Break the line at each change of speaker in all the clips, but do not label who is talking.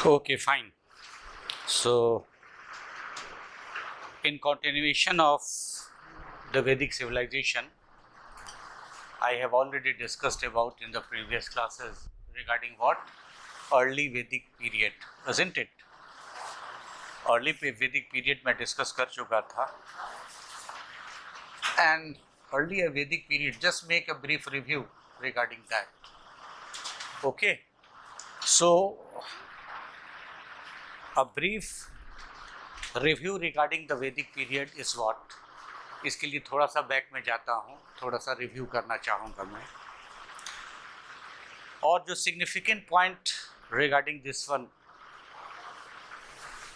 Okay, fine. So, in continuation of the Vedic civilization, I have already discussed about in the previous classes regarding what? Early Vedic period, isn't it? Early Vedic period मैं discuss कर चुका था. And early Vedic period, just make a brief review regarding that. Okay. So, a brief review regarding the Vedic period is what? इसके लिए थोड़ा सा back में जाता हूँ, थोड़ा सा रिव्यू करना चाहूँगा मैं. और जो significant point regarding this one,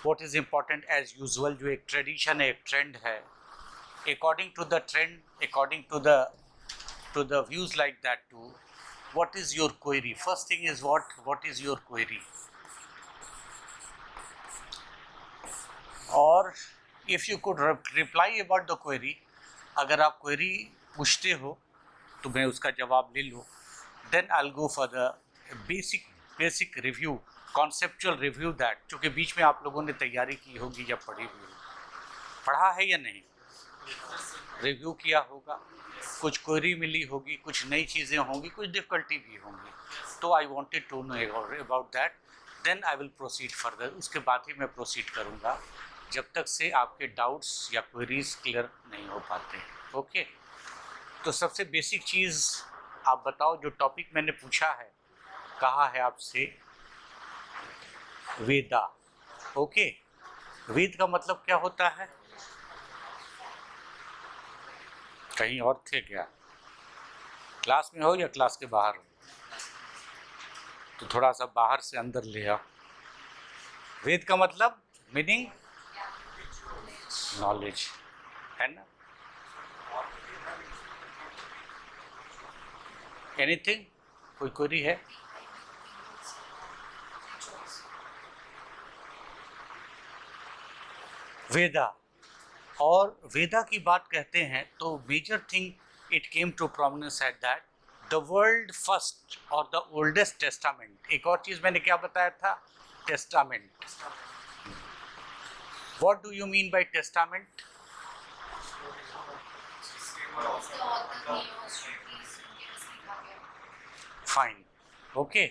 what is important as usual, जो एक ट्रेडिशन है, एक ट्रेंड है, according to the trend, according to the views like that to, what is your query. First thing is what is your query. और if you could reply about the query, अगर आप query पूछते हो तो मैं उसका जवाब ले लूँ, then I will go for the basic review, conceptual review that, चूँकि बीच में आप लोगों ने तैयारी की होगी या पढ़ी हुई, पढ़ा है या नहीं, रिव्यू किया होगा, कुछ क्वेरी मिली होगी, कुछ नई चीज़ें होंगी, कुछ डिफ़िकल्टी भी होंगी. तो I wanted to know about that, then I will proceed further. उसके बाद ही मैं प्रोसीड करूँगा जब तक से आपके डाउट्स या क्वेरीज क्लियर नहीं हो पाते. ओके. तो सबसे बेसिक चीज़ आप बताओ, जो टॉपिक मैंने पूछा है, कहा है आपसे वेदा. ओके. वेद का मतलब क्या होता है? कहीं और थे क्या? क्लास में हो या क्लास के बाहर हो? तो थोड़ा सा बाहर से अंदर ले आओ. वेद का मतलब मीनिंग नॉलेज है ना. एनीथिंग, कोई क्वेरी है? वेदा. और वेदा की बात कहते हैं तो major thing it came to prominence at that the world first और द ओल्डेस्ट टेस्टामेंट. एक और चीज़ मैंने क्या बताया था? Testament. What do you mean by testament? Fine. Okay.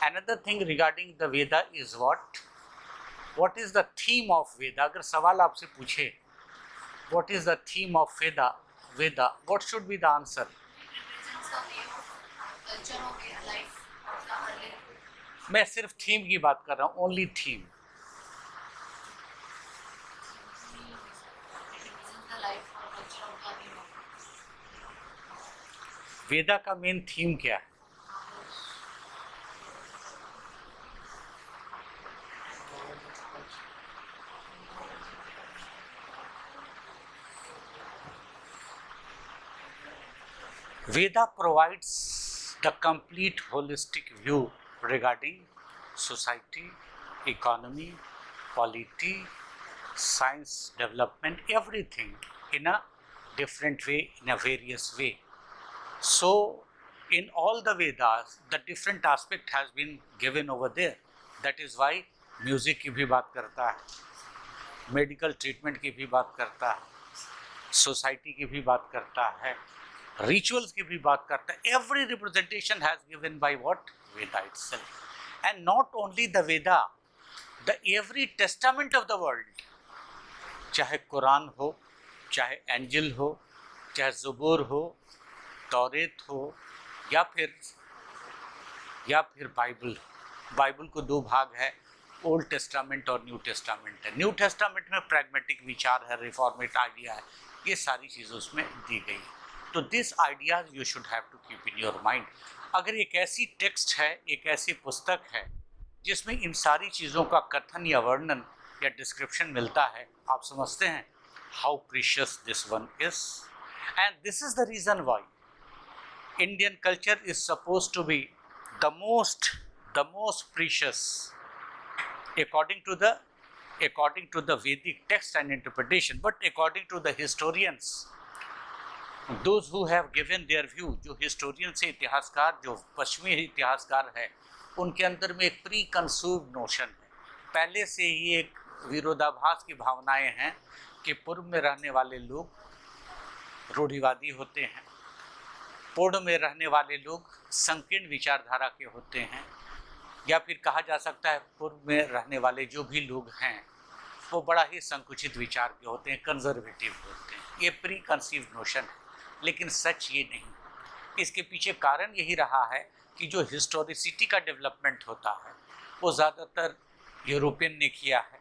Another thing regarding the Veda is what? What is the theme of Veda? अगर सवाल आपसे पूछे, what is the theme of Veda, what should be the answer? मैं सिर्फ theme की बात कर रहा हूँ, only theme. वेदा का मेन थीम क्या है? Veda provides the complete holistic view regarding society, economy, polity, science development, everything in a different way, in a various way. So, in all the Vedas, the different aspect has been given over there. That is why music की भी बात करता है, medical treatment की भी बात करता है, society की भी बात करता है, rituals की भी बात करता है. Every representation has given by what? Veda itself. And not only the Veda, the every testament of the world, चाहे कुरान हो, चाहे एंजिल हो, चाहे ज़बूर हो, तौरेत हो, या फिर बाइबल को दो भाग है, ओल्ड टेस्टामेंट और न्यू टेस्टामेंट है. न्यू टेस्टामेंट में प्रैग्मेटिक विचार है, रिफॉर्मेट आइडिया है, ये सारी चीज़ें उसमें दी गई. तो this ideas you should have to keep in your mind. अगर एक ऐसी टेक्स्ट है, एक ऐसी पुस्तक है जिसमें इन सारी चीज़ों का कथन या वर्णन या डिस्क्रिप्शन मिलता है, आप समझते हैं how precious this one is. And this is the reason why Indian culture is supposed to be the most precious according to the Vedic text and interpretation. But according to the historians, those who have given their view, जो historians से इतिहासकार, जो पश्चिमी इतिहासकार है, उनके अंदर में एक प्री कंसीव्ड नोशन है, पहले से ही एक विरोधाभास की भावनाएं हैं कि पूर्व में रहने वाले लोग रूढ़िवादी होते हैं, पूर्व में रहने वाले लोग संकीर्ण विचारधारा के होते हैं, या फिर कहा जा सकता है पूर्व में रहने वाले जो भी लोग हैं वो बड़ा ही संकुचित विचार के होते हैं, कंजर्वेटिव होते हैं। ये प्री कंसीव्ड नोशन है, लेकिन सच ये नहीं। इसके पीछे कारण यही रहा है कि जो हिस्टोरिसिटी का डेवलपमेंट होता है वो ज़्यादातर यूरोपियन ने किया है,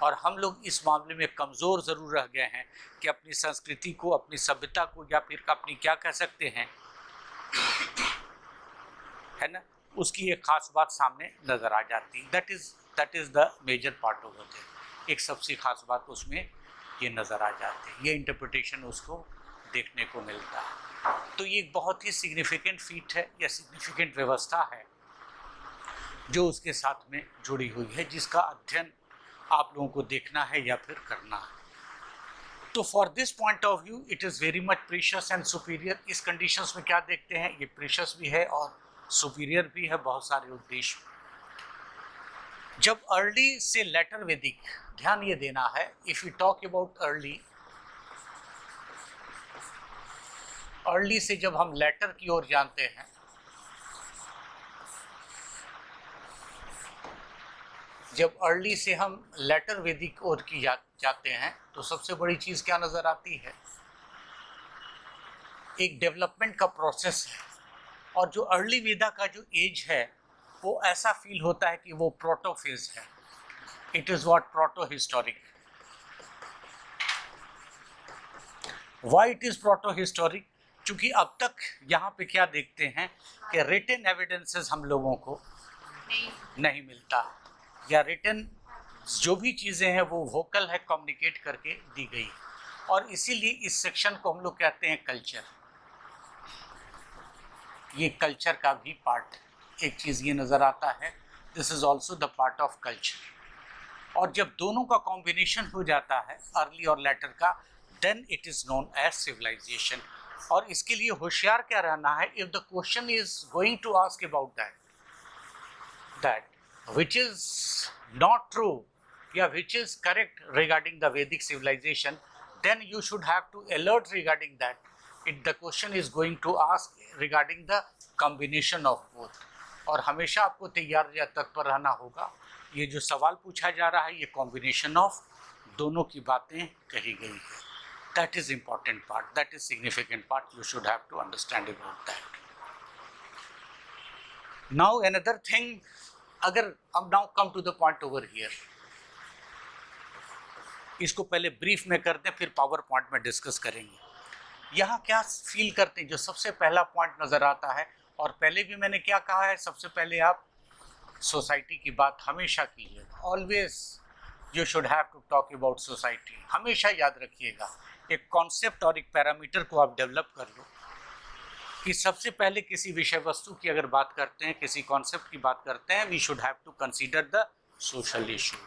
और हम लोग इस मामले में कमज़ोर ज़रूर रह गए हैं कि अपनी संस्कृति को, अपनी सभ्यता को, या फिर अपनी क्या कह सकते हैं, है ना, उसकी एक खास बात सामने नज़र आ जाती है। That is the major part of it. एक सबसे खास बात उसमें ये नज़र आ जाती है, ये इंटरप्रिटेशन उसको देखने को मिलता है। तो ये एक बहुत ही सिग्निफिकेंट फीट है या सिग्निफिकेंट व्यवस्था है जो उसके साथ में जुड़ी हुई है, जिसका अध्ययन आप लोगों को देखना है या फिर करना है। तो for this point of view it is very much precious and superior. इस कंडीशंस में क्या देखते हैं, ये प्रीशियस भी है और सुपीरियर भी है बहुत सारे उद्देश्य। जब अर्ली से लेटर वैदिक, ध्यान ये देना है, if you talk about early से जब हम लेटर की ओर जानते हैं, जब अर्ली से हम लेटर वैदिक ओर की जाते हैं तो सबसे बड़ी चीज़ क्या नज़र आती है, एक डेवलपमेंट का प्रोसेस है। और जो अर्ली वेदा का जो एज है वो ऐसा फील होता है कि वो प्रोटो फेज है। It is what proto historic. Why it is proto historic? क्योंकि अब तक यहाँ पे क्या देखते हैं कि रिटन एविडेंसेस हम लोगों को नहीं मिलता, या रिटन जो भी चीज़ें हैं वो वोकल है, कम्युनिकेट करके दी गई। और इसीलिए इस सेक्शन को हम लोग कहते हैं कल्चर। ये कल्चर का भी पार्ट है। एक चीज़ ये नज़र आता है, this is also the part of culture. और जब दोनों का कॉम्बिनेशन हो जाता है, अर्ली और लेटर का, then it is known as civilisation. और इसके लिए होशियार क्या रहना है, if the question is going to ask about that which is not true या which is correct regarding the Vedic civilization, then you should have to alert regarding that. If the question is going to ask regarding the combination of both, और हमेशा आपको तैयार या तत्पर रहना होगा। ये जो सवाल पूछा जा रहा है ये कॉम्बिनेशन ऑफ दोनों की बातें कही गई है। That is important part, that is significant part, you should have to understand about that. Now another thing, अगर हम now come to the point over here, इसको पहले ब्रीफ में करते हैं फिर पावर पॉइंट में डिस्कस करेंगे। यहाँ क्या फील करते हैं, जो सबसे पहला पॉइंट नज़र आता है, और पहले भी मैंने क्या कहा है, सबसे पहले आप सोसाइटी की बात हमेशा कीजिए। Always you should have to talk about society. हमेशा याद रखिएगा, एक कॉन्सेप्ट और एक पैरामीटर को आप डेवलप कर लो कि सबसे पहले किसी विषय वस्तु की अगर बात करते हैं, किसी कॉन्सेप्ट की बात करते हैं, we should have to consider the social issue.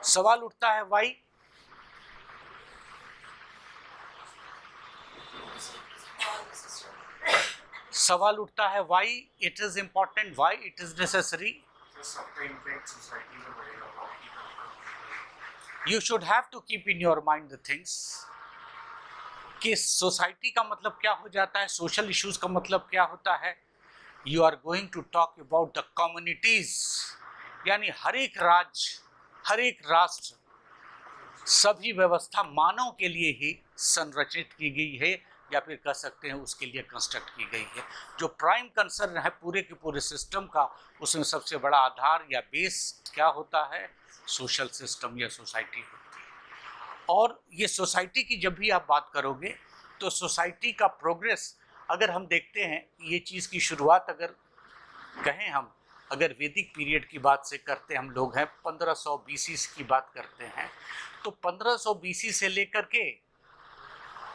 सवाल उठता है वाई? सवाल उठता है why it is important, why it is necessary. You should have to keep in your mind the things कि सोसाइटी का मतलब क्या हो जाता है, सोशल इश्यूज का मतलब क्या होता है। You are going to talk about the communities, यानी हर एक राज्य, हर एक राष्ट्र, सभी व्यवस्था मानव के लिए ही संरचित की गई है, या फिर कह सकते हैं उसके लिए कंस्ट्रक्ट की गई है। जो प्राइम कंसर्न है पूरे के पूरे सिस्टम का, उसमें सबसे बड़ा आधार या बेस क्या होता है, सोशल सिस्टम या सोसाइटी होती है। और ये सोसाइटी की जब भी आप बात करोगे तो सोसाइटी का प्रोग्रेस अगर हम देखते हैं, ये चीज़ की शुरुआत अगर कहें हम, अगर वैदिक पीरियड की बात से करते हम लोग हैं, 1500 BC की बात करते हैं, तो 1500 BC से लेकर के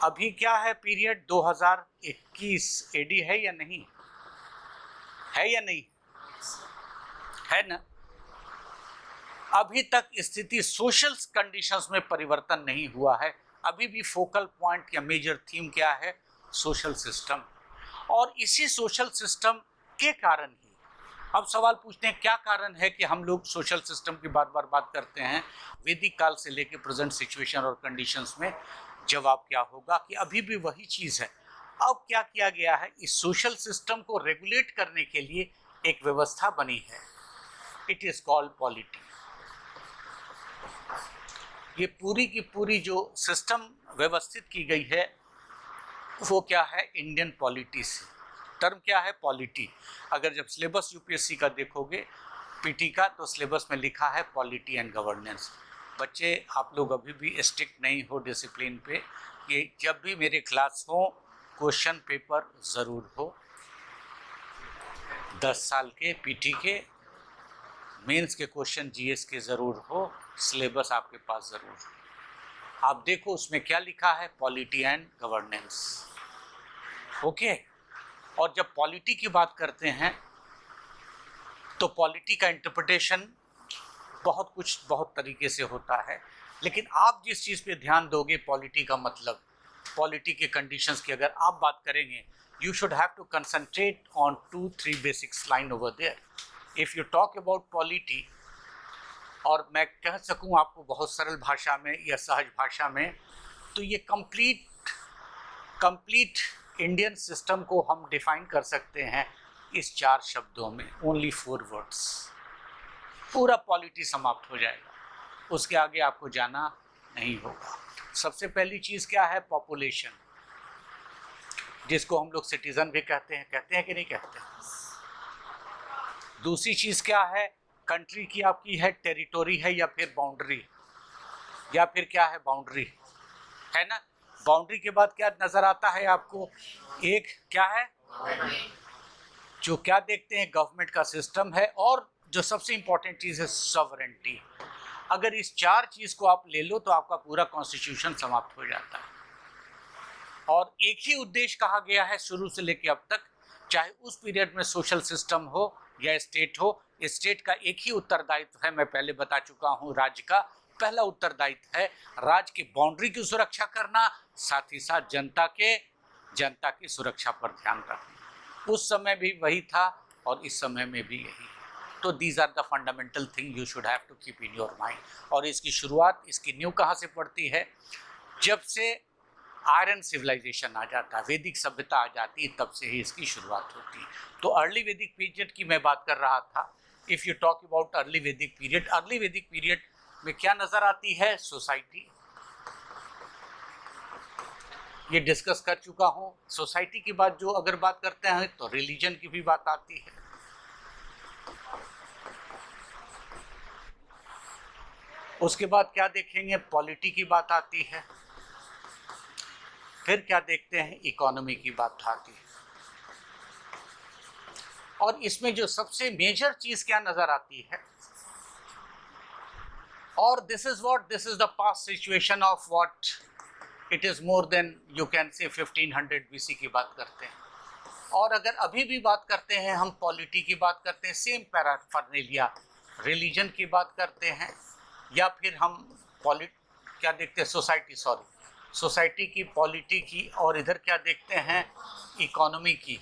अभी क्या है पीरियड, 2021 AD है या नहीं है, या नहीं है ना। अभी तक स्थिति सोशल कंडीशंस में परिवर्तन नहीं हुआ है। अभी भी फोकल पॉइंट या मेजर थीम क्या है, सोशल सिस्टम। और इसी सोशल सिस्टम के कारण ही अब सवाल पूछते हैं क्या कारण है कि हम लोग सोशल सिस्टम की बार बार बात करते हैं वैदिक काल से लेकर प्रेजेंट सिचुएशन और कंडीशंस में। जवाब क्या होगा कि अभी भी वही चीज़ है। अब क्या किया गया है, इस सोशल सिस्टम को रेगुलेट करने के लिए एक व्यवस्था बनी है, इट इज कॉल्ड पॉलिटी। ये पूरी की पूरी जो सिस्टम व्यवस्थित की गई है वो क्या है, इंडियन पॉलिटी से। टर्म क्या है, पॉलिटी। अगर जब सिलेबस यूपीएससी का देखोगे पीटी का, तो सिलेबस में लिखा है पॉलिटी एंड गवर्नेंस। बच्चे आप लोग अभी भी स्ट्रिक्ट नहीं हो डिसिप्लिन पे, कि जब भी मेरे क्लास हो क्वेश्चन पेपर ज़रूर हो, 10 साल के पीटी के, मेंस के क्वेश्चन जीएस के ज़रूर हो, सिलेबस आपके पास ज़रूर हो। आप देखो उसमें क्या लिखा है, पॉलिटी एंड गवर्नेंस। ओके। और जब पॉलिटी की बात करते हैं तो पॉलिटी का इंटरप्रिटेशन बहुत तरीके से होता है, लेकिन आप जिस चीज़ पे ध्यान दोगे, पॉलिटी का मतलब, पॉलिटी के कंडीशंस की अगर आप बात करेंगे, you should have to concentrate on 2-3 basics line over there. If you talk about polity, और मैं कह सकूं आपको बहुत सरल भाषा में या सहज भाषा में, तो ये कंप्लीट इंडियन सिस्टम को हम डिफाइन कर सकते हैं इस 4 शब्दों में, ओनली 4 वर्ड्स। पूरा पॉलिटी समाप्त हो जाएगा, उसके आगे आपको जाना नहीं होगा। सबसे पहली चीज़ क्या है, पॉपुलेशन, जिसको हम लोग सिटीजन भी कहते हैं कि नहीं कहते हैं। दूसरी चीज़ क्या है, कंट्री की आपकी है, टेरिटोरी है या फिर बाउंड्री, या फिर क्या है, बाउंड्री है ना। बाउंड्री के बाद क्या नज़र आता है आपको, एक क्या है, जो क्या देखते हैं, गवर्नमेंट का सिस्टम है, और जो सबसे इंपॉर्टेंट चीज़ है, सॉवरेंटी। अगर इस 4 चीज़ को आप ले लो तो आपका पूरा कॉन्स्टिट्यूशन समाप्त हो जाता है। और एक ही उद्देश्य कहा गया है शुरू से लेकर अब तक, चाहे उस पीरियड में सोशल सिस्टम हो या स्टेट हो, स्टेट का एक ही उत्तरदायित्व है, मैं पहले बता चुका हूँ। राज्य का पहला उत्तरदायित्व है राज्य की बाउंड्री की सुरक्षा करना, साथ ही साथ जनता की सुरक्षा पर ध्यान रखना। उस समय भी वही था और इस समय में भी यही है। तो these are the fundamental thing you should have to keep in your mind. और इसकी शुरुआत, इसकी नींव कहाँ से पड़ती है, जब से आयरन सिविलाइजेशन आ जाता है, वैदिक सभ्यता आ जाती है, तब से ही इसकी शुरुआत होती है। तो अर्ली वैदिक पीरियड की मैं बात कर रहा था। If you talk about early वैदिक पीरियड में क्या नज़र आती है, सोसाइटी। ये डिस्कस कर चुका हूँ। सोसाइटी की बात जो अगर बात करते हैं तो रिलीजन की भी बात आती है। उसके बाद क्या देखेंगे, पॉलिटी की बात आती है। फिर क्या देखते हैं, इकोनॉमी की बात आती है। और इसमें जो सबसे मेजर चीज क्या नजर आती है, और this is the past situation of what it is more than you can से 1500 BC की बात करते हैं। और अगर अभी भी बात करते हैं, हम पॉलिटी की बात करते हैं, सेम पैराफर्नेलिया, रिलीजन की बात करते हैं, या फिर हम क्या देखते हैं, सोसाइटी की, पॉलिटी की, और इधर क्या देखते हैं, इकोनॉमी की।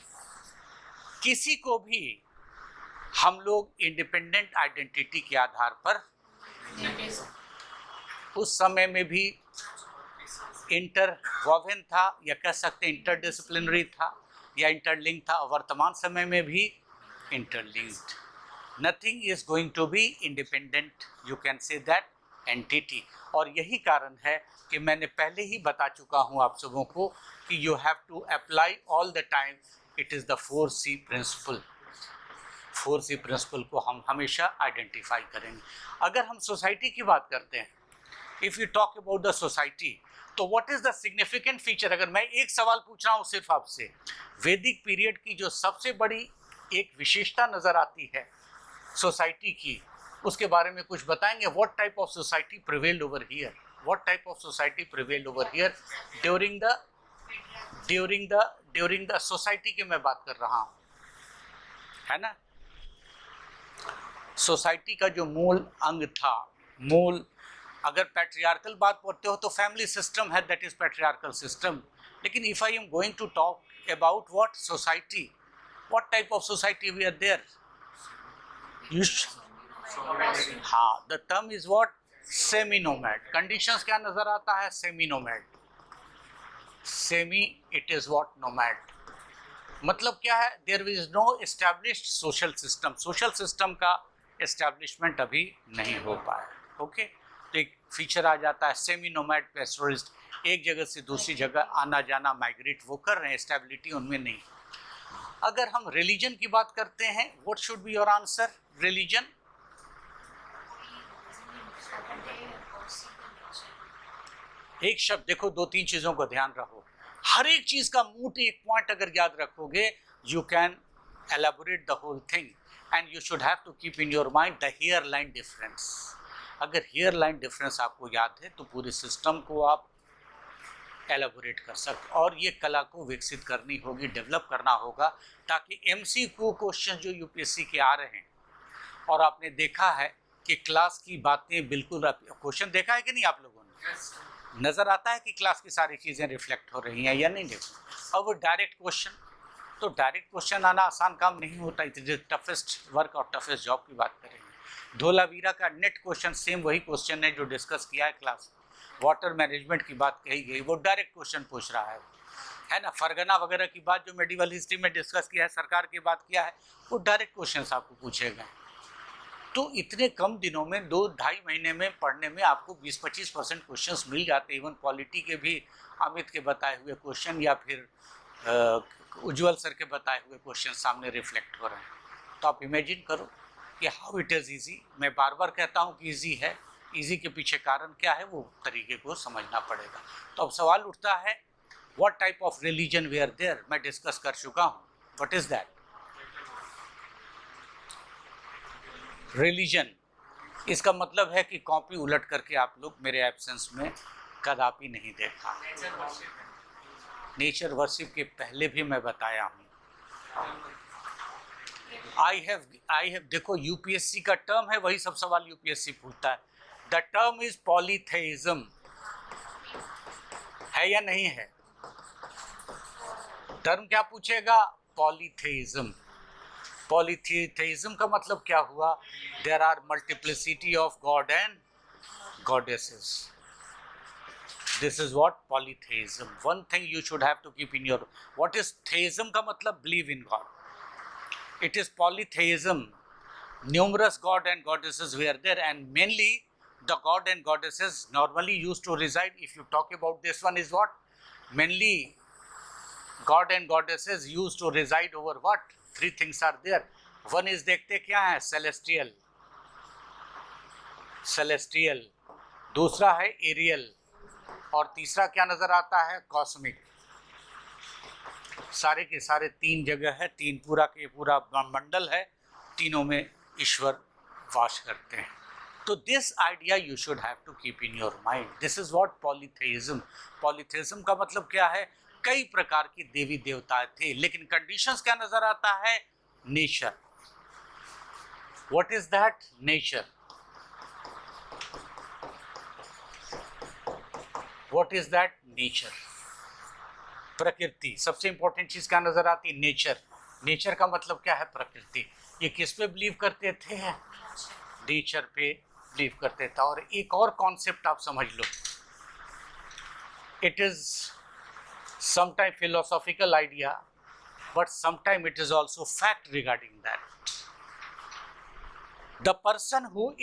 किसी को भी हम लोग इंडिपेंडेंट आइडेंटिटी के आधार पर, उस समय में भी इंटरवोवेन था, या कह सकते हैं इंटरडिसिप्लिनरी था, या इंटरलिंक था, वर्तमान समय में भी interlinked. Nothing is going to be independent, you can say that entity. और यही कारण है कि मैंने पहले ही बता चुका हूँ आप सबों को कि you have to apply all the time, it is the 4C principle. 4C principle को हम हमेशा आइडेंटिफाई करेंगे। अगर हम सोसाइटी की बात करते हैं, if you talk about the society, तो what is the significant feature. अगर मैं एक सवाल पूछ रहा हूँ सिर्फ आपसे, वैदिक पीरियड की जो सबसे बड़ी एक विशेषता नज़र आती है सोसाइटी की, उसके बारे में कुछ बताएंगे। What type of society prevailed over here, what type of society prevailed over here during the society की मैं बात कर रहा हूँ, है ना। सोसाइटी का जो मूल अंग था, अगर पैट्रियार्कल बात करते हो तो फैमिली सिस्टम है, दैट इज पैट्रियार्कल सिस्टम। लेकिन if I am going to talk about what society, what type of society we are there, हाँ, the term is what, semi nomad. Conditions क्या नजर आता है, semi nomad, semi it is what nomad. मतलब क्या है, there is no established social system, social system का establishment अभी नहीं हो पाया। ओके, तो एक फीचर आ जाता है सेमी नोमैड पेस्टोरिस्ट, एक जगह से दूसरी जगह आना जाना, माइग्रेट वो कर रहे हैं, स्टेबिलिटी उनमें नहीं। अगर हम रिलीजन की बात करते हैं, what should be your answer, religion? एक शब्द देखो, दो तीन चीजों को ध्यान रखो, हर एक चीज का मूट एक पॉइंट अगर याद रखोगे, you can elaborate the whole thing and you should have to keep in your mind the hairline difference. अगर हियर लाइन डिफरेंस आपको याद है तो पूरे सिस्टम को आप एलेबोरेट कर सकते, और ये कला को विकसित करनी होगी, डेवलप करना होगा, ताकि एमसीक्यू क्वेश्चन जो यूपीएससी के आ रहे हैं, और आपने देखा है कि क्लास की बातें बिल्कुल, क्वेश्चन देखा है कि नहीं आप लोगों ने, नज़र आता है कि क्लास की सारी चीज़ें रिफ्लेक्ट हो रही हैं या नहीं। देखो, अब वो डायरेक्ट क्वेश्चन, तो डायरेक्ट क्वेश्चन आना आसान काम नहीं होता, इट इज टफेस्ट वर्क और टफेस्ट जॉब की बात करेंगे। धोलावीरा का नेट क्वेश्चन सेम वही क्वेश्चन है जो डिस्कस किया है क्लास, वाटर मैनेजमेंट की बात कही गई, वो डायरेक्ट क्वेश्चन पूछ रहा है ना। फरगना वगैरह की बात जो मेडिवल हिस्ट्री में डिस्कस किया है, सरकार की बात किया है, वो डायरेक्ट क्वेश्चन आपको पूछे गए। तो इतने कम दिनों में, 2-2.5 महीने में पढ़ने में आपको 20-25% क्वेश्चंस मिल जाते हैं। इवन पॉलिटी के भी अमित के बताए हुए क्वेश्चन या फिर उज्ज्वल सर के बताए हुए क्वेश्चन सामने रिफ्लेक्ट हो रहे हैं। तो आप इमेजिन करो कि हाउ इट इज़ ईजी। मैं बार बार कहता हूँ कि ईजी है, ईजी के पीछे कारण क्या है वो तरीके को समझना पड़ेगा। तो अब सवाल उठता है, what type of religion we are there, मैं डिस्कस कर चुका हूँ, व्हाट इज़ दैट रिलीजन। इसका मतलब है कि कॉपी उलट करके आप लोग मेरे एब्सेंस में कदापि नहीं देखा। नेचर वर्शिप के पहले भी मैं बताया हूँ। आई हैव देखो, यूपीएससी का टर्म है, वही सब सवाल यूपीएससी पूछता है। द टर्म इज पॉलीथेइज्म, है या नहीं है? टर्म क्या पूछेगा? पॉलीथेइज्म। पॉलीथेइज्म का मतलब क्या हुआ? There are multiplicity of god and goddesses. This is what polytheism. One thing you should have to keep in your, what is theism का मतलब? Believe in God. It is polytheism. Numerous god and goddesses were there, and mainly the god and goddesses normally used to reside. If you talk about this one, is what? Mainly god and goddesses used to reside over what? Three things are there. One is, देखते क्या है? Celestial. Celestial. दूसरा है aerial, और तीसरा क्या नजर आता है? कॉस्मिक। सारे के सारे तीन जगह है, तीन पूरा के पूरा मंडल है, तीनों में ईश्वर वास करते हैं। तो this idea you should have to keep in your mind. This is what polytheism. Polytheism का मतलब क्या है? कई प्रकार की देवी देवता थे, लेकिन कंडीशंस क्या नजर आता है? Nature. What is that? Nature. What is that? Nature, प्रकृति। सबसे इंपॉर्टेंट चीज क्या नजर आती है? नेचर। नेचर का मतलब क्या है? प्रकृति। ये किस पे बिलीव करते थे? नेचर पे बिलीव करते थे। और एक और कॉन्सेप्ट आप समझ लो, it is sometime philosophical idea, but sometime it is also fact regarding that. The person who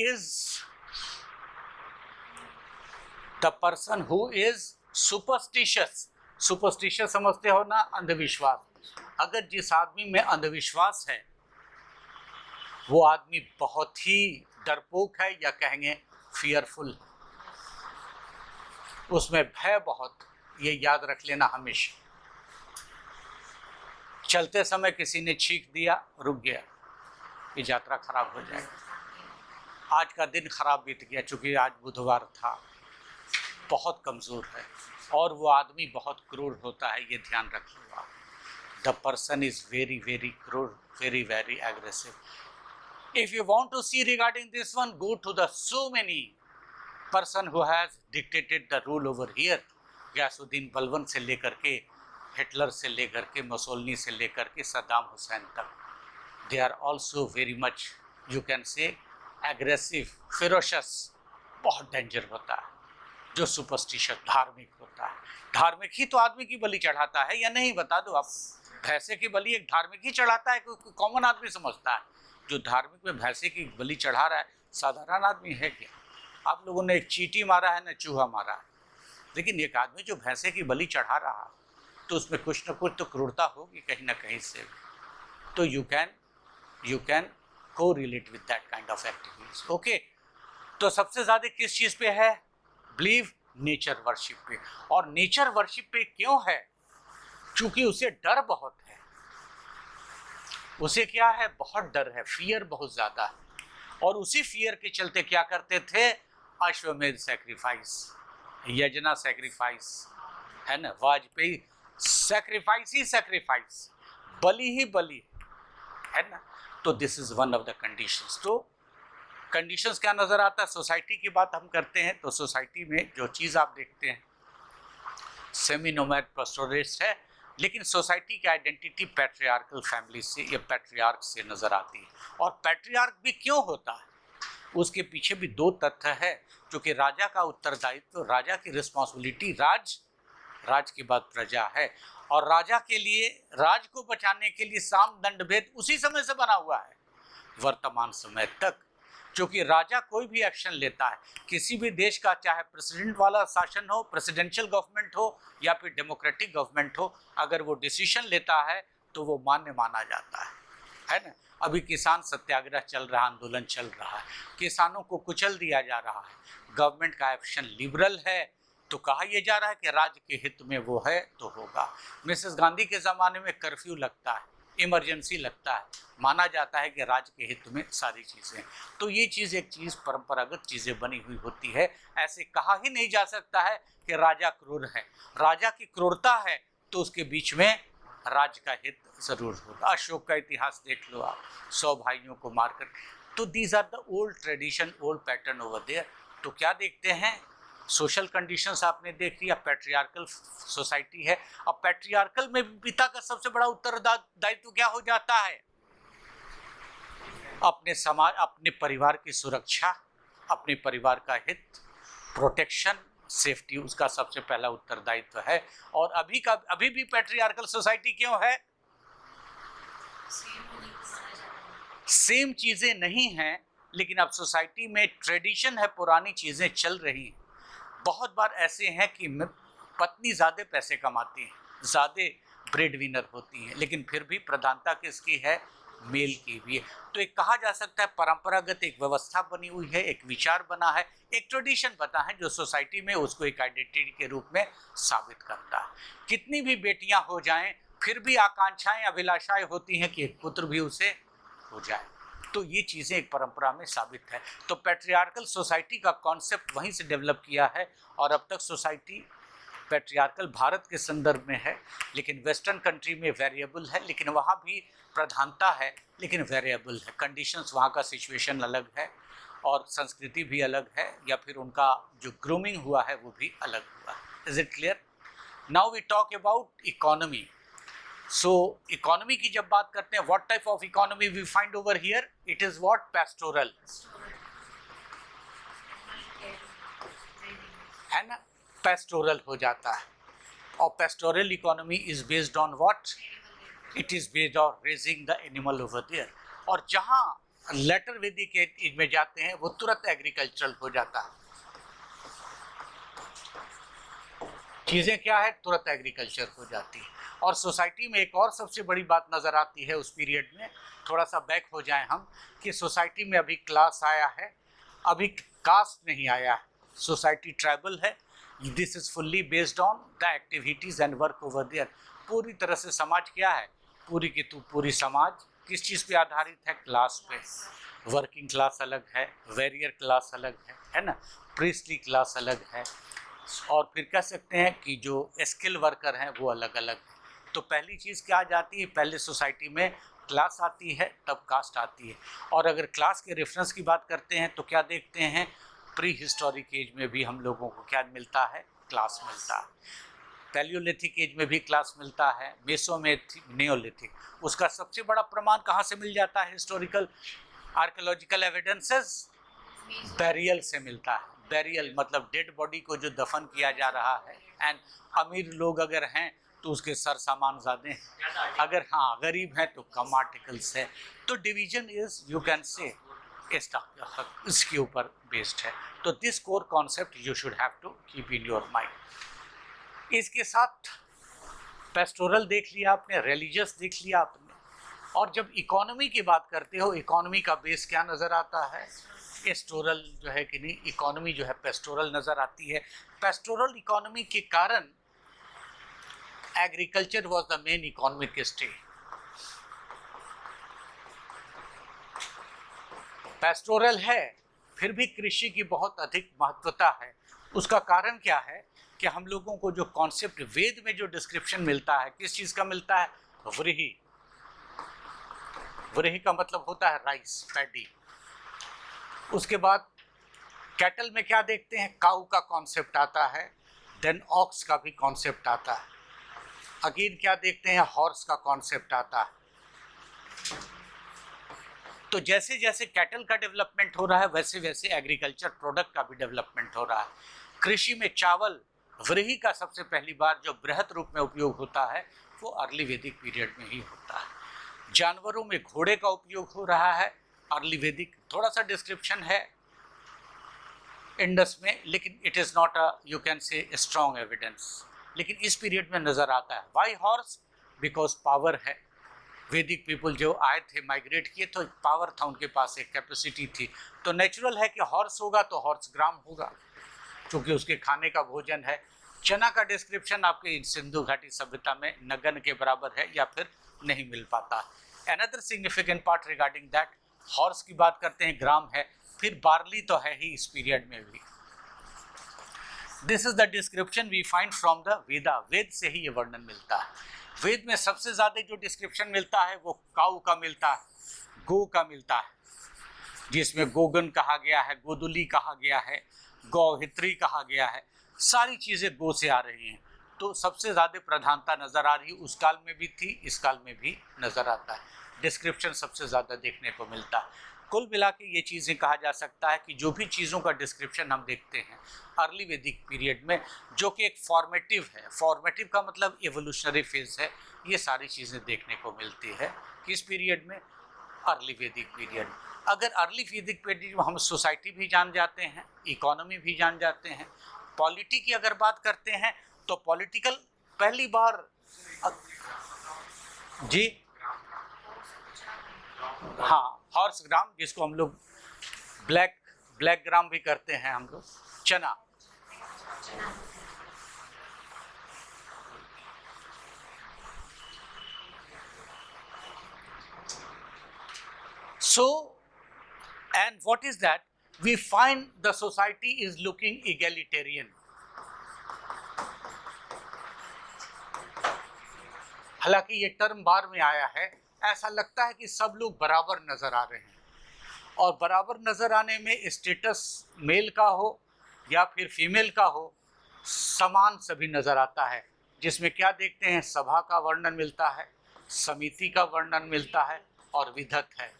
is superstitious, superstitious समझते हो ना? अंधविश्वास। अगर जिस आदमी में अंधविश्वास है वो आदमी बहुत ही डरपोक है, या कहेंगे फियरफुल, उसमें भय बहुत, ये याद रख लेना हमेशा। चलते समय किसी ने छींक दिया, रुक गया, ये यात्रा खराब हो जाएगी। आज का दिन खराब बीत गया, चूंकि आज बुधवार था, बहुत कमज़ोर है, और वो आदमी बहुत क्रूर होता है, ये ध्यान रखिएगा आप। The person is very very cruel, very very aggressive. If you want to see regarding this one, go to the so many person who has dictated the rule over here. Ghiyasuddin Balban से लेकर के, हिटलर से लेकर के, Mussolini से लेकर के Saddam Hussein तक, they are also very much you can say aggressive, ferocious, बहुत डेंजर होता है। जो सुपरस्टिशियस, धार्मिक होता है, धार्मिक ही तो आदमी की बलि चढ़ाता है या नहीं, बता दो आप। भैंसे की बलि एक धार्मिक ही चढ़ाता है, कोई कॉमन आदमी समझता है। जो धार्मिक में भैंसे की बलि चढ़ा रहा है साधारण आदमी है क्या? आप लोगों ने एक चींटी मारा है ना चूहा मारा है, लेकिन एक आदमी जो भैंसे की बलि चढ़ा रहा है तो उसमें कुछ ना कुछ तो क्रूरता होगी कहीं ना कहीं से। तो यू कैन को relate with that kind of activities. Okay, तो सबसे ज्यादा किस चीज पे है? बिलीव नेचर वर्शिप पे। और नेचर वर्शिप पे क्यों है? क्योंकि उसे डर बहुत है। उसे क्या है? बहुत डर है, फियर बहुत ज्यादा है। और उसी फियर के चलते क्या करते थे? अश्वमेध सैक्रिफाइस, यजना सैक्रिफाइस, है ना, वाजपेयी सैक्रिफाइस ही सैक्रिफाइस, बलि ही बलि, है ना। तो this is one of the conditions. तो कंडीशंस क्या नजर आता है? सोसाइटी की बात हम करते हैं तो सोसाइटी में जो चीज आप देखते हैं सेमी नोमैड पास्टोरलिस्ट है, लेकिन सोसाइटी की आइडेंटिटी पैट्रियार्कल फैमिली से या पैट्रियार्क से नजर आती है। और पैट्रियार्क भी क्यों होता है? उसके पीछे भी दो तथ्य है, क्योंकि राजा का उत्तरदायित्व, राजा की रिस्पॉन्सिबिलिटी राज के बाद प्रजा है। और राजा के लिए, राज को बचाने के लिए साम दंड भेद उसी समय से बना हुआ है वर्तमान समय तक। क्योंकि राजा कोई भी एक्शन लेता है किसी भी देश का, चाहे प्रेसिडेंट वाला शासन हो, प्रेसिडेंशियल गवर्नमेंट हो या फिर डेमोक्रेटिक गवर्नमेंट हो, अगर वो डिसीजन लेता है तो वो मान्य माना जाता है ना। अभी किसान सत्याग्रह चल रहा, आंदोलन चल रहा है, किसानों को कुचल दिया जा रहा है, गवर्नमेंट का एक्शन लिबरल है तो कहा यह जा रहा है कि राज्य के हित में वो है तो होगा। मिसेस गांधी के ज़माने में कर्फ्यू लगता है, इमरजेंसी लगता है, माना जाता है कि राज्य के हित में सारी चीज़ें। तो ये चीज़ एक चीज़ परंपरागत चीज़ें बनी हुई होती है। ऐसे कहा ही नहीं जा सकता है कि राजा क्रूर है। राजा की क्रूरता है तो उसके बीच में राज्य का हित जरूर होगा। अशोक का इतिहास देख लो आप, 100 भाइयों को मारकर। तो these are the old tradition, old pattern over there. तो क्या देखते हैं? सोशल कंडीशंस आपने देख लिया, पैट्रियार्कल सोसाइटी है। अब पैट्रियार्कल में पिता का सबसे बड़ा उत्तरदायित्व क्या हो जाता है? अपने समाज, अपने परिवार की सुरक्षा, अपने परिवार का हित, प्रोटेक्शन, सेफ्टी, उसका सबसे पहला उत्तरदायित्व है। और अभी भी पैट्रियार्कल सोसाइटी क्यों है? सेम चीजें नहीं हैं, लेकिन अब सोसाइटी में ट्रेडिशन है, पुरानी चीजें चल रही हैं। बहुत बार ऐसे हैं कि पत्नी ज़्यादा पैसे कमाती है, ज़्यादा ब्रेड विनर होती हैं, लेकिन फिर भी प्रधानता किसकी है? मेल की भी है। तो एक कहा जा सकता है परंपरागत एक व्यवस्था बनी हुई है, एक विचार बना है, एक ट्रेडिशन बना है जो सोसाइटी में उसको एक आइडेंटिटी के रूप में साबित करता है। कितनी भी बेटियां हो जाएं फिर भी आकांक्षाएं, अभिलाषाएं होती हैं कि एक पुत्र भी उसे हो जाए। तो ये चीज़ें एक परंपरा में साबित है। तो पैट्रियार्कल सोसाइटी का कॉन्सेप्ट वहीं से डेवलप किया है। और अब तक सोसाइटी पैट्रियार्कल भारत के संदर्भ में है, लेकिन वेस्टर्न कंट्री में वेरिएबल है, लेकिन वहाँ भी प्रधानता है लेकिन वेरिएबल है। कंडीशंस वहाँ का सिचुएशन अलग है और संस्कृति भी अलग है, या फिर उनका जो ग्रूमिंग हुआ है वो भी अलग हुआ है। Is it clear? Now we talk about economy. So economy की जब बात करते हैं, what type of economy we find over here? It is what? Pastoral, है ना, पैस्टोरल हो जाता है। और pastoral economy is based on what? It is based on raising the animal over there. और जहाँ लेटर वैदिक एज में जाते हैं वो तुरंत एग्रीकल्चरल हो जाता है। चीज़ें क्या है? तुरंत एग्रीकल्चर हो जाती है। और सोसाइटी में एक और सबसे बड़ी बात नज़र आती है उस पीरियड में, थोड़ा सा बैक हो जाएं हम, कि सोसाइटी में अभी क्लास आया है, अभी कास्ट नहीं आया है। सोसाइटी ट्राइबल है। This is fully based on the activities and work over there. पूरी तरह से समाज क्या है? पूरी समाज किस चीज़ पे आधारित है? क्लास पे। वर्किंग क्लास अलग है, वेरियर क्लास अलग है ना, प्रीस्टली क्लास अलग है, और फिर कह सकते हैं कि जो स्किल वर्कर हैं वो अलग अलग है। तो पहली चीज़ क्या आ जाती है? पहले सोसाइटी में क्लास आती है, तब कास्ट आती है। और अगर क्लास के रेफरेंस की बात करते हैं तो क्या देखते हैं? प्री हिस्टोरिक एज में भी हम लोगों को क्या मिलता है? क्लास मिलता है। पैलियोलिथिक एज में भी क्लास मिलता है, मेसोलिथिक, नियोलिथिक। उसका सबसे बड़ा प्रमाण कहाँ से मिल जाता है? हिस्टोरिकल आर्कियोलॉजिकल एविडेंसेस बैरियल से मिलता है। बैरियल मतलब डेड बॉडी को जो दफन किया जा रहा है, एंड अमीर लोग अगर हैं तो उसके सर सामान ज़्यादा हैं, अगर हाँ गरीब हैं तो कम आर्टिकल्स है। तो डिवीजन इज यू कैन से इसके ऊपर बेस्ड है। तो this core concept you should have to keep in your mind. इसके साथ पेस्टोरल देख लिया आपने, रिलीजियस देख लिया आपने, और जब इकोनॉमी की बात करते हो, इकोनॉमी का बेस क्या नज़र आता है? पेस्टोरल जो है कि नहीं, इकोनॉमी जो है पेस्टोरल नज़र आती है। पेस्टोरल इकोनॉमी के कारण agriculture was the main economic stay. Pastoral है फिर भी कृषि की बहुत अधिक महत्वता है। उसका कारण क्या है कि हम लोगों को जो कॉन्सेप्ट वेद में जो डिस्क्रिप्शन मिलता है, किस चीज़ का मिलता है? व्रीहि। व्रीहि का मतलब होता है राइस, पैडी। उसके बाद कैटल में क्या देखते हैं? काऊ का कॉन्सेप्ट आता है, देन ऑक्स का भी कॉन्सेप्ट आता है। अगेन क्या देखते हैं? हॉर्स का कॉन्सेप्ट आता है। तो जैसे जैसे कैटल का डेवलपमेंट हो रहा है वैसे वैसे एग्रीकल्चर प्रोडक्ट का भी डेवलपमेंट हो रहा है। कृषि में चावल, व्रीहि का सबसे पहली बार जो बृहत रूप में उपयोग होता है वो अर्ली वैदिक पीरियड में ही होता है। जानवरों में घोड़े का उपयोग हो रहा है, अर्ली वैदिक। थोड़ा सा डिस्क्रिप्शन है इंडस में, लेकिन it is not a you can से स्ट्रॉन्ग एविडेंस, लेकिन इस पीरियड में नज़र आता है। Y horse? बिकॉज पावर है। वैदिक पीपल जो आए थे, माइग्रेट किए, तो पावर था उनके पास, एक कैपेसिटी थी। तो नेचुरल है कि हॉर्स होगा तो हॉर्स ग्राम होगा, क्योंकि उसके खाने का भोजन है। चना का डिस्क्रिप्शन आपके सिंधु घाटी सभ्यता में नगन के बराबर है या फिर नहीं मिल पाता। Another significant part regarding that, horse की बात करते हैं, ग्राम है। फिर बार्ली तो है ही इस पीरियड में भी। This is the description we find from the Veda. Veda से ही ये वर्णन मिलता है। वेद में सबसे ज़्यादा जो डिस्क्रिप्शन मिलता है वो काऊ का मिलता है, गो का मिलता है, जिसमें गोगन कहा गया है, गोदुली कहा गया है, गौहित्री कहा गया है। सारी चीज़ें गो से आ रही हैं। तो सबसे ज़्यादा प्रधानता नज़र आ रही, उस काल में भी थी, इस काल में भी नज़र आता है। डिस्क्रिप्शन सबसे ज़्यादा देखने को मिलता है। कुल मिला के ये चीज़ें कहा जा सकता है कि जो भी चीज़ों का डिस्क्रिप्शन हम देखते हैं अर्ली वैदिक पीरियड में, जो कि एक फॉर्मेटिव है, फॉर्मेटिव का मतलब एवोल्यूशनरी फेज है, ये सारी चीज़ें देखने को मिलती है किस पीरियड में? अर्ली वैदिक पीरियड। अगर अर्ली वैदिक पीरियड में हम सोसाइटी भी जान जाते हैं, इकोनॉमी भी जान जाते हैं, पॉलिटी की अगर बात करते हैं तो पॉलिटिकल पहली बार जी हाँ, हॉर्स ग्राम, जिसको हम लोग ब्लैक ग्राम भी करते हैं हम लोग, चना। So, and what is that? We find the society is looking egalitarian. हालांकि ये टर्म बार में आया है, ऐसा लगता है कि सब लोग बराबर नजर आ रहे हैं, और बराबर नजर आने में स्टेटस मेल का हो या फिर फीमेल का हो, समान सभी नजर आता है। जिसमें क्या देखते हैं? सभा का वर्णन मिलता है, समिति का वर्णन मिलता है, और विधत है।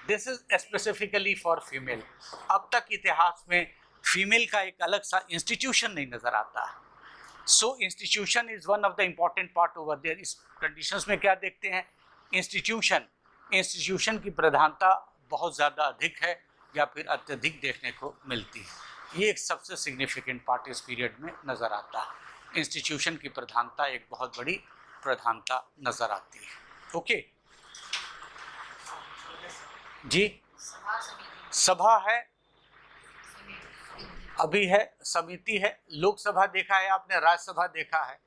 This is specifically for female. अब तक इतिहास में फीमेल का एक अलग सा इंस्टीट्यूशन नहीं नजर आता है। So institution is one of the important part over there. इस कंडीशंस में क्या देखते हैं? इंस्टीट्यूशन की प्रधानता बहुत ज़्यादा अधिक है या फिर अत्यधिक देखने को मिलती है। ये एक सबसे सिग्निफिकेंट पार्ट इस पीरियड में नज़र आता है। इंस्टीट्यूशन की प्रधानता एक बहुत बड़ी प्रधानता नज़र आती है। ओके जी, सभा है, अभी है, समिति है, लोकसभा देखा है आपने, राज्यसभा देखा है,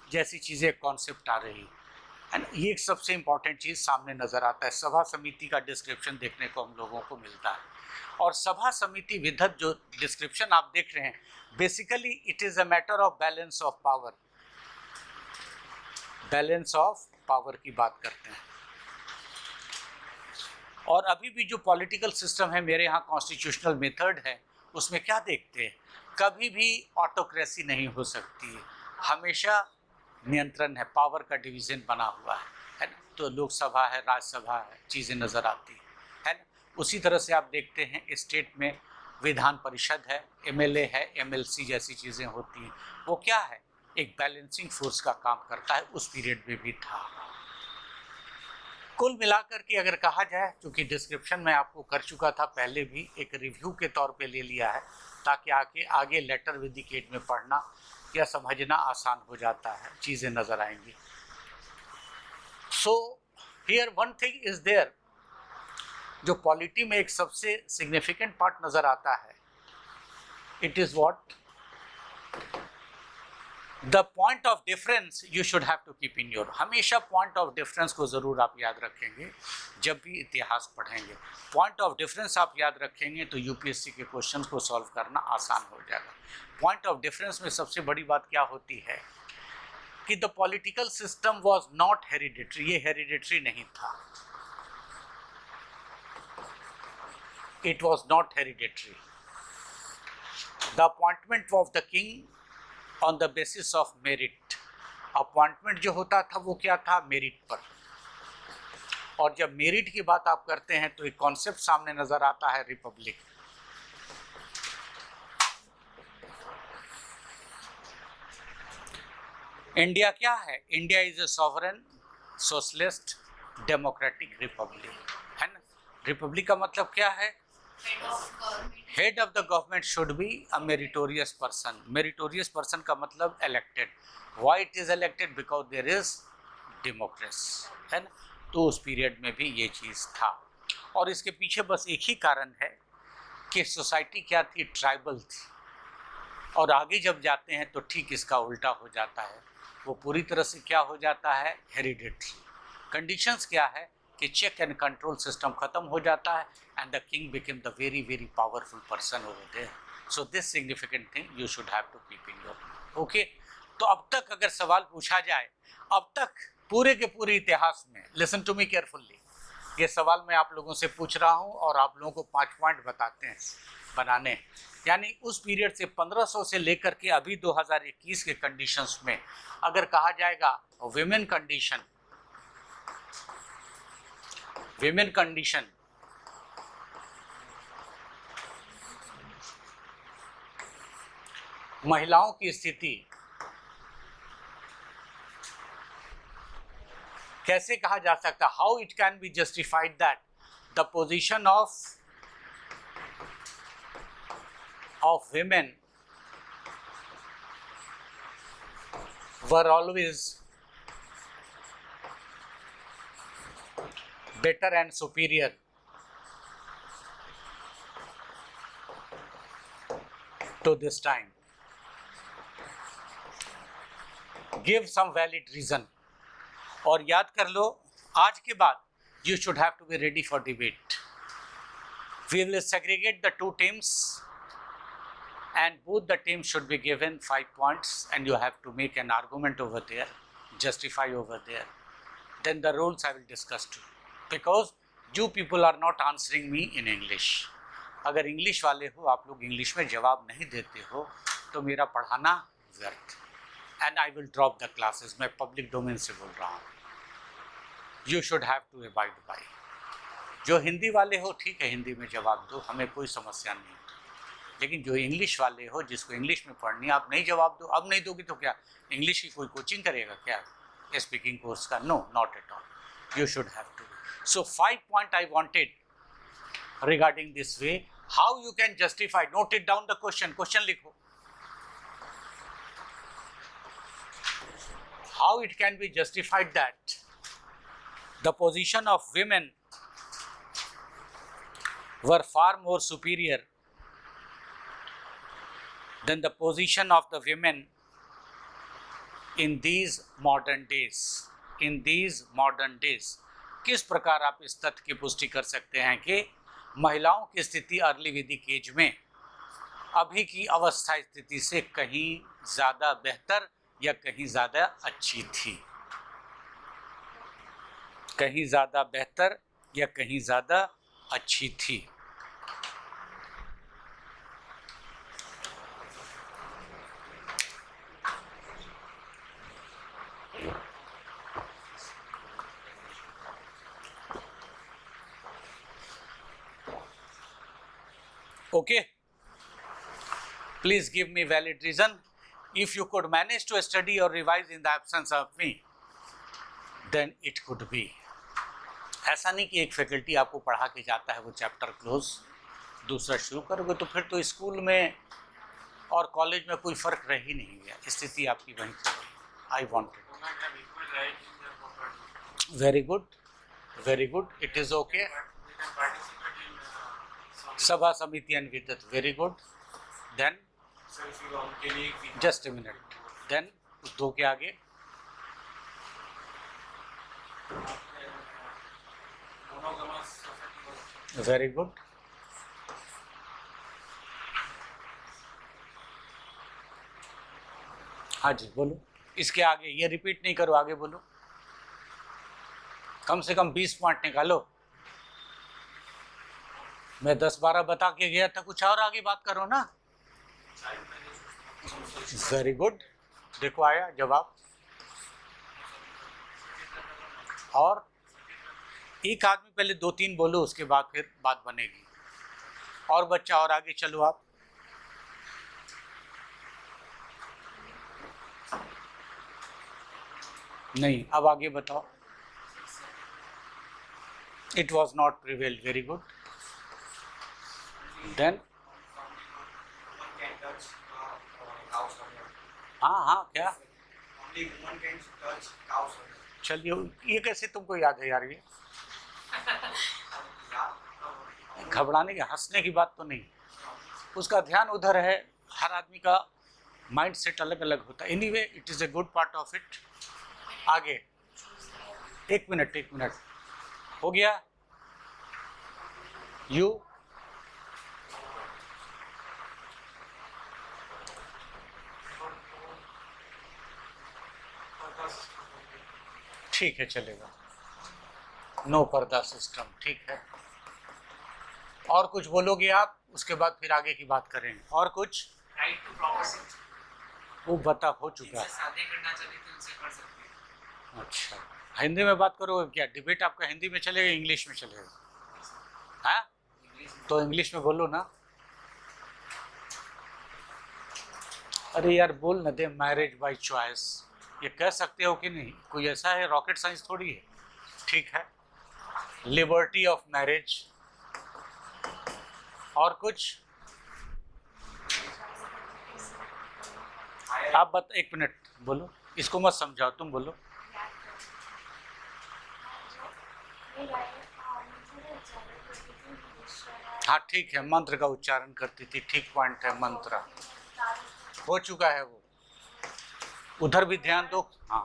जैसी चीज़ें कॉन्सेप्ट आ रही है। ये एक सबसे इम्पॉर्टेंट चीज़ सामने नज़र आता है। सभा समिति का डिस्क्रिप्शन देखने को हम लोगों को मिलता है। और सभा समिति विधत जो डिस्क्रिप्शन आप देख रहे हैं, basically it is a matter of balance of power. Balance of power की बात करते हैं। और अभी भी जो पॉलिटिकल सिस्टम है मेरे यहाँ, कॉन्स्टिट्यूशनल मेथड है, उसमें क्या देखते हैं? कभी भी ऑटोक्रेसी नहीं हो सकती है, हमेशा नियंत्रण है, पावर का डिवीजन बना हुआ है ना। तो लोकसभा है, राज्यसभा है, चीज़ें नज़र आती है ना। उसी तरह से आप देखते हैं स्टेट में विधान परिषद है, एमएलए है, एमएलसी जैसी चीज़ें होती हैं। वो क्या है, एक बैलेंसिंग फोर्स का काम करता है, उस पीरियड में भी था। कुल मिलाकर के अगर कहा जाए, क्योंकि डिस्क्रिप्शन में आपको कर चुका था पहले भी, एक रिव्यू के तौर पे ले लिया है ताकि आगे लेटर विद द केट में पढ़ना या समझना आसान हो जाता है, चीज़ें नज़र आएंगी। So here one thing is there, जो पॉलिटी में एक सबसे सिग्निफिकेंट पार्ट नज़र आता है, it is what the point of difference you should have to keep in your. हमेशा पॉइंट ऑफ डिफरेंस को ज़रूर आप याद रखेंगे जब भी इतिहास पढ़ेंगे। पॉइंट ऑफ डिफरेंस आप याद रखेंगे तो यूपीएससी के क्वेश्चंस को सॉल्व करना आसान हो जाएगा। पॉइंट ऑफ डिफरेंस में सबसे बड़ी बात क्या होती है कि the political system was not hereditary, ये हेरिडिटरी नहीं था, it was not hereditary. The appointment of the king on the basis of merit, appointment जो होता था वो क्या था, मेरिट पर। और जब मेरिट की बात आप करते हैं तो एक कॉन्सेप्ट सामने नजर आता है, रिपब्लिक। इंडिया क्या है, India is a sovereign socialist democratic republic, है ना। रिपब्लिक का मतलब क्या है, head of the government should be a meritorious person. Meritorious person का मतलब elected. Why it is elected, because there is democracy, है ना। तो उस पीरियड में भी ये चीज़ था। और इसके पीछे बस एक ही कारण है कि सोसाइटी क्या थी, ट्राइबल थी। और आगे जब जाते हैं तो ठीक इसका उल्टा हो जाता है, वो पूरी तरह से क्या हो जाता है, हेरिडिटरी। कंडीशंस क्या है कि चेक एंड कंट्रोल सिस्टम खत्म हो जाता है and the king became the very very powerful person over there. So this significant thing you should have to keep in your. Okay, तो अब तक अगर सवाल पूछा जाए, अब तक पूरे के पूरे इतिहास में, लिसन टू मी केयरफुल्ली, ये सवाल मैं आप लोगों से पूछ रहा हूँ और आप लोगों को 5 पॉइंट बताते हैं बनाने। यानी उस पीरियड से 1500 से लेकर के अभी 2021 के कंडीशंस में अगर कहा जाएगा विमेन कंडीशन, महिलाओं की स्थिति कैसे कहा जा सकता, how it can be justified that the position of women were always better and superior to this time. Give some valid reason. और याद कर लो, आज के बाद you should have to be ready for debate. We will segregate the two teams and both the teams should be given 5 points and you have to make an argument over there, justify over there. Then the rules I will discuss too, because you people are not answering me in English. अगर English वाले हो, आप लोग English में जवाब नहीं देते हो तो मेरा पढ़ाना व्यर्थ, and I will drop the classes. मैं पब्लिक डोमेन से बोल रहा हूँ, you should have to abide by. जो हिंदी वाले हो ठीक है, हिंदी में जवाब दो, हमें कोई समस्या नहीं, लेकिन जो इंग्लिश वाले हो, जिसको इंग्लिश में पढ़नी है, आप नहीं जवाब दो। अब नहीं दोगे तो क्या इंग्लिश की कोई कोचिंग करेगा क्या, स्पीकिंग कोर्स का? No, not at all, you should have to. So 5 point I wanted regarding this way, how you can justify, note it down the question लिखो, how it can be justified that the position of women were far more superior than the position of the women in these modern days. In these modern days, किस प्रकार आप इस तथ्य की पुष्टि कर सकते हैं कि महिलाओं की स्थिति अर्ली वैदिक एज में अभी की अवस्था स्थिति से कहीं ज़्यादा बेहतर या कहीं ज़्यादा अच्छी थी, कहीं ज़्यादा बेहतर या कहीं ज़्यादा अच्छी थी। Okay, please give me valid reason. If you could manage to study or revise in the absence of me, then it could be. ऐसा नहीं कि एक फैकल्टी आपको पढ़ा के जाता है वो चैप्टर क्लोज, दूसरा शुरू करोगे तो फिर तो स्कूल में और कॉलेज में कोई फर्क रह ही नहीं गया, स्थिति आपकी वहीं से रही. I wanted. Very good, very good, it is okay. सभा समिति अन्वित, very good. Then just a minute, then दो के आगे वेरी गुड. हाँ जी बोलो. इसके आगे ये रिपीट नहीं करो, आगे बोलो. कम से कम 20 पॉइंट निकालो. मैं 10-12 बता के गया था, कुछ और आगे बात करो ना. वेरी गुड, देखो आया जवाब. और एक आदमी पहले 2-3 बोलो, उसके बाद फिर बात बनेगी. और बच्चा और आगे चलो आप. नहीं, अब आगे बताओ. It was not prevailed, very good. Then हाँ हाँ क्या चलिए, ये कैसे तुमको याद है यार? ये घबराने की, हंसने की बात तो नहीं, उसका ध्यान उधर है. हर आदमी का माइंड सेट अलग अलग होता है. Anyway it is a good part of it. आगे एक मिनट हो गया. यू ठीक है, चलेगा. नो पर्दा सिस्टम, ठीक है. और कुछ बोलोगे आप, उसके बाद फिर आगे की बात करेंगे. और कुछ?
राइट टू प्रॉपर्टी,
वो बता हो चुका है.
शादी करना चाहिए तो उनसे कर सकते हैं.
अच्छा, हिंदी में बात करोगे क्या? डिबेट आपका हिंदी में चलेगा, इंग्लिश में चलेगा? हाँ, तो इंग्लिश में बोलो ना. अरे यार बोल न दे. मैरिज बाय चॉइस, ये कह सकते हो कि नहीं? कोई ऐसा है, रॉकेट साइंस थोड़ी है. ठीक है, लिबर्टी ऑफ मैरिज. और कुछ आप बता. एक मिनट बोलो, इसको मत समझाओ, तुम बोलो. हाँ ठीक है, मंत्र का उच्चारण करती थी. ठीक पॉइंट है, मंत्र हो चुका है वो. उधर भी ध्यान दो. हाँ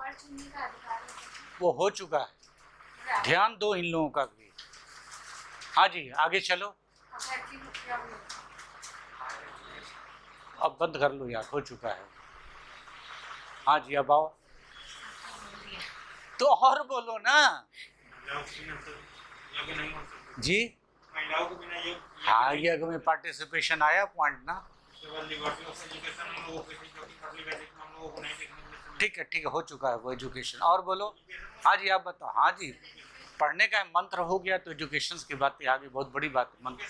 वो हो चुका है, ध्यान दो इन लोगों का भी. हाँ जी आगे चलो. अब बंद कर लो यार, हो चुका है. हाँ जी अब आओ. तो और बोलो ना जी.
महिलाओं के बिना ये
हाँ ये में पार्टिसिपेशन आया पॉइंट ना. ठीक है, हो चुका है वो एजुकेशन. और बोलो. हाँ जी आप बताओ. हाँ जी, पढ़ने का मंत्र हो गया तो एजुकेशन की बात आगे बहुत बड़ी बात है. मंत्र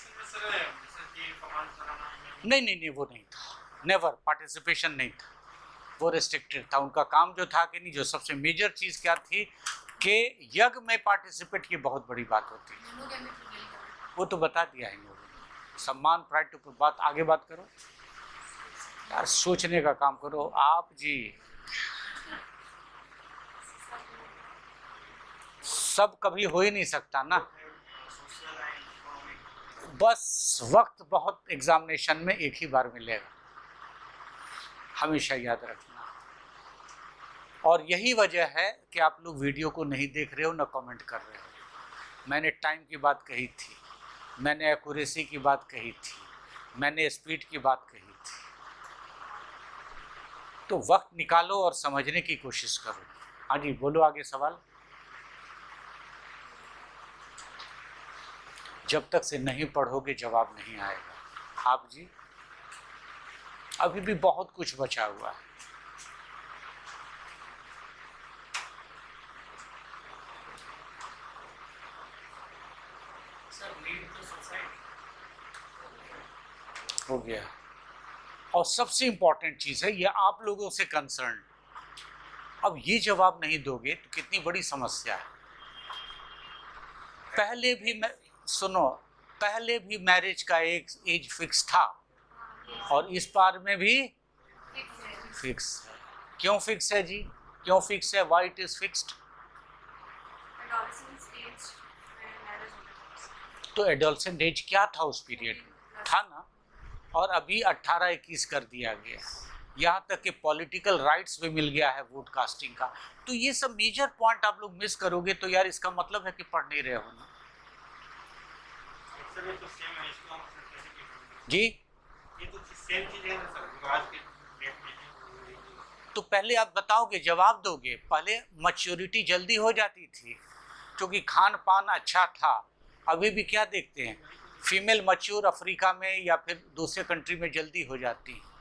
नहीं वो नहीं था. नेवर पार्टिसिपेशन नहीं था, वो रिस्ट्रिक्टेड था. उनका काम जो था कि नहीं, जो सबसे मेजर चीज़ क्या थी कि यज्ञ में पार्टिसिपेट की बहुत बड़ी बात होती है. वो तो बता दिया है इन लोगों ने. सम्मान, प्राइड टू, बात आगे बात करो यार, सोचने का काम करो आप जी. सब कभी हो ही नहीं सकता ना. बस वक्त बहुत एग्जामिनेशन में एक ही बार मिलेगा, हमेशा याद रखना. और यही वजह है कि आप लोग वीडियो को नहीं देख रहे हो, ना कमेंट कर रहे हो. मैंने टाइम की बात कही थी, मैंने एक्यूरेसी की बात कही थी, मैंने स्पीड की बात कही थी. तो वक्त निकालो और समझने की कोशिश करो. हाँ जी बोलो आगे सवाल. जब तक से नहीं पढ़ोगे जवाब नहीं आएगा. आप जी अभी भी बहुत कुछ बचा हुआ है. हो गया। और सबसे इम्पोर्टेंट चीज़ है, ये आप लोगों से कंसर्न, अब ये जवाब नहीं दोगे तो कितनी बड़ी समस्या है। पहले भी सुनो, पहले भी मैरिज का एक एज फिक्स था और इस बार में भी फिक्स है। क्यों फिक्स है जी? क्यों फिक्स है? Why it is fixed? तो एडोलसेंट एज क्या था उस पीरियड में? था ना। और अभी 18-21 कर दिया गया, यहाँ तक कि पॉलिटिकल राइट्स भी मिल गया है वोट कास्टिंग का। तो ये सब मेजर पॉइंट आप लोग मिस करोगे तो यार इसका मतलब है कि पढ़ नहीं रहे हो ना जी।
ये तो सेम चीज है ना सर, जो आज के डेट में है।
तो पहले आप बताओगे, जवाब दोगे। पहले मैच्योरिटी जल्दी हो जाती थी क्योंकि खान पान अच्छा था। अभी भी क्या देखते हैं, फीमेल मैच्योर अफ्रीका में या फिर दूसरे कंट्री में जल्दी हो जाती है।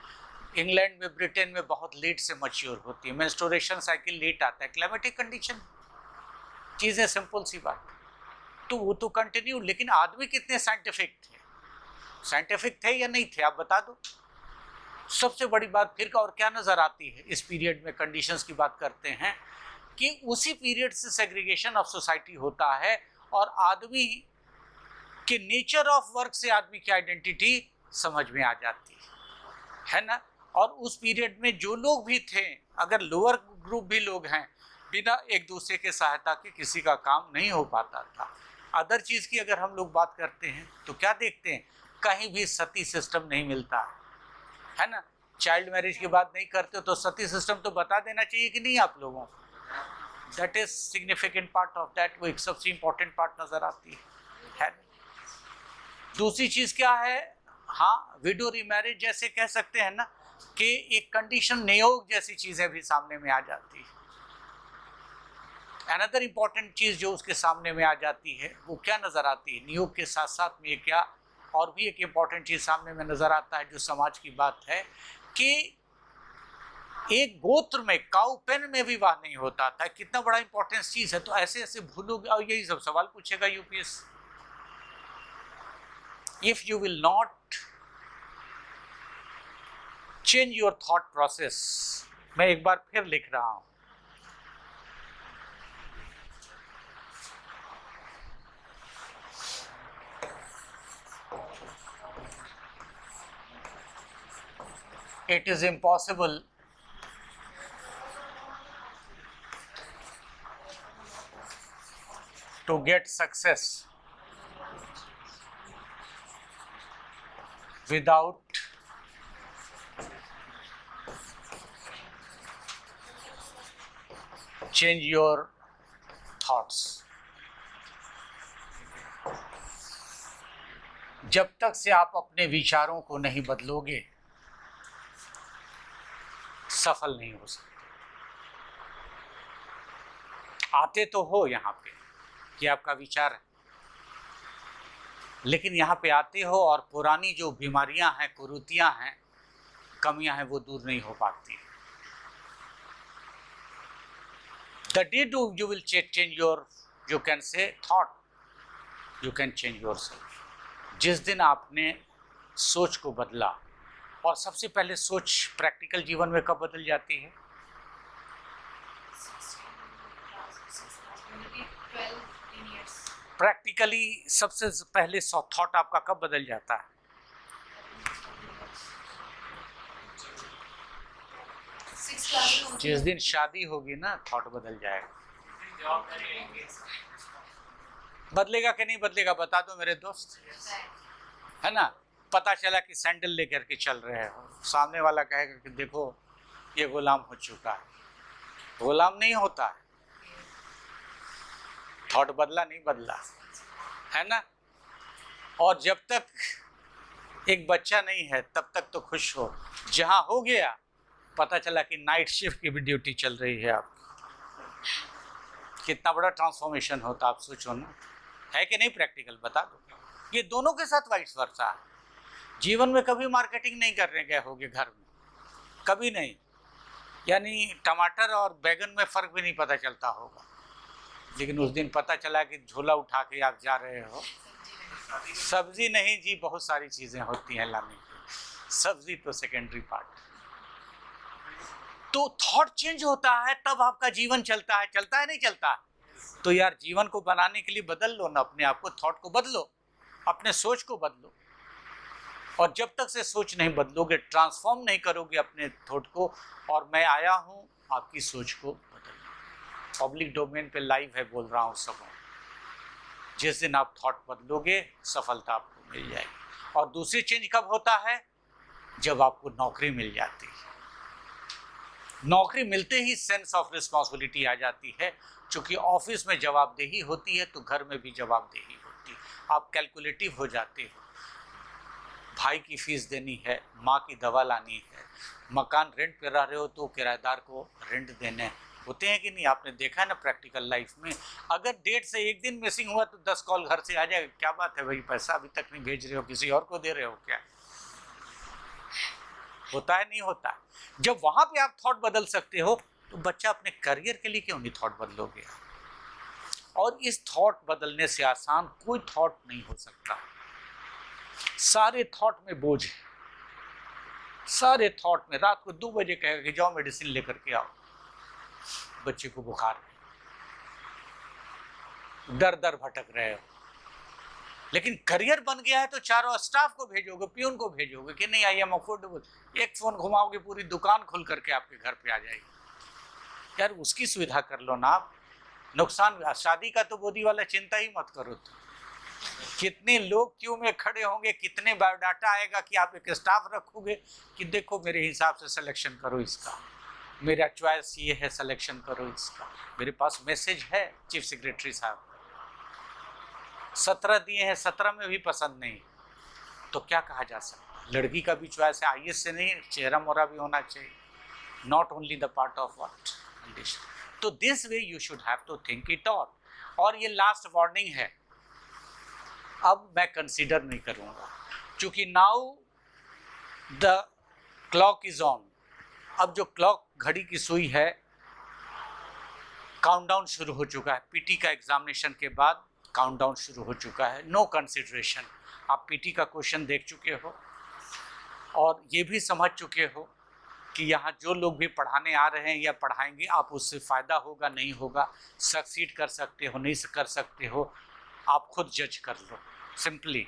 इंग्लैंड में, ब्रिटेन में बहुत लेट से मैच्योर होती है। मेंस्ट्रुएशन साइकिल लेट आता है, क्लाइमेटिक कंडीशन, चीज़ें सिंपल सी बात। तो वो तो कंटिन्यू। लेकिन आदमी कितने साइंटिफिक थे? साइंटिफिक थे या नहीं थे? आप बता दो। सबसे बड़ी बात फिर और क्या नज़र आती है इस पीरियड में? कंडीशंस की बात करते हैं कि उसी पीरियड से सेग्रीगेशन ऑफ सोसाइटी होता है और आदमी के नेचर ऑफ वर्क से आदमी की आइडेंटिटी समझ में आ जाती है ना। और उस पीरियड में जो लोग भी थे, अगर लोअर ग्रुप भी लोग हैं, बिना एक दूसरे के सहायता के किसी का काम नहीं हो पाता था। अदर चीज़ की अगर हम लोग बात करते हैं तो क्या देखते हैं, कहीं भी सती सिस्टम नहीं मिलता है ना। चाइल्ड मैरिज की बात नहीं करते तो सती सिस्टम तो बता देना चाहिए कि नहीं आप लोगों को। That is significant part of that, वो एक सबसे इम्पोर्टेंट पार्ट नजर आती है। दूसरी चीज क्या है, हाँ, विडो रीमैरिज जैसे कह सकते हैं ना कि एक कंडीशन नियोग जैसी चीजें भी सामने में आ जाती है। अनदर इम्पोर्टेंट चीज जो उसके सामने में आ जाती है वो क्या नजर आती है, नियोग के साथ साथ में क्या और भी एक इम्पॉर्टेंट चीज़ सामने में नज़र आता है जो समाज की बात है कि एक गोत्र में, काउ पेन में विवाह नहीं होता था। कितना बड़ा इंपॉर्टेंस चीज़ है। तो ऐसे ऐसे भूलोगे और यही सब सवाल पूछेगा UPS. If you will not change your thought process, मैं एक बार फिर लिख रहा हूं, it is impossible to get success without change your thoughts. जब तक से आप अपने विचारों को नहीं बदलोगे सफल नहीं हो सकते। आते तो हो यहाँ पे कि आपका विचार है, लेकिन यहाँ पे आते हो और पुरानी जो बीमारियां हैं, कुरीतियां हैं, कमियां हैं, वो दूर नहीं हो पाती। The day you will change your, you can say thought, you can change yourself. जिस दिन आपने सोच को बदला, और सबसे पहले सोच प्रैक्टिकल जीवन में कब बदल जाती है? प्रैक्टिकली सबसे पहले थॉट आपका कब बदल जाता है? जिस दिन शादी होगी ना, थॉट बदल जाएगा। बदलेगा कि नहीं बदलेगा बता दो मेरे दोस्त, है ना। पता चला कि सैंडल लेकर के चल रहे हो, सामने वाला कहेगा कि देखो ये गुलाम हो चुका है। गुलाम नहीं होता है, थॉट बदला नहीं बदला, है ना। और जब तक एक बच्चा नहीं है तब तक तो खुश हो, जहां हो गया पता चला कि नाइट शिफ्ट की भी ड्यूटी चल रही है आप, कितना बड़ा ट्रांसफॉर्मेशन होता आप सोचो ना, है कि नहीं। प्रैक्टिकल बता दो। ये दोनों के साथ वाइस वर्सा है। जीवन में कभी मार्केटिंग नहीं करने गए होगे घर में, कभी नहीं, यानी टमाटर और बैगन में फ़र्क भी नहीं पता चलता होगा, लेकिन उस दिन पता चला कि झोला उठा के आप जा रहे हो। सब्जी नहीं जी, बहुत सारी चीज़ें होती हैं लाने की। सब्जी तो सेकेंडरी पार्ट। तो थॉट चेंज होता है तब आपका जीवन चलता है नहीं चलता है? तो यार जीवन को बनाने के लिए बदल लो ना अपने आप को, थॉट को बदलो, अपने सोच को बदलो। और जब तक से सोच नहीं बदलोगे, ट्रांसफॉर्म नहीं करोगे अपने थॉट को, और मैं आया हूं आपकी सोच को बदलने। पब्लिक डोमेन पे लाइव है, बोल रहा हूं सब। जिस दिन आप थॉट बदलोगे सफलता आपको मिल जाएगी। और दूसरी चेंज कब होता है? जब आपको नौकरी मिल जाती है। नौकरी मिलते ही सेंस ऑफ रिस्पॉन्सिबिलिटी आ जाती है, क्योंकि ऑफिस में जवाबदेही होती है तो घर में भी जवाबदेही होती है। आप कैलकुलेटिव हो जाते हो, भाई की फीस देनी है, माँ की दवा लानी है, मकान रेंट पे रह रहे हो तो किराएदार को रेंट देने होते हैं कि नहीं? आपने देखा है ना प्रैक्टिकल लाइफ में। अगर डेट से एक दिन मिसिंग हुआ तो 10 कॉल घर से आ जाएगा, क्या बात है भाई, पैसा अभी तक नहीं भेज रहे हो, किसी और को दे रहे हो क्या? होता है नहीं होता है? जब वहां पे आप थॉट बदल सकते हो तो बच्चा अपने करियर के लिए क्यों नहीं थॉट बदलोगे? और इस थॉट बदलने से आसान कोई थॉट नहीं हो सकता। सारे थॉट में बोझ है, सारे थॉट में। रात को 2 बजे कहेगा कि जाओ मेडिसिन लेकर के आओ, बच्चे को बुखार है, दर दर भटक रहे हो। लेकिन करियर बन गया है तो चारों स्टाफ को भेजोगे, पियून को भेजोगे कि नहीं आई एम अफोर्डेबल, एक फोन घुमाओगे पूरी दुकान खुल करके आपके घर पे आ जाएगी। यार उसकी सुविधा कर लो ना आप। नुकसान, शादी का तो बोदी वाला चिंता ही मत करो। तो कितने लोग क्यू में खड़े होंगे, कितने बायोडाटा आएगा कि आप एक स्टाफ रखोगे कि देखो मेरे हिसाब से सिलेक्शन करो इसका, मेरा चॉइस ये है, सिलेक्शन करो इसका। मेरे पास मैसेज है चीफ सेक्रेटरी साहब, 17 दिए हैं, 17 में भी पसंद नहीं, तो क्या कहा जा सकता? लड़की का भी चॉइस है, आईएएस से नहीं, चेहरा मोहरा भी होना चाहिए, not only the part of what condition. तो this way you should have to think it all. और ये लास्ट वार्निंग है, अब मैं कंसीडर नहीं करूंगा, क्योंकि now the clock is on. अब जो क्लॉक, घड़ी की सुई है, काउंटडाउन शुरू हो चुका है। पीटी का एग्जामिनेशन के बाद काउंटडाउन शुरू हो चुका है। No consideration. आप पीटी का क्वेश्चन देख चुके हो और ये भी समझ चुके हो कि यहाँ जो लोग भी पढ़ाने आ रहे हैं या पढ़ाएंगे, आप उससे फ़ायदा होगा नहीं होगा, सक्सीड कर सकते हो नहीं कर सकते हो, आप खुद जज कर लो सिंपली।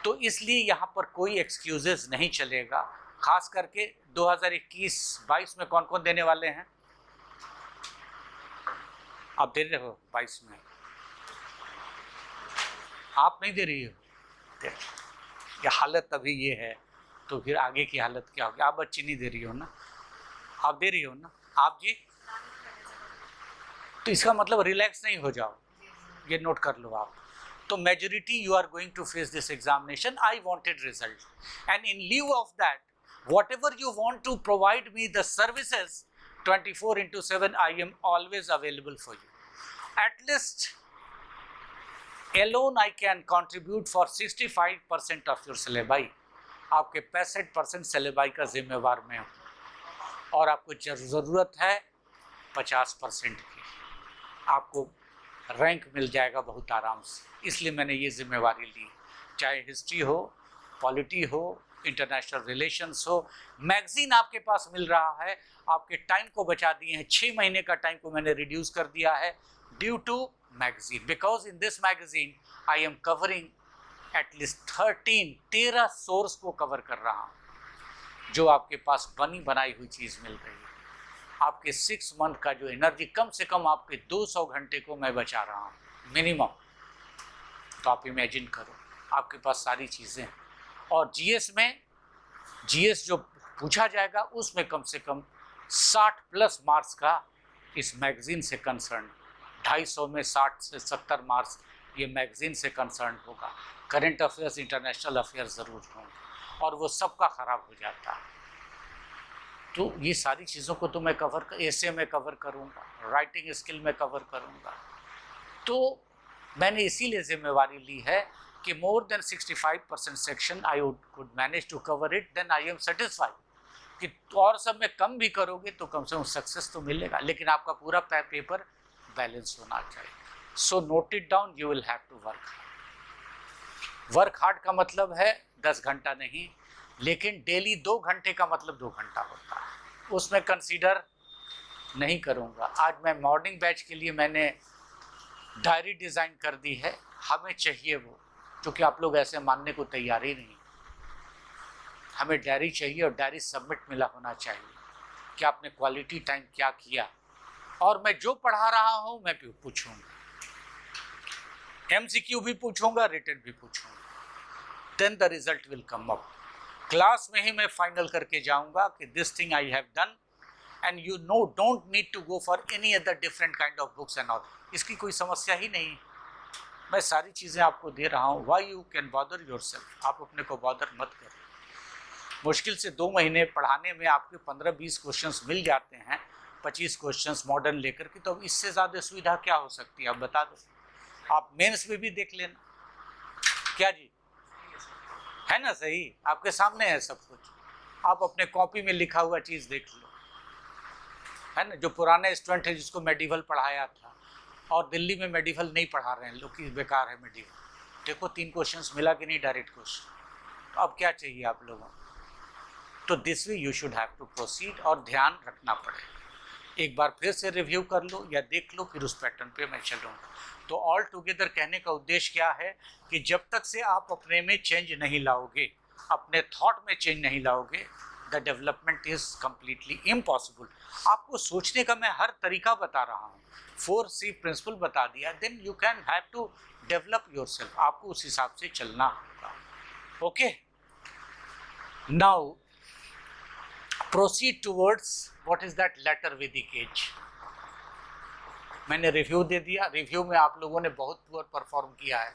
तो इसलिए यहाँ पर कोई एक्सक्यूजेस नहीं चलेगा। खास करके 2021-22 में कौन कौन देने वाले हैं? आप दे रहे हो 22 में? आप नहीं दे रही हो? ये हालत अभी ये है, तो फिर आगे की हालत क्या होगी? आप बच्ची नहीं दे रही हो ना, आप दे रही हो ना? आप जी, तो इसका मतलब रिलैक्स नहीं हो जाओ, ये नोट कर लो आप। तो majority you are going to face this examination. I wanted result, and in lieu of that whatever you want to provide me the services 24/7, I am always available for you. At least alone I can contribute for 65% of your syllabi. आपके 65% syllabi का जिम्मेवार मैं हूँ, और आपको ज़रूरत है 50% की। आपको रैंक मिल जाएगा बहुत आराम से, इसलिए मैंने ये जिम्मेवारी ली। चाहे हिस्ट्री हो, पॉलिटी हो, इंटरनेशनल रिलेशंस हो। मैगजीन आपके पास मिल रहा है, आपके टाइम को बचा दिए हैं। 6 महीने का टाइम को मैंने रिड्यूस कर दिया है due to magazine, because in this magazine I am covering at least 13 source को कवर कर रहा हूँ, जो आपके पास बनी बनाई हुई चीज़ मिल रही है। आपके 6 मंथ का जो एनर्जी, कम से कम आपके 200 घंटे को मैं बचा रहा हूँ मिनिमम। तो आप इमेजिन करो, आपके पास सारी चीज़ें। और जीएस में, जीएस जो पूछा जाएगा उसमें कम से कम 60+ मार्क्स का इस मैगजीन से कंसर्न, 250 में 60 से 70 मार्क्स ये मैगजीन से कंसर्न होगा। करंट अफेयर्स, इंटरनेशनल अफेयर्स ज़रूर होंगे, और वो सबका ख़राब हो जाता है। तो ये सारी चीज़ों को तो मैं कवर, एसे में कवर करूँगा, राइटिंग स्किल में कवर करूँगा। तो मैंने इसीलिए जिम्मेवारी ली है कि more than 65% section I could manage to cover it, then I am satisfied. कि और सब में कम भी करोगे तो कम से कम सक्सेस तो मिलेगा, लेकिन आपका पूरा पेपर बैलेंस होना चाहिए। So note it down, you will have to work hard. Work hard का मतलब है 10 घंटा नहीं, लेकिन डेली 2 घंटे का मतलब 2 घंटा होता है, उसमें कंसीडर नहीं करूँगा। आज मैं मॉर्निंग बैच के लिए मैंने डायरी डिज़ाइन कर दी है, हमें चाहिए वो, क्योंकि आप लोग ऐसे मानने को तैयार ही नहीं। हमें डायरी चाहिए और डायरी सबमिट मिला होना चाहिए कि आपने क्वालिटी टाइम क्या किया, और मैं जो पढ़ा रहा हूँ मैं भी पूछूँगा, MCQ भी पूछूँगा, रिटन भी पूछूँगा, then the result will come up. Class में ही मैं फाइनल करके जाऊँगा कि this thing I have done, and you know don't need to go for any other different kind of books and all. इसकी कोई समस्या ही नहीं, मैं सारी चीज़ें आपको दे रहा हूँ। Why you can bother yourself, आप अपने को बॉदर मत करें। मुश्किल से 2 महीने पढ़ाने में आपके 15-20 क्वेश्चंस मिल जाते हैं, 25 क्वेश्चंस मॉडर्न लेकर के, तो अब इससे ज़्यादा सुविधा क्या हो सकती है, आप बता दो। आप मेंस में भी देख लेना, क्या जी, है ना सही, आपके सामने है सब कुछ, आप अपने कॉपी में लिखा हुआ चीज़ देख लो, है ना। जो पुराने स्टूडेंट है जिसको मेडिवल पढ़ाया था और दिल्ली में मेडिवल नहीं पढ़ा रहे हैं लोग कि बेकार है मेडिवल, देखो 3 क्वेश्चंस मिला कि नहीं, डायरेक्ट क्वेश्चन, तो अब क्या चाहिए आप लोगों को। तो this way you should have to proceed, और ध्यान रखना पड़ेगा। एक बार फिर से रिव्यू कर लो या देख लो, फिर उस पैटर्न पे मैं चलूँगा। तो ऑल टुगेदर कहने का उद्देश्य क्या है कि जब तक से आप अपने में चेंज नहीं लाओगे, अपने थॉट में चेंज नहीं लाओगे, the development is completely impossible. आपको सोचने का मैं हर तरीका बता रहा हूँ, 4C प्रिंसिपल बता दिया, then you can have to develop yourself, आपको उस हिसाब से चलना होगा। Okay, now proceed towards what is that latter Vedic age। मैंने रिव्यू दे दिया, रिव्यू में आप लोगों ने बहुत पुअर परफॉर्म किया है।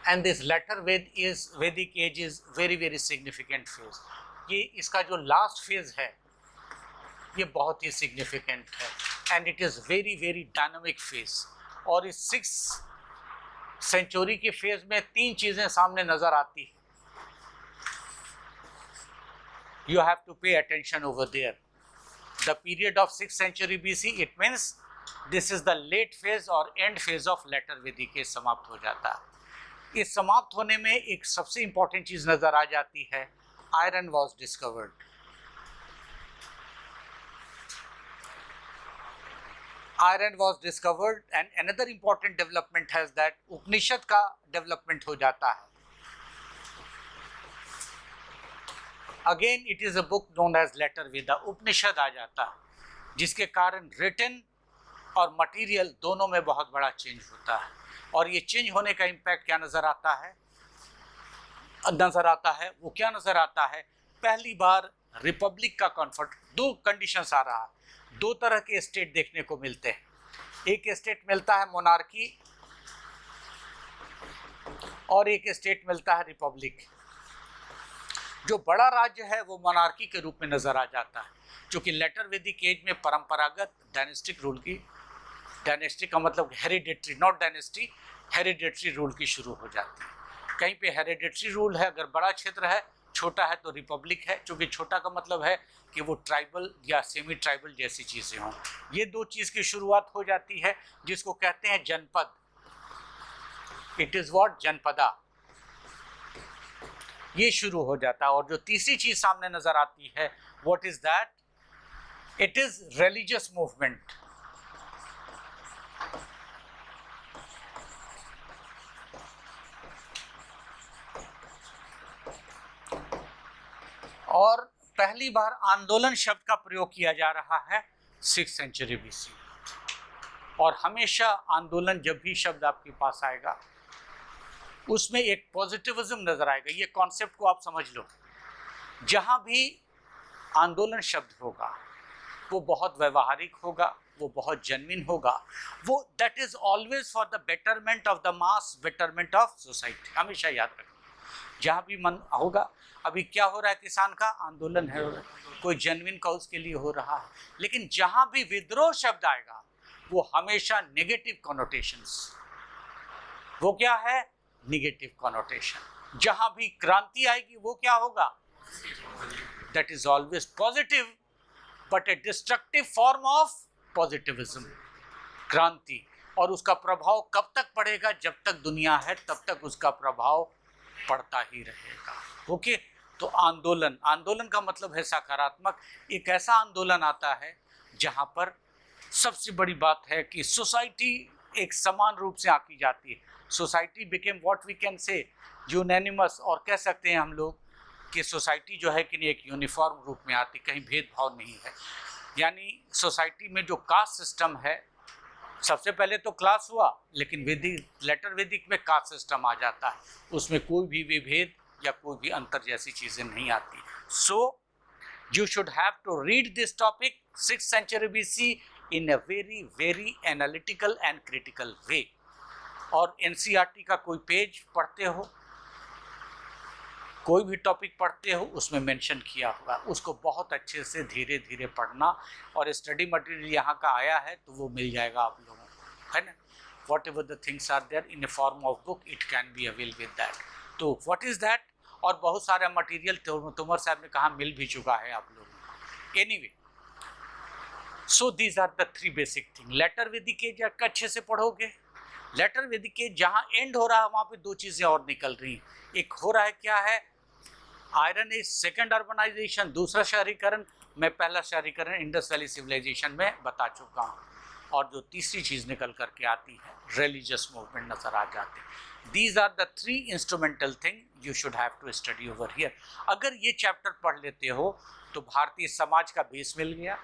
And this latter Vedic age is very very significant phase। ये इसका जो लास्ट फेज है ये बहुत ही सिग्निफिकेंट है, and it is very very dynamic phase. और इस 6th सेंचुरी के फेज में 3 चीजें सामने नजर आती है। You have to pay attention over there। The period of 6th century BC, it means this is the late phase और end phase of latter Vedic age समाप्त हो जाता है। इस समाप्त होने में एक सबसे इंपॉर्टेंट चीज नजर आ जाती है, iron was discovered. Iron was discovered, and another important development has that उपनिषद का डेवलपमेंट हो जाता है। Again, it is a book known as Latter Veda। उपनिषद आ जाता है, जिसके कारण रिटन और मटेरियल दोनों में बहुत बड़ा चेंज होता है। और ये चेंज होने का इम्पैक्ट क्या नजर आता है, वो क्या नजर आता है, पहली बार रिपब्लिक का कॉन्सेप्ट, 2 कंडीशंस आ रहा है, 2 तरह के स्टेट देखने को मिलते हैं। एक स्टेट मिलता है मोनार्की और एक स्टेट मिलता है रिपब्लिक। जो बड़ा राज्य है वो मोनार्की के रूप में नजर आ जाता है, क्योंकि लेटर वैदिक एज में परंपरागत डायनेस्टिक रूल की, डायनेस्टिक का मतलब hereditary, not dynasty, hereditary rule की शुरू हो जाती है। कहीं पे हेरिडेटरी रूल है, अगर बड़ा क्षेत्र है, छोटा है तो रिपब्लिक है, क्योंकि छोटा का मतलब है कि वो ट्राइबल या सेमी ट्राइबल जैसी चीज़ें हों। ये 2 चीज़ की शुरुआत हो जाती है, जिसको कहते हैं जनपद। इट इज़ व्हाट, जनपदा, ये शुरू हो जाता है। और जो तीसरी चीज़ सामने नज़र आती है, what is that, it is religious movement. और पहली बार आंदोलन शब्द का प्रयोग किया जा रहा है 6th सेंचुरी BC। और हमेशा आंदोलन, जब भी शब्द आपके पास आएगा, उसमें एक पॉजिटिविज्म नजर आएगा। ये कॉन्सेप्ट को आप समझ लो, जहाँ भी आंदोलन शब्द होगा वो बहुत व्यवहारिक होगा, वो बहुत जेन्युइन होगा, वो that is always for the betterment of the mass, betterment of society. हमेशा याद रखना, जहाँ भी मन होगा, अभी क्या हो रहा है, किसान का आंदोलन है, कोई जेन्युइन कॉज के लिए हो रहा है, लेकिन जहाँ भी विद्रोह शब्द आएगा वो हमेशा नेगेटिव कॉनोटेशंस, वो क्या है, नेगेटिव कॉनोटेशन। जहाँ भी क्रांति आएगी वो क्या होगा, that is always positive, but A destructive form of positivism, क्रांति। और उसका प्रभाव कब तक पड़ेगा? जब तक दुनिया है तब तक उसका प्रभाव पड़ता ही रहेगा। ओके, तो आंदोलन, आंदोलन का मतलब है सकारात्मक। एक ऐसा आंदोलन आता है जहाँ पर सबसे बड़ी बात है कि सोसाइटी एक समान रूप से आंकी जाती है। Society became what we can say unanimous, और कह सकते हैं हम लोग कि सोसाइटी जो है कि नहीं एक यूनिफॉर्म रूप में आती, कहीं भेदभाव नहीं है। यानी सोसाइटी में जो कास्ट सिस्टम है, सबसे पहले तो क्लास हुआ, लेकिन वैदिक लेटर वैदिक में कास्ट सिस्टम आ जाता है, उसमें कोई भी विभेद या कोई भी अंतर जैसी चीज़ें नहीं आती। So you should have to read this topic 6th century BC in a very very analytical and critical way। और NCERT का कोई पेज पढ़ते हो, कोई भी टॉपिक पढ़ते हो, उसमें मेंशन किया हुआ, उसको बहुत अच्छे से धीरे धीरे पढ़ना। और स्टडी मटेरियल यहाँ का आया है तो वो मिल जाएगा आप लोगों को, है ना। Whatever the things are there in a form of book, it can be avail with that. तो व्हाट इज़ दैट? और बहुत सारा मटेरियल तोमर साहब ने कहा मिल भी चुका है आप लोगों को। Anyway, so these are the 3 basic thing. Later वैदिक एज अच्छे से पढ़ोगे, लेटर वैदिक एज जहाँ एंड हो रहा है वहाँ पे 2 चीज़ें और निकल रही हैं। एक हो रहा है क्या है, आयरन एज, सेकेंड अर्बनाइजेशन, दूसरा शहरीकरण। मैं पहला शहरीकरण इंडस वैली सिविलाइजेशन में बता चुका हूँ। और जो तीसरी चीज़ निकल करके आती है, रिलीजियस मूवमेंट नजर आ जाते हैं। These are the 3 instrumental thing you should have to study over here. अगर ये चैप्टर पढ़ लेते हो तो भारतीय समाज का बेस मिल गया,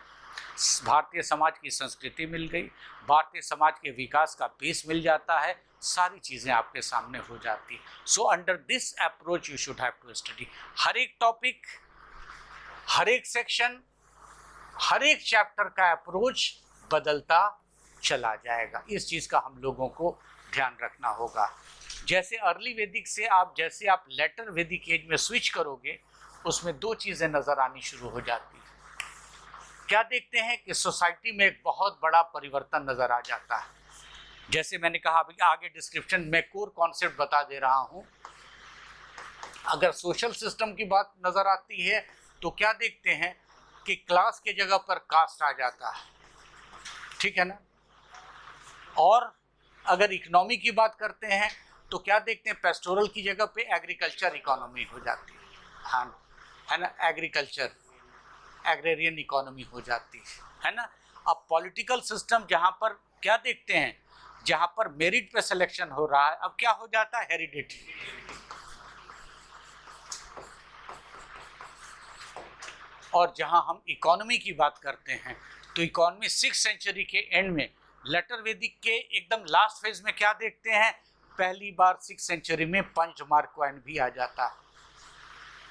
भारतीय समाज की संस्कृति मिल गई, भारतीय समाज के विकास का बेस मिल जाता है, सारी चीज़ें आपके सामने हो जाती। So under this approach you should have to study. हर एक टॉपिक, हर एक सेक्शन, हर एक चैप्टर का अप्रोच बदलता चला जाएगा। इस चीज़ का हम लोगों को ध्यान रखना होगा। जैसे अर्ली वैदिक से जैसे आप लेटर वैदिक एज में स्विच करोगे, उसमें 2 चीज़ें नज़र आनी शुरू हो जाती हैं। क्या देखते हैं कि सोसाइटी में एक बहुत बड़ा परिवर्तन नज़र आ जाता है। जैसे मैंने कहा अभी आगे डिस्क्रिप्शन में कोर कॉन्सेप्ट बता दे रहा हूँ। अगर सोशल सिस्टम की बात नज़र आती है तो क्या देखते हैं कि क्लास के जगह पर कास्ट आ जाता है, ठीक है ना। और अगर इकोनॉमी की बात करते हैं तो क्या देखते हैं, पेस्टोरल की जगह पे एग्रीकल्चर इकोनॉमी हो जाती है, हाँ, है ना। एग्रीकल्चर, एग्रेरियन इकोनॉमी हो जाती है ना। अब पॉलिटिकल सिस्टम जहाँ पर क्या देखते हैं, जहाँ पर मेरिट पे सिलेक्शन हो रहा है, अब क्या हो जाता है, हेरिडिटी। और जहाँ हम इकोनॉमी की बात करते हैं तो इकोनॉमी 6th सेंचुरी के एंड में, लेटर वैदिक के एकदम लास्ट फेज में क्या देखते हैं, पहली बार 6th सेंचुरी में पंचमार्क कॉइन भी आ जाता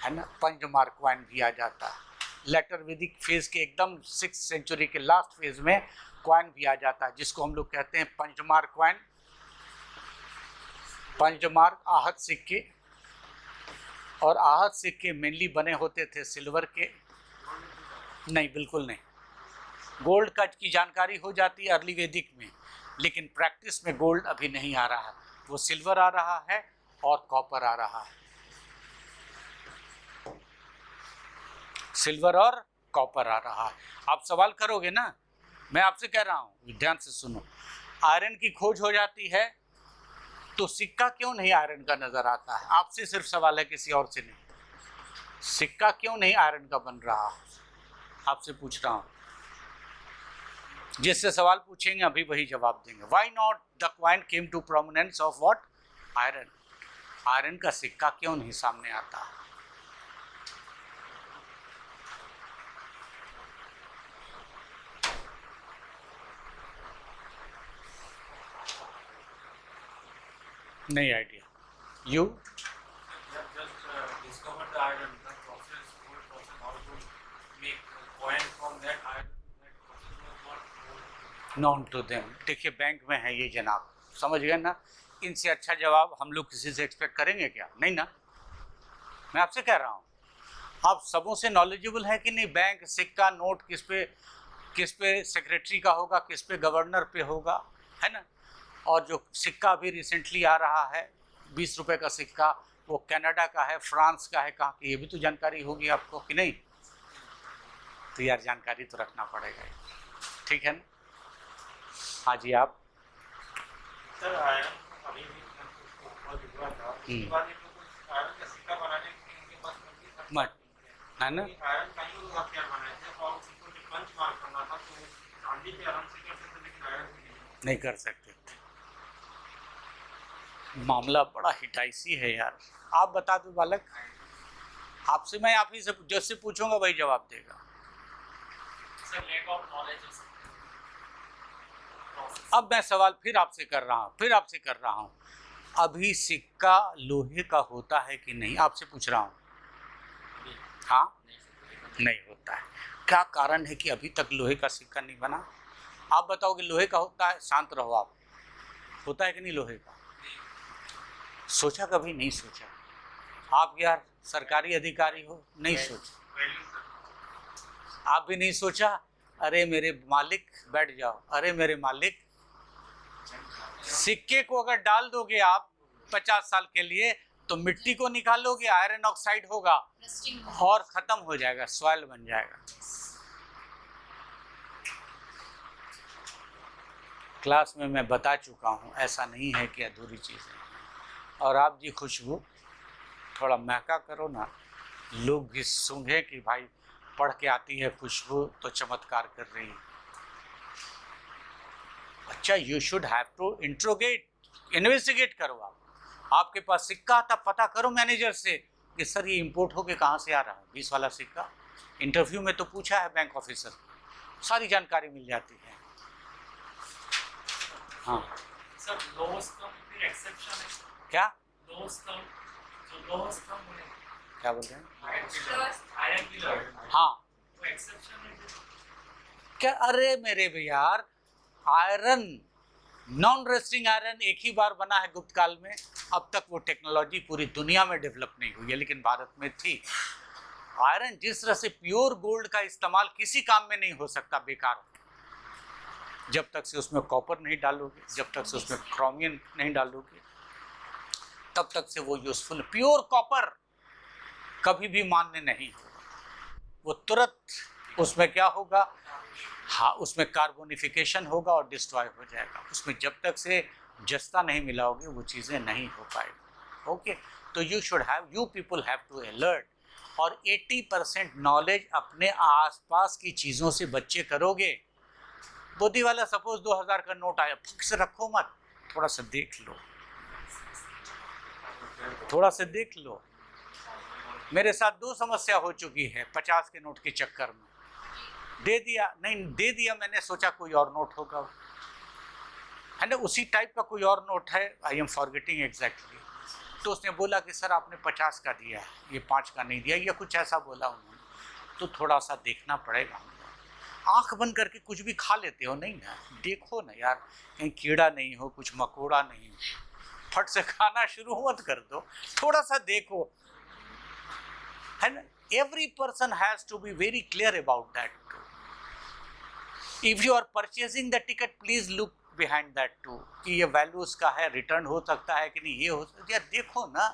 है ना। पंचमार्क कॉइन भी आ जाता है लेटर वैदिक फेज के एकदम 6th सेंचुरी के लास्ट फेज में कॉइन भी आ जाता है, जिसको हम लोग कहते हैं पंचमार्क कॉइन। पंचमार्क आहत सिक्के, और आहत सिक्के मेनली बने होते थे सिल्वर के, नहीं बिल्कुल नहीं। गोल्ड का की जानकारी हो जाती है अर्ली वैदिक में, लेकिन प्रैक्टिस में गोल्ड अभी नहीं आ रहा है, वो सिल्वर आ रहा है और कॉपर आ रहा है। सिल्वर और कॉपर आ रहा है। आप सवाल करोगे ना, मैं आपसे कह रहा हूँ, ध्यान से सुनो। आयरन की खोज हो जाती है तो सिक्का क्यों नहीं आयरन का नजर आता है? आपसे सिर्फ सवाल है, किसी और से नहीं। सिक्का क्यों नहीं आयरन का बन रहा है, आपसे पूछ रहा हूँ। जिससे सवाल पूछेंगे अभी वही जवाब देंगे। Why not the coin came to prominence of what, iron. Iron का सिक्का क्यों नहीं सामने आता? नहीं idea. You
just discovered the iron, the process, whole process, how to make coin from that iron, that process was not
known to them. देखिए bank में है ये जनाब, समझ गए ना। इनसे अच्छा जवाब हम लोग किसी से एक्सपेक्ट करेंगे क्या? नहीं ना। मैं आपसे कह रहा हूँ, आप सबों से नॉलेजेबल है कि नहीं? बैंक, सिक्का, नोट किस पे सेक्रेटरी का होगा, किस पे गवर्नर पे होगा, है ना। और जो सिक्का अभी रिसेंटली आ रहा है 20 रुपए का सिक्का, वो कनाडा का है, फ्रांस का है, कहाँ की, ये भी तो जानकारी होगी आपको कि नहीं? तो यार जानकारी तो रखना पड़ेगा, ठीक है ना। हाँ जी, आप
सर आयरन अभी भी बहुत हुआ था, उसके बाद ये लोग आयरन का सिक्का बनाने के लिए इनके पास
मत है ना,
आयरन का ही लोग हथियार बनाए थे और उनको जो पंच मार करना था तो चांदी पे आराम से कर सकते, लेकिन आयरन पे
नहीं कर सकते थे। मामला बड़ा हिटाइसी है यार। आप बता दो बालक, आपसे मैं आप ही से जैसे पूछूंगा वही जवाब देगा।
सर लैक ऑफ नॉलेज हो सकता है।
अब मैं सवाल फिर आपसे कर रहा हूँ, अभी सिक्का लोहे का होता है कि नहीं, आपसे पूछ रहा हूँ। हाँ, नहीं होता है। क्या कारण है कि अभी तक लोहे का सिक्का नहीं बना? आप बताओगे लोहे का होता है, शांत रहो आप। होता है कि नहीं लोहे का? सोचा कभी? नहीं सोचा। आप यार सरकारी अधिकारी हो, नहीं सोचा। आप भी नहीं सोचा? अरे मेरे मालिक, बैठ जाओ। अरे मेरे मालिक, सिक्के को अगर डाल दोगे आप 50 साल के लिए तो मिट्टी को निकालोगे, आयरन ऑक्साइड होगा और खत्म हो जाएगा, सॉइल बन जाएगा। क्लास में मैं बता चुका हूँ, ऐसा नहीं है कि अधूरी चीज़ें। और आप जी खुशबू थोड़ा महका करो ना, लोग भी सूंघे कि भाई पढ़ के आती है खुशबू तो चमत्कार कर रही है। अच्छा, you should have to investigate करो। आपके पास सिक्का आता, पता करो मैनेजर से कि सर ये इंपोर्ट होके कहाँ से आ रहा है 20 वाला सिक्का। इंटरव्यू में तो पूछा है बैंक ऑफिसर, सारी जानकारी मिल जाती है। हाँ
सर लोएस्ट कम फिर एक्सेप्शन है
क्या?
लोएस्ट कम, जो लोएस्ट कम है
क्या बोल रहे हैं?
आयरन पिलर,
हाँ
वो एक्सेप्शन है
क्या? अरे मेरे भी यार, आयरन, नॉन रेस्टिंग आयरन एक ही बार बना है गुप्त काल में। अब तक वो टेक्नोलॉजी पूरी दुनिया में डेवलप नहीं हुई है, लेकिन भारत में थी। आयरन जिस तरह से प्योर गोल्ड का इस्तेमाल किसी काम में नहीं हो सकता, बेकार, जब तक से उसमें कॉपर नहीं डालोगे, जब तक से उसमें क्रोमियम नहीं डालोगे, तब तक से वो यूजफुल। प्योर कॉपर कभी भी मान्य नहीं होगा, वो तुरंत उसमें क्या होगा, हाँ उसमें कार्बोनिफिकेशन होगा और डिस्ट्रॉय हो जाएगा। उसमें जब तक से जस्ता नहीं मिलाओगे वो चीज़ें नहीं हो पाएगी। ओके, तो you people have to alert. और 80% नॉलेज अपने आसपास की चीज़ों से बच्चे करोगे। बुद्धि वाला सपोज 2000 का नोट आया, फक से रखो मत, थोड़ा सा देख लो, थोड़ा सा देख लो। मेरे साथ 2 समस्या हो चुकी है 50 के नोट के चक्कर में। दे दिया, नहीं दे दिया मैंने, सोचा कोई और नोट होगा, है ना, उसी टाइप का कोई और नोट है, आई एम फॉरगेटिंग एग्जैक्टली। तो उसने बोला कि सर आपने 50 का दिया है, ये 5 का नहीं दिया, या कुछ ऐसा बोला उन्होंने। तो थोड़ा सा देखना पड़ेगा। आंख बंद करके कुछ भी खा लेते हो नहीं ना, देखो ना यार, कहीं कीड़ा नहीं हो, कुछ मकोड़ा नहीं हो, फट से खाना शुरू मत कर दो, थोड़ा सा देखो, है ना। Every person has to be very clear about that. If you are purchasing the ticket, please look behind that too, कि ये वैल्यू उसका है, रिटर्न हो सकता है कि नहीं, ये हो सकता है, यार देखो ना,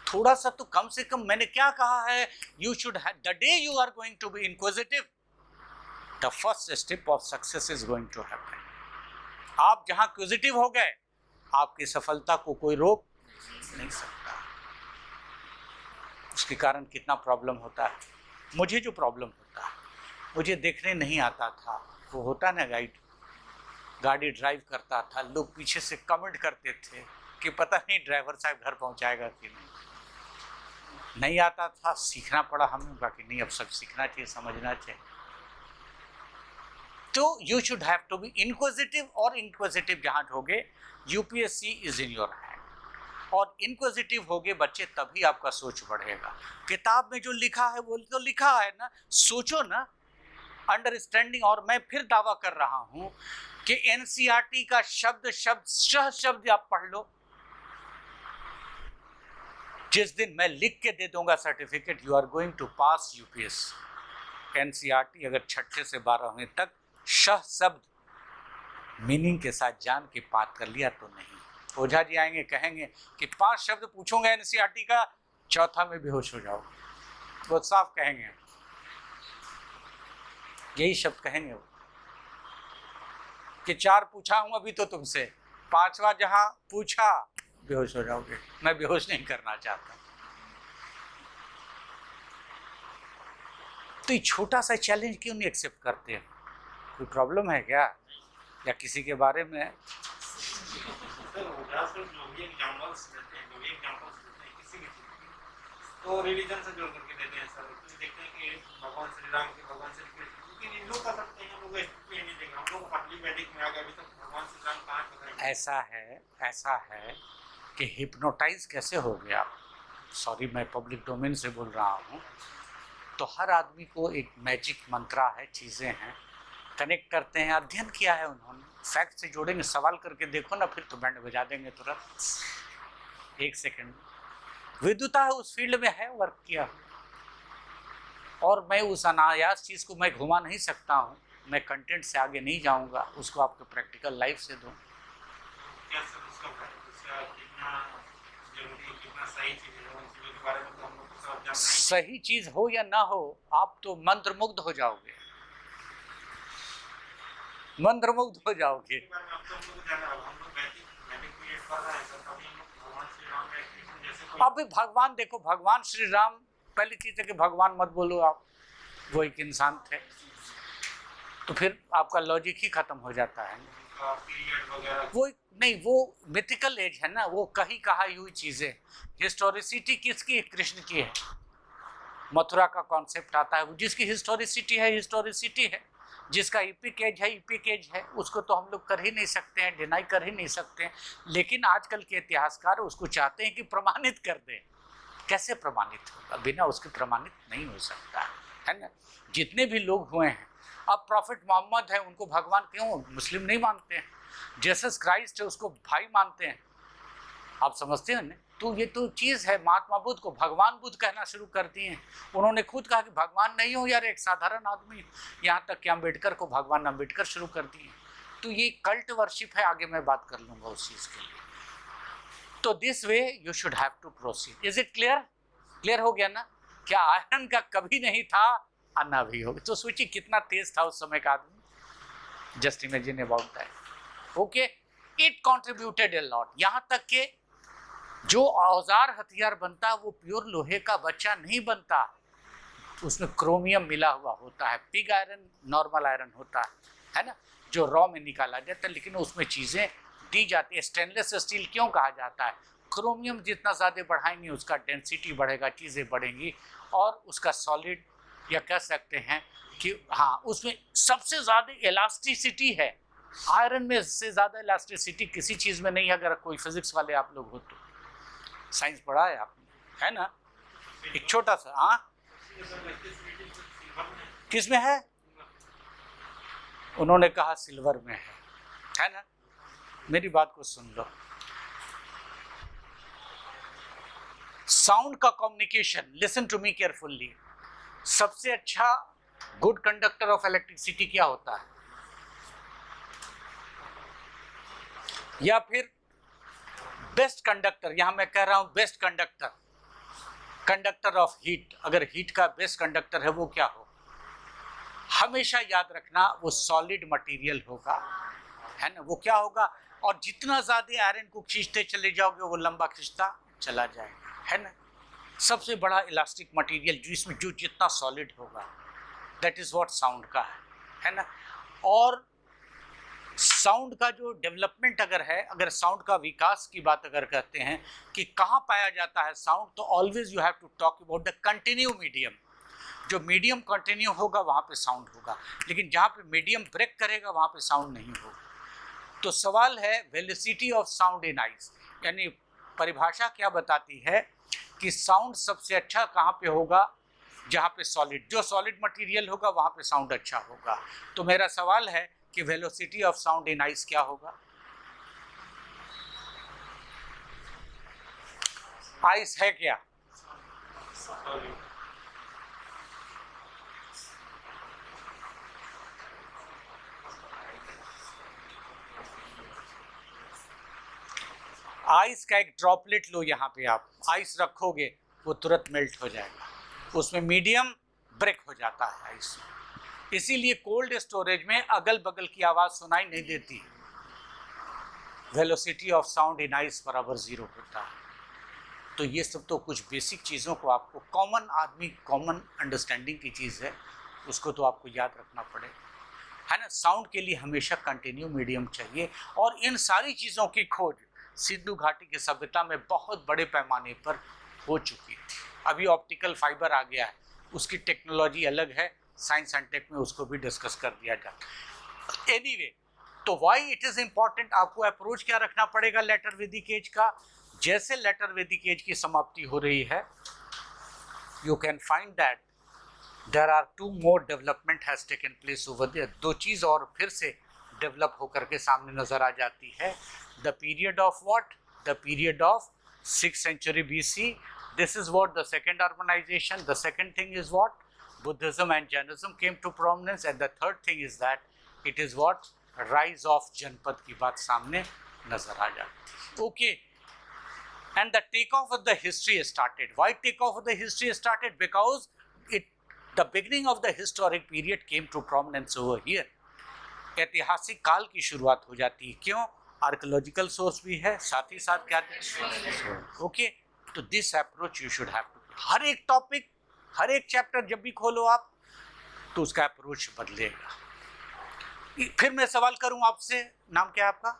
थोड़ा सा तो कम से कम। मैंने क्या कहा है, you should have, the day you are going to be inquisitive, the first step of success is going to happen. आप जहां क्विजिटिव हो गए, आपकी सफलता को कोई रोक नहीं सकता। उसके कारण कितना प्रॉब्लम होता है। मुझे जो प्रॉब्लम होता है, मुझे देखने नहीं आता था, वो होता ना गाड़ी ड्राइव करता था, लोग पीछे से कमेंट करते थे कि पता नहीं ड्राइवर साहब घर पहुंचाएगा कि नहीं आता था, सीखना पड़ा हमें, बाकी नहीं, अब सब सीखना चाहिए, समझना चाहिए। तो you should have to be inquisitive, और इनक्विजिटिव जहां होगे, UPSC is in your hand. और इनक्विजिटिव होगे बच्चे, तभी आपका सोच बढ़ेगा। किताब में जो लिखा है वो तो लिखा है ना, सोचो ना, अंडरस्टैंडिंग। और मैं फिर दावा कर रहा हूं कि एनसीईआरटी का शब्द आप पढ़ लो। जिस दिन मैं लिख के दे दूंगा certificate, you are going to pass UPSC. NCERT अगर 6वीं से 12वीं तक शब्द मीनिंग के साथ जान के पाठ कर लिया तो नहीं। ओझा जी आएंगे, कहेंगे कि 5 शब्द पूछूंगा एनसीईआरटी का, 4था में बेहोश हो जाओ, वो साफ कहेंगे, यही शब्द कहेंगे वो, कि 4 पूछा हूं अभी तो तुमसे, पांचवा जहां पूछा बेहोश हो जाओगे, मैं बेहोश नहीं करना चाहता। तो ये छोटा सा चैलेंज क्यों नहीं एक्सेप्ट करते हैं? कोई प्रॉब्लम है क्या, या किसी के बारे में?
सर उदाहरण जो भी एग्जांपल्स देते हैं, जो भी एग्जांपल्स देते हैं किसी भी चीज की, तो रिलीजन से जोड़ करके देते हैं सर। तो देखते हैं कि भगवान श्री राम के भगवान श्री कृष्ण, क्योंकि इन लोग कर सकते हैं, हम लोग स्थिति नहीं देंगे। हम लोग अर्ली वैदिक में आ गए, अभी तक भगवान श्री राम कहाँ बताएंगे?
ऐसा है कि हिप्नोटाइज कैसे हो गया। सॉरी, मैं पब्लिक डोमेन से बोल रहा हूँ। तो हर आदमी को एक मैजिक मंत्रा है, चीज़ें हैं, कनेक्ट करते हैं। अध्ययन किया है उन्होंने, फैक्ट से जोड़ेंगे, सवाल करके देखो ना, फिर तो बैंड बजा देंगे तुरंत, एक सेकंड। विद्वता है, उस फील्ड में है, वर्क किया। और मैं उस अनायास चीज़ को मैं घुमा नहीं सकता हूँ, मैं कंटेंट से आगे नहीं जाऊँगा, उसको आपको प्रैक्टिकल लाइफ से दूँ।
क्या सर उसका कितना जरूरी, कितना सही चीज़ है, उन चीज़ों के बारे में तो हम लोग को सब जानना ही।
सही चीज़ हो या ना हो, आप तो मंत्रमुग्ध हो जाओगे, मंत्रमुग्ध हो जाओगे।
इसके बारे में अब तो हम लोग को जाना होगा। हम लोग वैदिक पीरियड पढ़ रहे हैं सर, तभी हम लोग भगवान श्री राम या कृष्ण जैसे कोई।
अब भगवान देखो, भगवान श्री राम, पहली चीज है कि भगवान मत बोलो आप, वो एक इंसान थे, तो फिर आपका लॉजिक ही खत्म हो जाता है।
पीरियड वगैरह
वो नहीं, वो मिथिकल एज है ना, वो कहीं कहा हुई चीजें। हिस्टोरिसिटी किसकी? कृष्ण की है। मथुरा का कॉन्सेप्ट आता है, जिसकी हिस्टोरिसिटी है, हिस्टोरिसिटी है। जिसका इपिक एज है, इपिक एज है, उसको तो हम लोग कर ही नहीं सकते हैं, डिनाई कर ही नहीं सकते हैं। लेकिन आजकल के इतिहासकार उसको चाहते हैं कि प्रमाणित कर दें। कैसे प्रमाणित होगा? बिना उसके प्रमाणित नहीं हो सकता है ना। जितने भी लोग हुए हैं, अब प्रॉफिट मोहम्मद है, उनको भगवान क्यों मुस्लिम नहीं मानते हैं? जीसस क्राइस्ट है, उसको भाई मानते हैं। आप समझते हैं ना? तो ये तो चीज़ है। महात्मा बुद्ध को भगवान बुद्ध कहना शुरू कर दिए हैं। उन्होंने खुद कहा कि भगवान नहीं हो यार, एक साधारण आदमी। यहाँ तक कि अम्बेडकर को भगवान अम्बेडकर शुरू कर दिए। तो ये कल्ट वर्शिप है, आगे मैं बात कर लूँगा उस चीज़ के लिए। तो this way you should have to proceed. Is it clear? Clear हो गया ना? क्या आयरन का कभी नहीं था और ना भी होगा? तो सोचिए कितना तेज था उस समय का आदमी। Just imagine about that. Okay, it contributed a lot. यहाँ तक के जो औजार हथियार बनता है वो प्योर लोहे का बच्चा नहीं बनता, उसमें क्रोमियम मिला हुआ होता है। पिग आयरन नॉर्मल आयरन होता है ना, जो रॉ में निकाला जाता है, लेकिन उसमें चीज़ें दी जाती है। स्टेनलेस स्टील क्यों कहा जाता है? क्रोमियम जितना ज़्यादा बढ़ाएंगे उसका डेंसिटी बढ़ेगा, चीज़ें बढ़ेंगी, और उसका सॉलिड, या कह सकते हैं कि हाँ, उसमें सबसे ज़्यादा इलास्टिसिटी है। आयरन में से ज़्यादा इलास्टिसिटी किसी चीज़ में नहीं है। अगर कोई फिजिक्स वाले आप लोग हो तो, साइंस पढ़ा है आपने, है ना? एक छोटा सा, हाँ, किस में है? उन्होंने कहा सिल्वर में है ना? मेरी बात को सुन लो। साउंड का communication, listen to me carefully. सबसे अच्छा गुड कंडक्टर ऑफ इलेक्ट्रिसिटी क्या होता है? या फिर बेस्ट कंडक्टर, यहां मैं कह रहा हूं best conductor, conductor of heat. अगर हीट का बेस्ट कंडक्टर है वो क्या हो? हमेशा याद रखना वो सॉलिड मटेरियल होगा, है ना? वो क्या होगा? और जितना ज्यादा आयरन को खींचते चले जाओगे वो लंबा खींचता चला जाएगा, है ना? सबसे बड़ा इलास्टिक मटेरियल जिसमें जो जितना सॉलिड होगा, दैट इज व्हाट साउंड का है ना? और साउंड का जो डेवलपमेंट अगर है, अगर साउंड का विकास की बात अगर कहते हैं कि कहाँ पाया जाता है साउंड, तो always you have to talk about the continue medium. जो मीडियम कंटिन्यू होगा वहाँ पे साउंड होगा, लेकिन जहाँ पे मीडियम ब्रेक करेगा वहाँ पे साउंड नहीं होगा। तो सवाल है velocity of sound in eyes, यानी परिभाषा क्या बताती है कि साउंड सबसे अच्छा कहाँ पे होगा? जहाँ पे सॉलिड, जो सॉलिड मटेरियल होगा वहाँ पे साउंड अच्छा होगा। तो मेरा सवाल है कि velocity of sound in ice क्या होगा? आइस है क्या? आइस का एक ड्रॉपलेट लो, यहाँ पे आप आइस रखोगे वो तुरंत मेल्ट हो जाएगा, उसमें मीडियम ब्रेक हो जाता है आइस। इसीलिए कोल्ड स्टोरेज में अगल बगल की आवाज़ सुनाई नहीं देती, velocity of sound in ice बराबर 0 होता है। तो ये सब तो कुछ बेसिक चीज़ों को आपको कॉमन आदमी कॉमन अंडरस्टैंडिंग की चीज़ है, उसको तो आपको याद रखना पड़ेगा, है ना। साउंड के लिए हमेशा कंटिन्यू मीडियम चाहिए, और इन सारी चीज़ों की खोज सिंधु घाटी की सभ्यता में बहुत बड़े पैमाने पर हो चुकी थी। अभी ऑप्टिकल फाइबर आ गया है, उसकी टेक्नोलॉजी अलग है, साइंस एंड टेक में उसको भी डिस्कस कर दिया जाता है। एनीवे, तो वाई इट इज़ इम्पॉर्टेंट, आपको अप्रोच क्या रखना पड़ेगा लेटर वैदिक एज का। जैसे लेटर वैदिक एज की समाप्ति हो रही है, you can find that there are 2 more development has taken place over there. 2 चीज़ और फिर से डेवलप होकर के सामने नजर आ जाती है। The period of what, the period of 6th century BC. This is what the second urbanization. The second thing is what Buddhism and Jainism came to prominence, and the third thing is that it is what rise of जनपद की बात सामने नजर आ जाती है। Okay, and the takeoff of the history started. Why takeoff of the history started? Because the beginning of the historic period came to prominence over here. ऐतिहासिक काल की शुरुआत हो जाती है। क्यों? आर्कोलॉजिकल सोर्स भी है, साथ ही साथ क्या ओके। तो this approach you should have to, हर एक टॉपिक, हर एक चैप्टर जब भी खोलो आप, तो उसका अप्रोच बदलेगा। फिर मैं सवाल करूं आपसे, नाम क्या है आपका?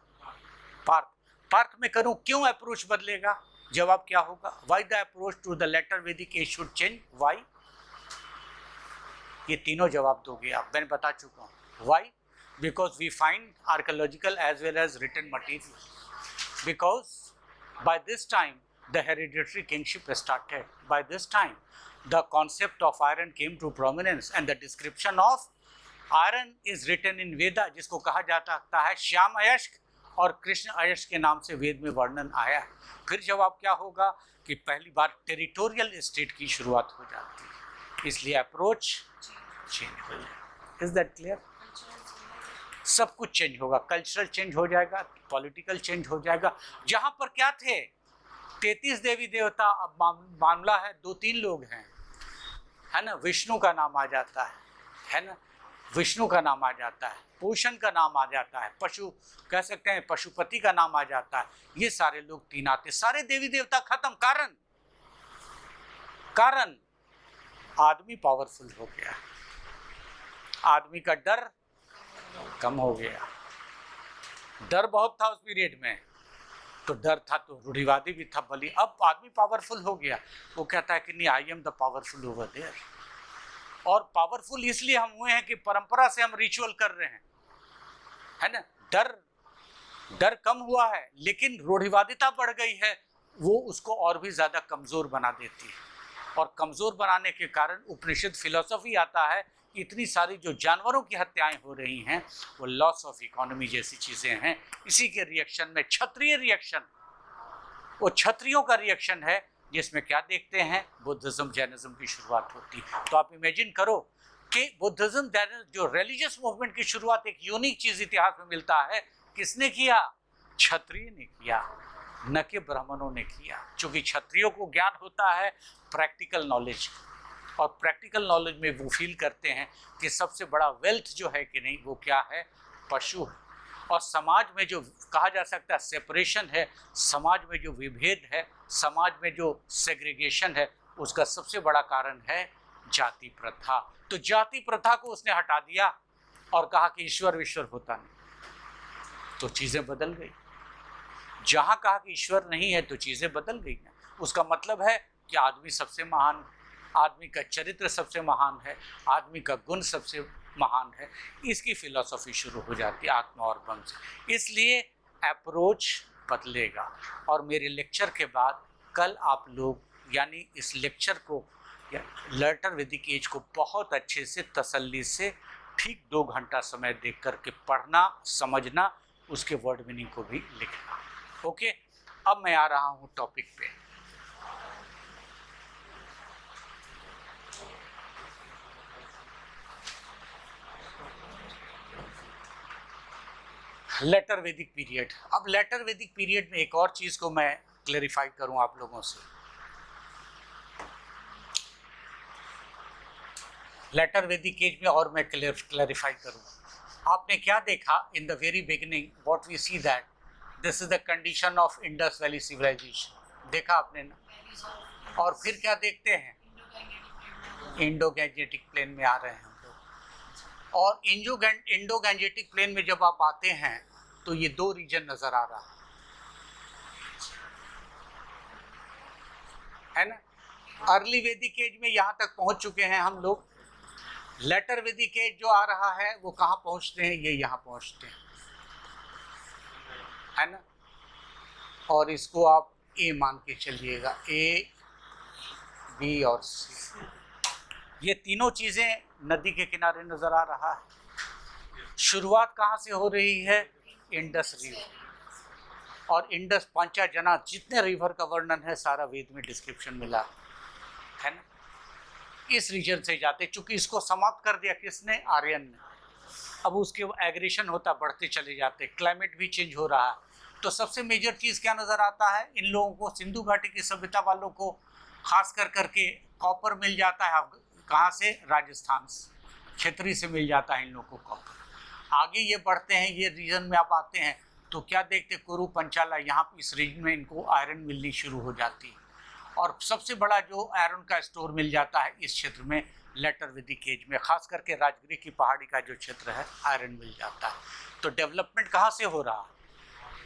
पार्थ। पार्थ में करूं क्यों अप्रोच बदलेगा? जवाब क्या होगा? Why the approach to the latter वैदिक एज शुड चेंज? व्हाई? ये तीनों जवाब दोगे आप, मैंने बता चुका हूं। Why? Because we find archaeological as well as written material. Because by this time the hereditary kingship started. By this time the concept of iron came to prominence, and the description of iron is written in Veda, जिसको कहा जाता है श्याम अयस्क और कृष्ण अयस्क के नाम से वेद में वर्णन आया। फिर जवाब क्या होगा कि पहली बार टेरिटोरियल स्टेट की शुरुआत हो जाती है, इसलिए अप्रोच चेंज हो जाएगा। Is that clear? सब कुछ चेंज होगा, कल्चरल चेंज हो जाएगा, पॉलिटिकल चेंज हो जाएगा। जहाँ पर क्या थे 33 देवी देवता, अब मामला है 2-3 लोग हैं, है ना। विष्णु का नाम आ जाता है ना, विष्णु का नाम आ जाता है, पोषण का नाम आ जाता है, पशु कह सकते हैं पशुपति का नाम आ जाता है। ये सारे लोग 3 आते, सारे देवी देवता खत्म। कारण आदमी पावरफुल हो गया, आदमी का डर कम हो गया। डर बहुत था उस पीरियड में, तो डर था तो रूढ़िवादी भी था बलि। अब आदमी पावरफुल हो गया, वो कहता है कि नहीं, I am the powerful over there. और पावरफुल इसलिए हम हुए हैं कि परंपरा से हम रिचुअल कर रहे हैं, है ना। डर कम हुआ है, लेकिन रूढ़िवादिता बढ़ गई है, वो उसको और भी ज्यादा कमजोर बना देती है। और कमजोर बनाने के कारण उपनिषद फिलॉसफी आता है, इतनी सारी जो जानवरों की हत्याएं हो रही हैं, वो लॉस ऑफ इकोनॉमी जैसी चीज़ें हैं। इसी के रिएक्शन में क्षत्रिय रिएक्शन, वो क्षत्रियों का रिएक्शन है, जिसमें क्या देखते हैं, बुद्धिज्म जैनिज्म की शुरुआत होती है। तो आप इमेजिन करो कि बुद्धिज्म जैनिज्म जो रिलीजियस मूवमेंट की शुरुआत, एक यूनिक चीज़ इतिहास में मिलता है, किसने किया? क्षत्रिय ने किया, न कि ब्राह्मणों ने किया। क्योंकि क्षत्रियों को ज्ञान होता है प्रैक्टिकल नॉलेज, और प्रैक्टिकल नॉलेज में वो फील करते हैं कि सबसे बड़ा वेल्थ जो है कि नहीं, वो क्या है? पशु है। और समाज में जो कहा जा सकता है सेपरेशन है, समाज में जो विभेद है, समाज में जो सेग्रीगेशन है, उसका सबसे बड़ा कारण है जाति प्रथा। तो जाति प्रथा को उसने हटा दिया और कहा कि ईश्वर विश्वर होता नहीं, तो चीज़ें बदल गई। जहाँ कहा कि ईश्वर नहीं है, तो चीज़ें बदल गई हैं। उसका मतलब है कि आदमी सबसे महान, आदमी का चरित्र सबसे महान है, आदमी का गुण सबसे महान है। इसकी फिलॉसफी शुरू हो जाती है आत्मा और ब्रह्म से। इसलिए अप्रोच बदलेगा। और मेरे लेक्चर के बाद कल आप लोग, यानी इस लेक्चर को, लेटर वैदिक एज को बहुत अच्छे से तसल्ली से ठीक 2 घंटा समय देख करके पढ़ना, समझना, उसके वर्ड मीनिंग को भी लिखना। ओके, अब मैं आ रहा हूँ टॉपिक पे। Letter Vedic period. अब लेटर वैदिक पीरियड में एक और चीज को मैं क्लैरिफाई करूं आप लोगों से। लेटर वैदिक एज में और मैं क्लैरिफाई करूं। आपने क्या देखा in the very beginning, what we see that this is the condition of Indus valley civilization, देखा आपने ना। और फिर क्या देखते हैं, इंडो गैंजेटिक प्लेन में आ रहे हैं हम लोग। और इंडो गैंजेटिक प्लेन में जब आप आते हैं तो ये दो रीजन नजर आ रहा है ना। अर्ली वैदिक एज में यहाँ तक पहुँच चुके हैं हम लोग। लेटर वैदिक एज जो आ रहा है वो कहाँ पहुँचते हैं, ये यहाँ पहुँचते हैं, है ना। और इसको आप ए मान के चलिएगा, ए बी और सी, ये तीनों चीजें नदी के किनारे नजर आ रहा है। शुरुआत कहाँ से हो रही है, इंडस रिवर। और इंडस पंचाजना जितने रिवर का वर्णन है सारा वेद में डिस्क्रिप्शन मिला है ना। इस रीजन से जाते, चूंकि इसको समाप्त कर दिया किसने, आर्यन ने। अब उसके एग्रेशन होता, बढ़ते चले जाते, क्लाइमेट भी चेंज हो रहा है। तो सबसे मेजर चीज क्या नजर आता है, इन लोगों को, सिंधु घाटी की सभ्यता वालों को खास कर करके कॉपर मिल जाता है। कहाँ से, राजस्थान से, क्षेत्री से मिल जाता है इन लोगों को कॉपर। आगे ये बढ़ते हैं, ये रीजन में आप आते हैं तो क्या देखते, कुरु पंचाला, यहाँ इस रीजन में इनको आयरन मिलनी शुरू हो जाती है। और सबसे बड़ा जो आयरन का स्टोर मिल जाता है इस क्षेत्र में लेटर वैदिक एज में, खास करके राजगिरी की पहाड़ी का जो क्षेत्र है, आयरन मिल जाता है। तो डेवलपमेंट कहाँ से हो रहा है,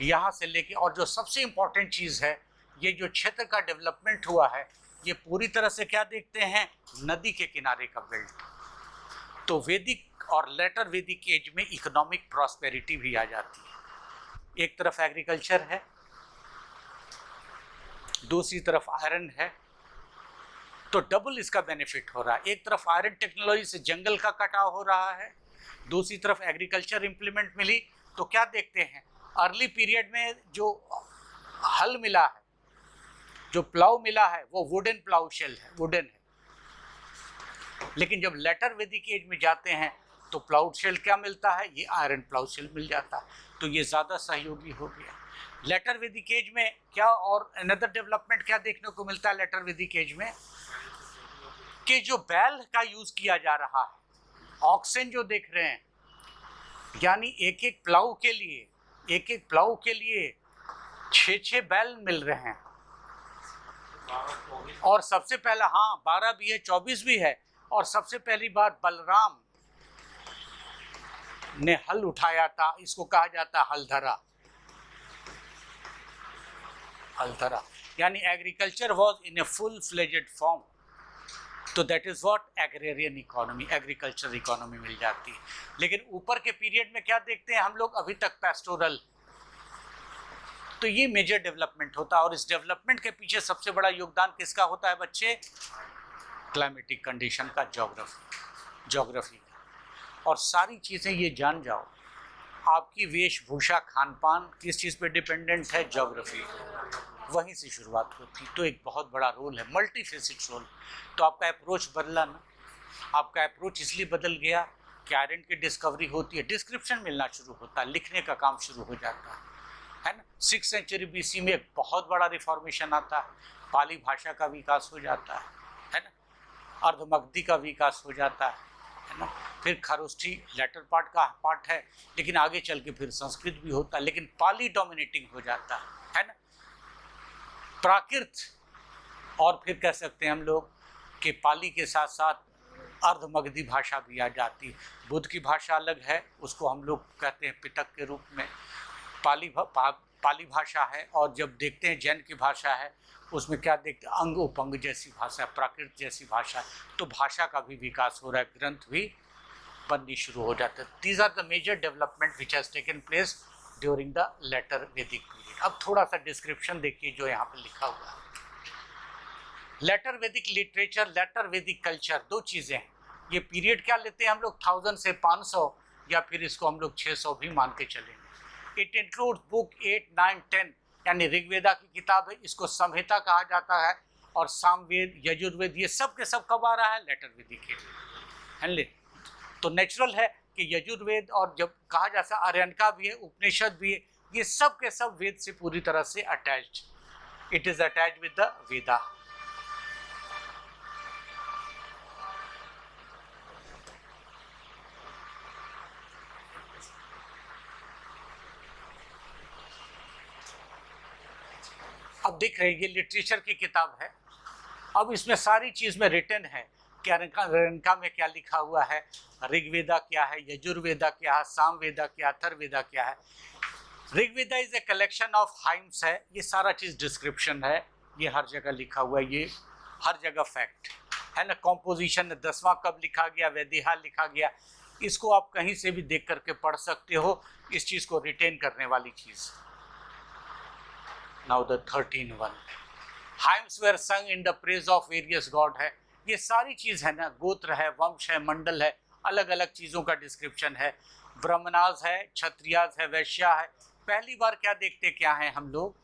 यहाँ से लेके। और जो सबसे इम्पोर्टेंट चीज़ है, ये जो क्षेत्र का डेवलपमेंट हुआ है ये पूरी तरह से क्या देखते हैं, नदी के किनारे का बेल्ट। तो वैदिक और लेटर वैदिक एज में इकोनॉमिक प्रॉस्पेरिटी भी आ जाती है। एक तरफ एग्रीकल्चर है, दूसरी तरफ आयरन है, तो डबल इसका बेनिफिट हो रहा है। एक तरफ आयरन टेक्नोलॉजी से जंगल का कटाव हो रहा है, दूसरी तरफ एग्रीकल्चर इंप्लीमेंट मिली। तो क्या देखते हैं, अर्ली पीरियड में जो हल मिला है, जो प्लाउ मिला है, वो वुडन प्लाउ शेल है, वुडन है। लेकिन जब लेटर वैदिक एज में जाते हैं तो प्लाउ शेल क्या मिलता है, ये आयरन प्लाउ शेल मिल जाता है। तो ये ज़्यादा सहयोगी हो गया। लेटर वैदिक एज में क्या और अनदर डेवलपमेंट क्या देखने को मिलता है लेटर वैदिक एज में, कि जो बैल का यूज किया जा रहा है, ऑक्सन जो देख रहे हैं, यानी एक एक प्लाऊ के लिए 6 बैल मिल रहे हैं। और सबसे पहला, हाँ 12 भी है, 24 भी है। और सबसे पहली बार बलराम ने हल उठाया था, इसको कहा जाता है हलधरा, यानी agriculture was in a full fledged form. तो that is what agrarian economy, agriculture economy मिल जाती है। लेकिन ऊपर के पीरियड में क्या देखते हैं हम लोग, अभी तक पैस्टोरल। तो ये मेजर डेवलपमेंट होता है। और इस डेवलपमेंट के पीछे सबसे बड़ा योगदान किसका होता है बच्चे, क्लाइमेटिक कंडीशन का, ज्योग्राफी। और सारी चीज़ें ये जान जाओ, आपकी वेशभूषा, खान पान किस चीज़ पे डिपेंडेंट है, ज्योग्राफी, वहीं से शुरुआत होती। तो एक बहुत बड़ा रोल है, मल्टी फेसिड रोल। तो आपका अप्रोच बदला ना, आपका अप्रोच इसलिए बदल गया कि आयरन की डिस्कवरी होती है, डिस्क्रिप्शन मिलना शुरू होता है, लिखने का काम शुरू हो जाता है ना। 6th सेंचुरी BC में एक बहुत बड़ा रिफॉर्मेशन आता है, पाली भाषा का विकास हो जाता है ना, अर्धमगधी का विकास हो जाता है ना। फिर खरोष्ठी लेटर पार्ट है, लेकिन आगे चल के फिर संस्कृत भी होता है, लेकिन पाली डोमिनेटिंग हो जाता है ना। प्राकृत, और फिर कह सकते हैं हम लोग कि पाली के साथ साथ अर्धमगधी भाषा भी आ जाती है। बुद्ध की भाषा अलग है, उसको हम लोग कहते हैं पिटक के रूप में, पाली भाषा है। और जब देखते हैं जैन की भाषा है, उसमें क्या देखते हैं, अंग उपंग जैसी भाषा, प्राकृत जैसी भाषा। तो भाषा का भी विकास हो रहा है, ग्रंथ भी बननी शुरू हो जाते हैं। These are the major development which has taken place during the latter Vedic period. अब थोड़ा सा डिस्क्रिप्शन देखिए जो यहाँ पर लिखा हुआ है। लेटर वैदिक लिटरेचर, लेटर वैदिक कल्चर, दो चीज़ें हैं। ये पीरियड क्या लेते हैं हम लोग, 1000 से 500, या फिर इसको हम लोग 600 भी मान के चलेंगे। इट इंक्लूड्स बुक 8, 9, 10, यानी ऋग्वेदा की किताब है, इसको संहिता कहा जाता है। और सामवेद, यजुर्वेद, ये सब के सब कब आ रहा है, लेटर वैदिक है। तो नेचुरल है कि यजुर्वेद, और जब कहा जाता है आर्यनका भी है, उपनिषद भी है, ये सब के सब वेद से पूरी तरह से attached, it is attached with the Veda. अब देख रहे हैं ये लिटरेचर की किताब है। अब इसमें सारी चीज़ में रिटन है कि रंका में क्या लिखा हुआ है, ऋग्वेदा क्या है, यजुर्वेदा क्या है, सामवेदा क्या है, अथर्ववेदा क्या है। Rigveda is a collection of hymns है, ये सारा चीज़ डिस्क्रिप्शन है, ये हर जगह लिखा हुआ है, ये हर जगह फैक्ट है ना। कॉम्पोजिशन 10वां कब लिखा गया, वैदिहा लिखा गया, इसको आप कहीं से भी देख करके पढ़ सकते हो, इस चीज़ को रिटेन करने वाली चीज़। Now the 13 one, hymns were sung in the praise of various god है, ये सारी चीज़ है ना, गोत्र है, वंश है, मंडल है, अलग अलग चीज़ों का डिस्क्रिप्शन है। ब्राह्मणाज है, क्षत्रियाज है, वैश्या है। पहली बार क्या देखते क्या है हम लोग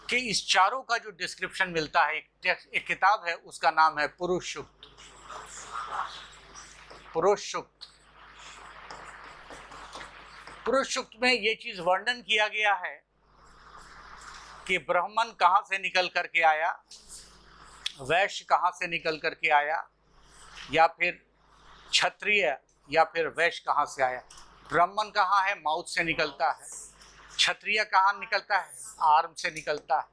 कि इस चारों का जो डिस्क्रिप्शन मिलता है, एक किताब है उसका नाम है पुरुष सूक्त। पुरुष सूक्त, पुरुष सूक्त में ये चीज़ वर्णन किया गया है कि ब्राह्मण कहाँ से निकल करके आया, वैश्य कहाँ से निकल करके आया, या फिर क्षत्रिय या फिर वैश्य कहाँ से आया। ब्राह्मण कहाँ है, माउथ से निकलता है। क्षत्रिय कहाँ निकलता है, आर्म से निकलता है।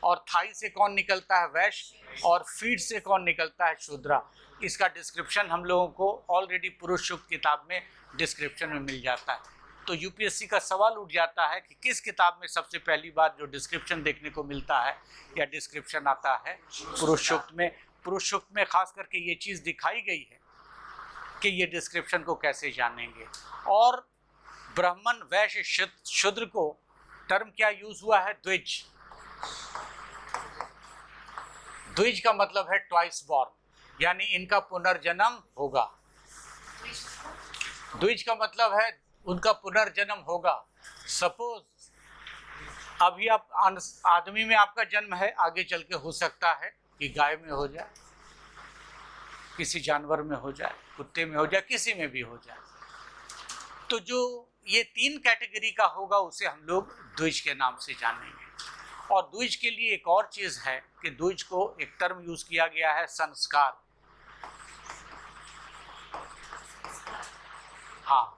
और थाई से कौन निकलता है, वैश्य। और फीट से कौन निकलता है, शूद्रा। इसका डिस्क्रिप्शन हम लोगों को ऑलरेडी पुरुष सूक्त किताब में डिस्क्रिप्शन में मिल जाता है। तो यूपीएससी का सवाल उठ जाता है कि किस किताब में सबसे पहली बार जो डिस्क्रिप्शन देखने को मिलता है या डिस्क्रिप्शन आता है, पुरुष सूक्त में। पुरुष सूक्त में खास करके ये चीज़ दिखाई गई है कि ये डिस्क्रिप्शन को कैसे जानेंगे। और ब्राह्मण, वैश्य, शूद्र को टर्म क्या यूज हुआ है, द्विज। द्विज का मतलब है ट्वाइस बॉर्न, यानी इनका पुनर्जन्म होगा। द्विज का मतलब है उनका पुनर्जन्म होगा। सपोज अभी आप आदमी में आपका जन्म है, आगे चल के हो सकता है कि गाय में हो जाए, किसी जानवर में हो जाए, कुत्ते में हो जाए, किसी में भी हो जाए। तो जो ये 3 कैटेगरी का होगा उसे हम लोग द्विज के नाम से जानेंगे। और द्विज के लिए एक और चीज़ है कि द्विज को एक टर्म यूज किया गया है, संस्कार। हाँ,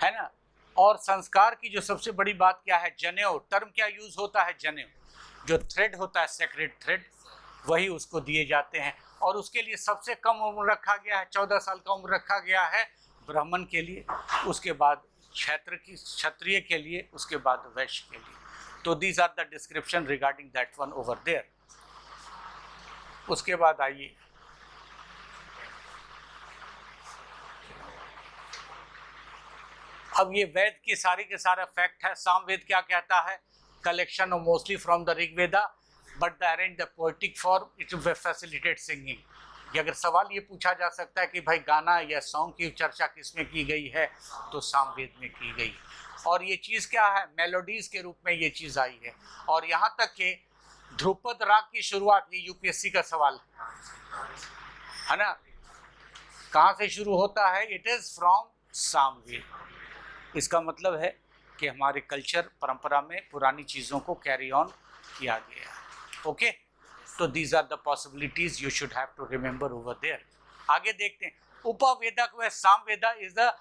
है ना। और संस्कार की जो सबसे बड़ी बात क्या है, जनेऊ। टर्म क्या यूज होता है, जनेऊ। जो थ्रेड होता है, सेक्रेट थ्रेड, वही उसको दिए जाते हैं। और उसके लिए सबसे कम उम्र रखा गया है, 14 साल का उम्र रखा गया है ब्राह्मण के लिए, उसके बाद क्षत्रिय के लिए, उसके बाद वैश्य के लिए। तो these are the description regarding that one over there. उसके बाद आइए अब ये वेद की सारी के सारा फैक्ट है। सामवेद क्या कहता है, collection of mostly from the Rigveda but the arrange the poetic form it will facilitate singing. ये अगर सवाल ये पूछा जा सकता है कि भाई गाना या सॉन्ग की चर्चा किस में की गई है, तो सामवेद में की गई। और ये चीज़ क्या है, मेलोडीज के रूप में ये चीज़ आई है। और यहाँ तक कि ध्रुपद राग की शुरुआत, ये यूपीएससी का सवाल है ना, कहाँ से शुरू होता है, इट इज़ फ्रॉम सामवेद। इसका मतलब है कि हमारे कल्चर परंपरा में पुरानी चीज़ों को कैरी ऑन किया गया है। ओके, तो these are the possibilities you should have to remember over there. आगे देखते हैं, उपवेदा व सामवेदा इज द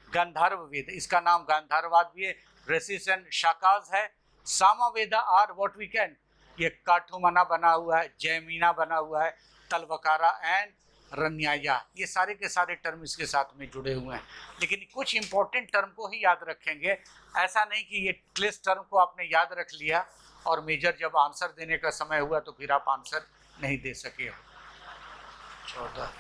गांधार्व वेद, इसका नाम गांधारवाद भी है। रेसिस एंड शाकाज है। Samaveda are what we can, ये काठुमना बना हुआ है, जयमीना बना हुआ है, तलवकारा एंड रन्याया, ये सारे के सारे टर्म इसके साथ में जुड़े हुए हैं। लेकिन कुछ इंपॉर्टेंट टर्म को ही याद रखेंगे, ऐसा नहीं कि ये क्लिष्ट टर्म को आपने याद रख लिया और मेजर जब आंसर देने का समय हुआ तो फिर आप आंसर नहीं दे सके हो। 14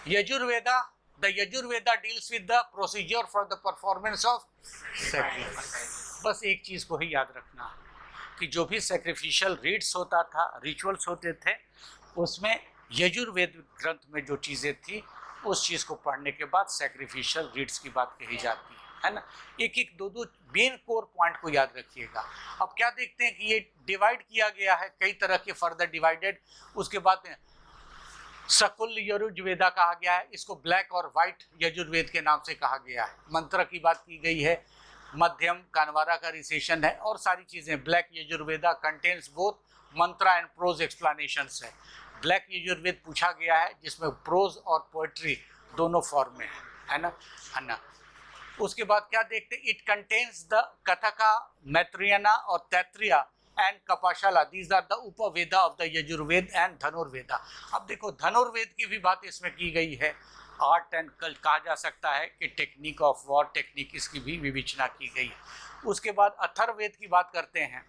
Yajurveda, the Yajurveda deals with the procedure for the performance of sacrifice. बस एक चीज़ को ही याद रखना कि जो भी सैक्रिफिशियल रीट्स होता था, रिचुअल्स होते थे, उसमें यजुर्वेद ग्रंथ में जो चीज़ें थी उस चीज़ को पढ़ने के बाद सैक्रिफिशियल रीट्स की बात कही जाती है ना। एक एक दो मेन कोर पॉइंट को याद रखिएगा। अब क्या देखते हैं कि ये डिवाइड किया गया है कई तरह के, फर्दर डिवाइडेड। उसके बाद सकुल यजुर्वेदा कहा गया है, इसको ब्लैक और वाइट यजुर्वेद के नाम से कहा गया है। मंत्र की बात की गई है, मध्यम कानवारा का रिसेशन है और सारी चीज़ें। Black Yajurveda contains both mantra and prose explanations है। ब्लैक यजुर्वेद पूछा गया है जिसमें प्रोज और पोएट्री दोनों फॉर्म में है ना। उसके बाद क्या देखते, it contains the Kathaka, Maitrayani और Taittiriya and Kapisthala, these are the Upaveda of the Yajurveda and Dhanurveda. अब देखो धनुर्वेद की भी बात इसमें की गई है, आर्ट एंड कहा जा सकता है कि टेक्निक ऑफ वॉर, टेक्निक इसकी भी विवेचना की गई है। उसके बाद अथर्ववेद की बात करते हैं।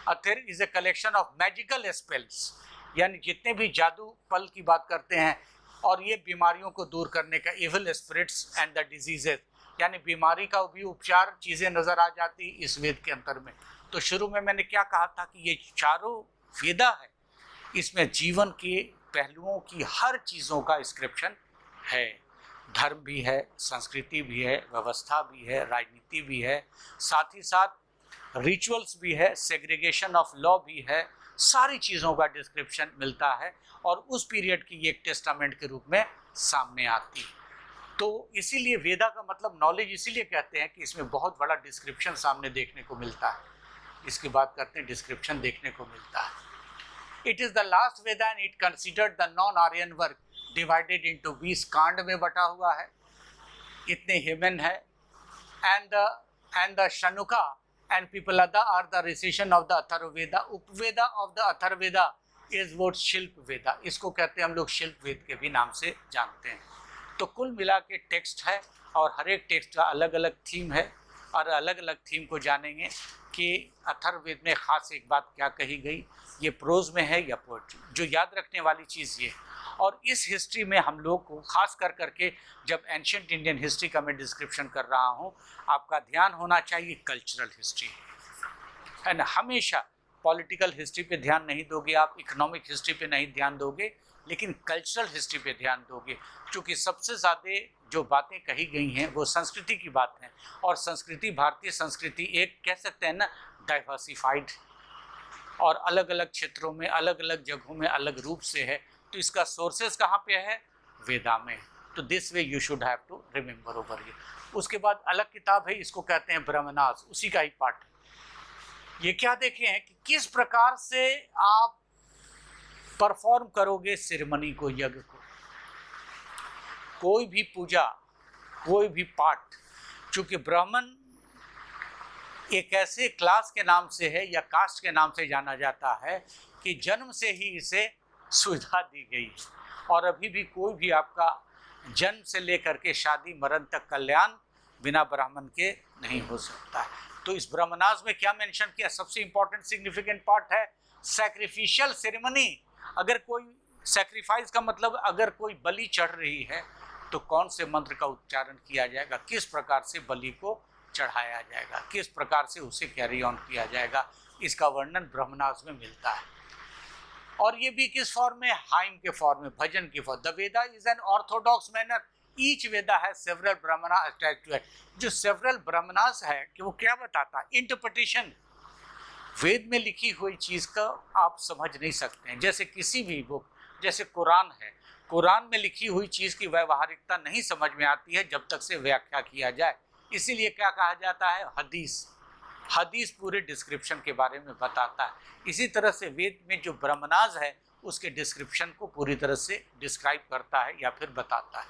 Atharva is a collection of magical spells, यानी जितने भी जादू पल की बात करते हैं, और ये बीमारियों को दूर करने का, evil spirits and the diseases, यानी बीमारी का भी उपचार चीज़ें नज़र आ जाती इस वेद के अंतर में। तो शुरू में मैंने क्या कहा था कि ये चारों वेदा है, इसमें जीवन के पहलुओं की हर चीज़ों का डिस्क्रिप्शन है। धर्म भी है, संस्कृति भी है, व्यवस्था भी है, राजनीति भी है, साथ ही साथ रिचुअल्स भी है, सेग्रीगेशन ऑफ लॉ भी है, सारी चीज़ों का डिस्क्रिप्शन मिलता है और उस पीरियड की एक टेस्टामेंट के रूप में सामने आती है। तो इसीलिए वेदा का मतलब नॉलेज इसीलिए कहते हैं कि इसमें बहुत बड़ा डिस्क्रिप्शन सामने देखने को मिलता है। इसकी बात करते हैं, डिस्क्रिप्शन देखने को मिलता है। It is the last Veda and it considered the non Aryan work, divided into 20 कांड में बटा हुआ है, इतने हिमन है। And the Shaunaka and Pippalada are the recension of the Atharvaveda. Upaveda of the Atharvaveda is what Shilpa Veda, इसको कहते हैं हम लोग शिल्प वेद के भी नाम से जानते हैं। तो कुल मिला के टेक्स्ट है और हर एक टेक्स्ट का अलग अलग थीम है, और अलग अलग थीम को जानेंगे कि अथर्ववेद में ख़ास एक बात क्या कही गई, ये प्रोज में है या पोएट्री। जो याद रखने वाली चीज़ ये, और इस हिस्ट्री में हम लोग को खास कर करके जब एंशिएंट इंडियन हिस्ट्री का मैं डिस्क्रिप्शन कर रहा हूँ, आपका ध्यान होना चाहिए कल्चरल हिस्ट्री है ना। हमेशा पॉलिटिकल हिस्ट्री पे ध्यान नहीं दोगे आप, इकोनॉमिक हिस्ट्री पे नहीं ध्यान दोगे, लेकिन कल्चरल हिस्ट्री पे ध्यान दोगे, क्योंकि सबसे ज़्यादा जो बातें कही गई हैं वो संस्कृति की बात है। और संस्कृति, भारतीय संस्कृति एक कह सकते हैं ना डाइवर्सिफाइड, और अलग अलग क्षेत्रों में, अलग अलग जगहों में अलग रूप से है। तो इसका सोर्सेज कहाँ पे है, वेदा में। तो this way you should have to remember over here. उसके बाद अलग किताब है, इसको कहते हैं ब्रह्मनास, उसी का ही पार्ट है। ये क्या देखे हैं कि किस प्रकार से आप परफॉर्म करोगे सेरेमनी को, यज्ञ को, कोई भी पूजा, कोई भी पाठ। चूँकि ब्राह्मण एक ऐसे क्लास के नाम से है या कास्ट के नाम से जाना जाता है कि जन्म से ही इसे सुविधा दी गई है, और अभी भी कोई भी आपका जन्म से लेकर के शादी मरण तक कल्याण बिना ब्राह्मण के नहीं हो सकता है। तो इस ब्रह्मनास में क्या मेंशन किया, सबसे इंपॉर्टेंट सिग्निफिकेंट पार्ट है सैक्रिफिशियल सेरेमनी। अगर कोई सैक्रिफाइस का मतलब अगर कोई बलि चढ़ रही है तो कौन से मंत्र का उच्चारण किया जाएगा, किस प्रकार से बलि को चढ़ाया जाएगा, किस प्रकार से उसे कैरी ऑन किया जाएगा, इसका वर्णन ब्रह्मनास में मिलता है। और ये भी किस फॉर्म में, हाइम के फॉर्म में, भजन के form. The Veda is an orthodox manner, each Veda है several Brahmana attached to it. जो सेवरल ब्राह्मणास है कि वो क्या बताता है, इंटरप्रिटेशन। वेद में लिखी हुई चीज़ का आप समझ नहीं सकते हैं। जैसे किसी भी बुक, जैसे कुरान है, कुरान में लिखी हुई चीज़ की व्यवहारिकता नहीं समझ में आती है जब तक से व्याख्या किया जाए। इसीलिए क्या कहा जाता है, हदीस। हदीस पूरे डिस्क्रिप्शन के बारे में बताता है। इसी तरह से वेद में जो ब्रह्मनाज है उसके डिस्क्रिप्शन को पूरी तरह से डिस्क्राइब करता है या फिर बताता है।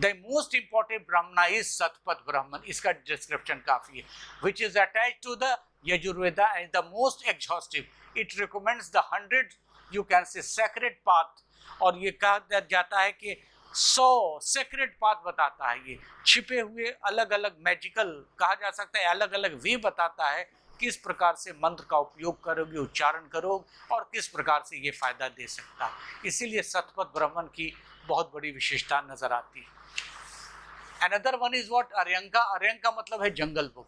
The most important Brahmana is Shatapatha Brahmana, इसका डिस्क्रिप्शन काफ़ी है, which is attach to the Yajurveda and the most exhaustive. It recommends the 100 you can say secret path, और ये कहा जाता है कि 100 सेक्रेट पाथ बताता है। ये छिपे हुए अलग अलग मैजिकल कहा जा सकता है, अलग अलग वे बताता है किस प्रकार से मंत्र का उपयोग करोगे, उच्चारण करोगे, और किस प्रकार से ये फायदा दे सकता है। इसीलिए सतपथ ब्राह्मण की बहुत बड़ी विशेषता नजर आती है। Another one is what, Aranyaka. Aranyaka मतलब है जंगल book.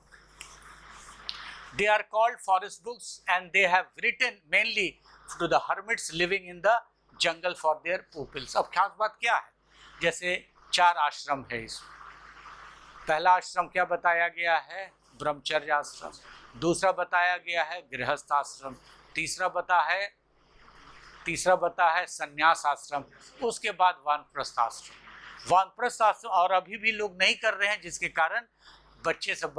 They are called forest books and they have written mainly to the hermits living in the jungle for their pupils। अब खास बात क्या है, जैसे 4 आश्रम है इसमें। पहला आश्रम क्या बताया गया है, ब्रह्मचर्य आश्रम। दूसरा बताया गया है गृहस्थ आश्रम। तीसरा बता है संन्यास आश्रम। उसके बाद वानप्रस्थ आश्रम। वानप्रस्थ आश्रम और अभी भी लोग नहीं कर रहे हैं, जिसके कारण बच्चे सब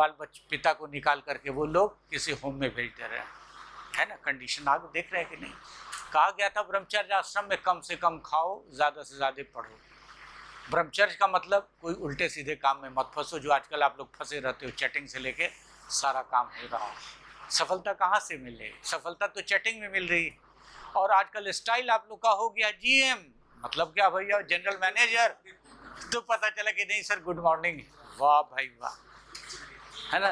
पिता को निकाल करके वो लोग किसी होम में भेज दे रहे हैं, है ना। कंडीशन आगे देख रहे हैं कि नहीं। कहा गया था ब्रह्मचर्य आश्रम में कम से कम खाओ, ज़्यादा से ज़्यादा पढ़ो। ब्रह्मचर्य का मतलब कोई उल्टे सीधे काम में मत फंसो, जो आजकल आप लोग फंसे रहते हो, चैटिंग से लेके सारा काम हो रहा है। सफलता कहाँ से मिले? सफलता तो चैटिंग में मिल रही है। और आजकल स्टाइल आप लोग का हो गया जीएम, मतलब क्या भैया, जनरल मैनेजर। तो पता चला कि नहीं सर गुड मॉर्निंग, वाह भाई वाह, है ना।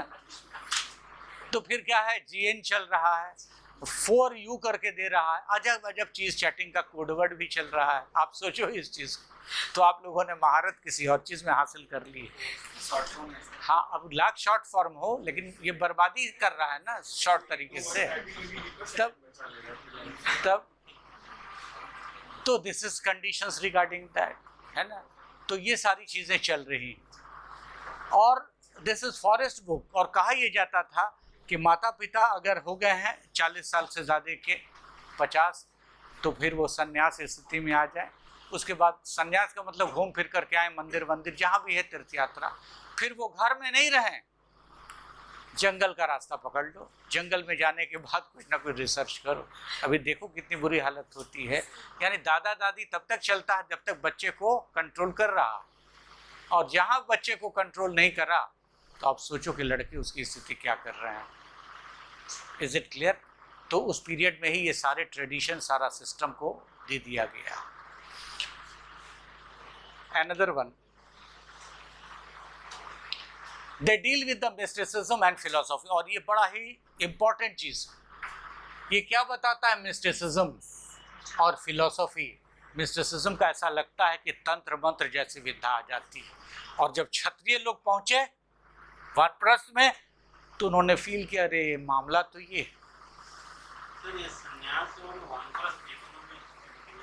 तो फिर क्या है, जीएन चल रहा है, फॉर यू करके दे रहा है, अजब अजब चीज, चैटिंग का कोडवर्ड भी चल रहा है। आप सोचो इस चीज को, तो आप लोगों ने महारत किसी और चीज में हासिल कर ली है। हाँ, अब लाख शॉर्ट फॉर्म हो, लेकिन ये बर्बादी कर रहा है ना शॉर्ट तरीके से। तब तो this is conditions regarding that, है ना। तो ये सारी चीजें चल रही। और दिस इज फॉरेस्ट बुक। और कहा यह जाता था कि माता पिता अगर हो गए हैं 40 साल से ज़्यादा के, 50, तो फिर वो संन्यास स्थिति में आ जाए। उसके बाद संन्यास का मतलब घूम फिर करके आए, मंदिर वंदिर जहाँ भी है तीर्थ यात्रा। फिर वो घर में नहीं रहें, जंगल का रास्ता पकड़ लो। जंगल में जाने के बाद कुछ ना कुछ रिसर्च करो। अभी देखो कितनी बुरी हालत होती है। यानी दादा दादी तब तक चलता है जब तक बच्चे को कंट्रोल कर रहा है, और जहाँ बच्चे को कंट्रोल नहीं करा, तो आप सोचो कि लड़के उसकी स्थिति क्या कर रहे हैं। Is it clear? तो उस पीरियड में ही ये सारे ट्रेडिशन, सारा सिस्टम को दे दिया गया। Another one, they deal with the mysticism and philosophy. और ये बड़ा ही इंपॉर्टेंट चीज, ये क्या बताता है मिस्टिसिज्म और फिलोसॉफी। मिस्टिसिज्म का ऐसा लगता है कि तंत्र मंत्र जैसी विद्या आ जाती है। और जब क्षत्रिय लोग पहुंचे वानप्रस्थ में, तो उन्होंने फील किया, अरे मामला तो ये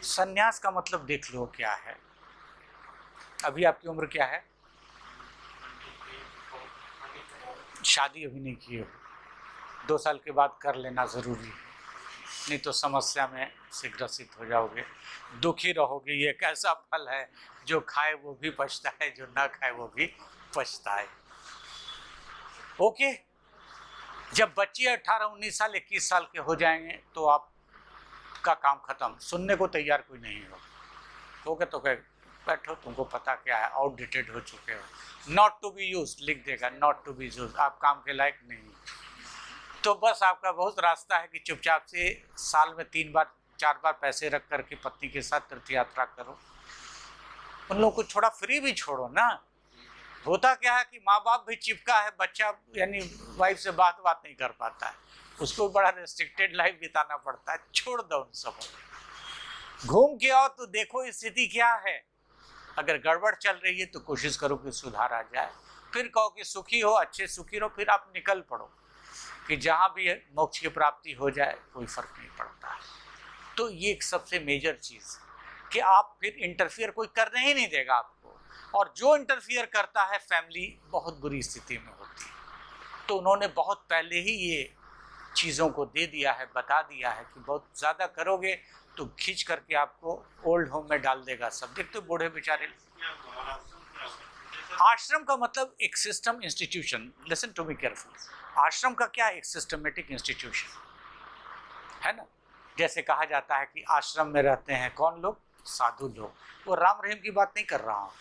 संन्यास का मतलब देख लो क्या है। अभी आपकी उम्र क्या है? शादी अभी नहीं की हो, 2 साल के बाद कर लेना ज़रूरी है, नहीं तो समस्या में से ग्रसित हो जाओगे, दुखी रहोगे। ये एक ऐसा फल है, जो खाए वो भी पछता है, जो ना खाए वो भी पछता है। ओके, जब बच्चे 18-19 साल 21 साल के हो जाएंगे, तो आपका काम खत्म। सुनने को तैयार कोई नहीं हो, तो बैठो, तुमको पता क्या है, आउटडेटेड हो चुके हो, नॉट टू बी यूज लिख देगा, नॉट टू बी यूज, आप काम के लायक नहीं। तो बस आपका बहुत रास्ता है कि चुपचाप से साल में 3 बार 4 बार पैसे रख करके पत्नी के साथ तीर्थ यात्रा करो। उन लोगों को थोड़ा फ्री भी छोड़ो ना। होता क्या है कि माँ बाप भी चिपका है, बच्चा यानी वाइफ से बात नहीं कर पाता है, उसको बड़ा रेस्ट्रिक्टेड लाइफ बिताना पड़ता है। छोड़ दो उन सब, घूम के आओ तो देखो स्थिति क्या है। अगर गड़बड़ चल रही है तो कोशिश करो कि सुधार आ जाए, फिर कहो कि सुखी हो, अच्छे सुखी रहो, फिर आप निकल पड़ो कि जहाँ भी मोक्ष की प्राप्ति हो जाए, कोई फर्क नहीं पड़ता है। तो ये एक सबसे मेजर चीज़ कि आप फिर इंटरफियर कोई करने ही नहीं देगा आपको, और जो इंटरफियर करता है फैमिली बहुत बुरी स्थिति में होती है। तो उन्होंने बहुत पहले ही ये चीज़ों को दे दिया है, बता दिया है कि बहुत ज़्यादा करोगे तो खींच करके आपको ओल्ड होम में डाल देगा। सब देखते बूढ़े बेचारे। आश्रम का मतलब एक system, institution. Listen to me careful. Ashram का क्या, एक सिस्टमेटिक इंस्टीट्यूशन है ना। जैसे कहा जाता है कि आश्रम में रहते हैं कौन लोग, साधु लोग। वो राम रहीम की बात नहीं कर रहा हूँ,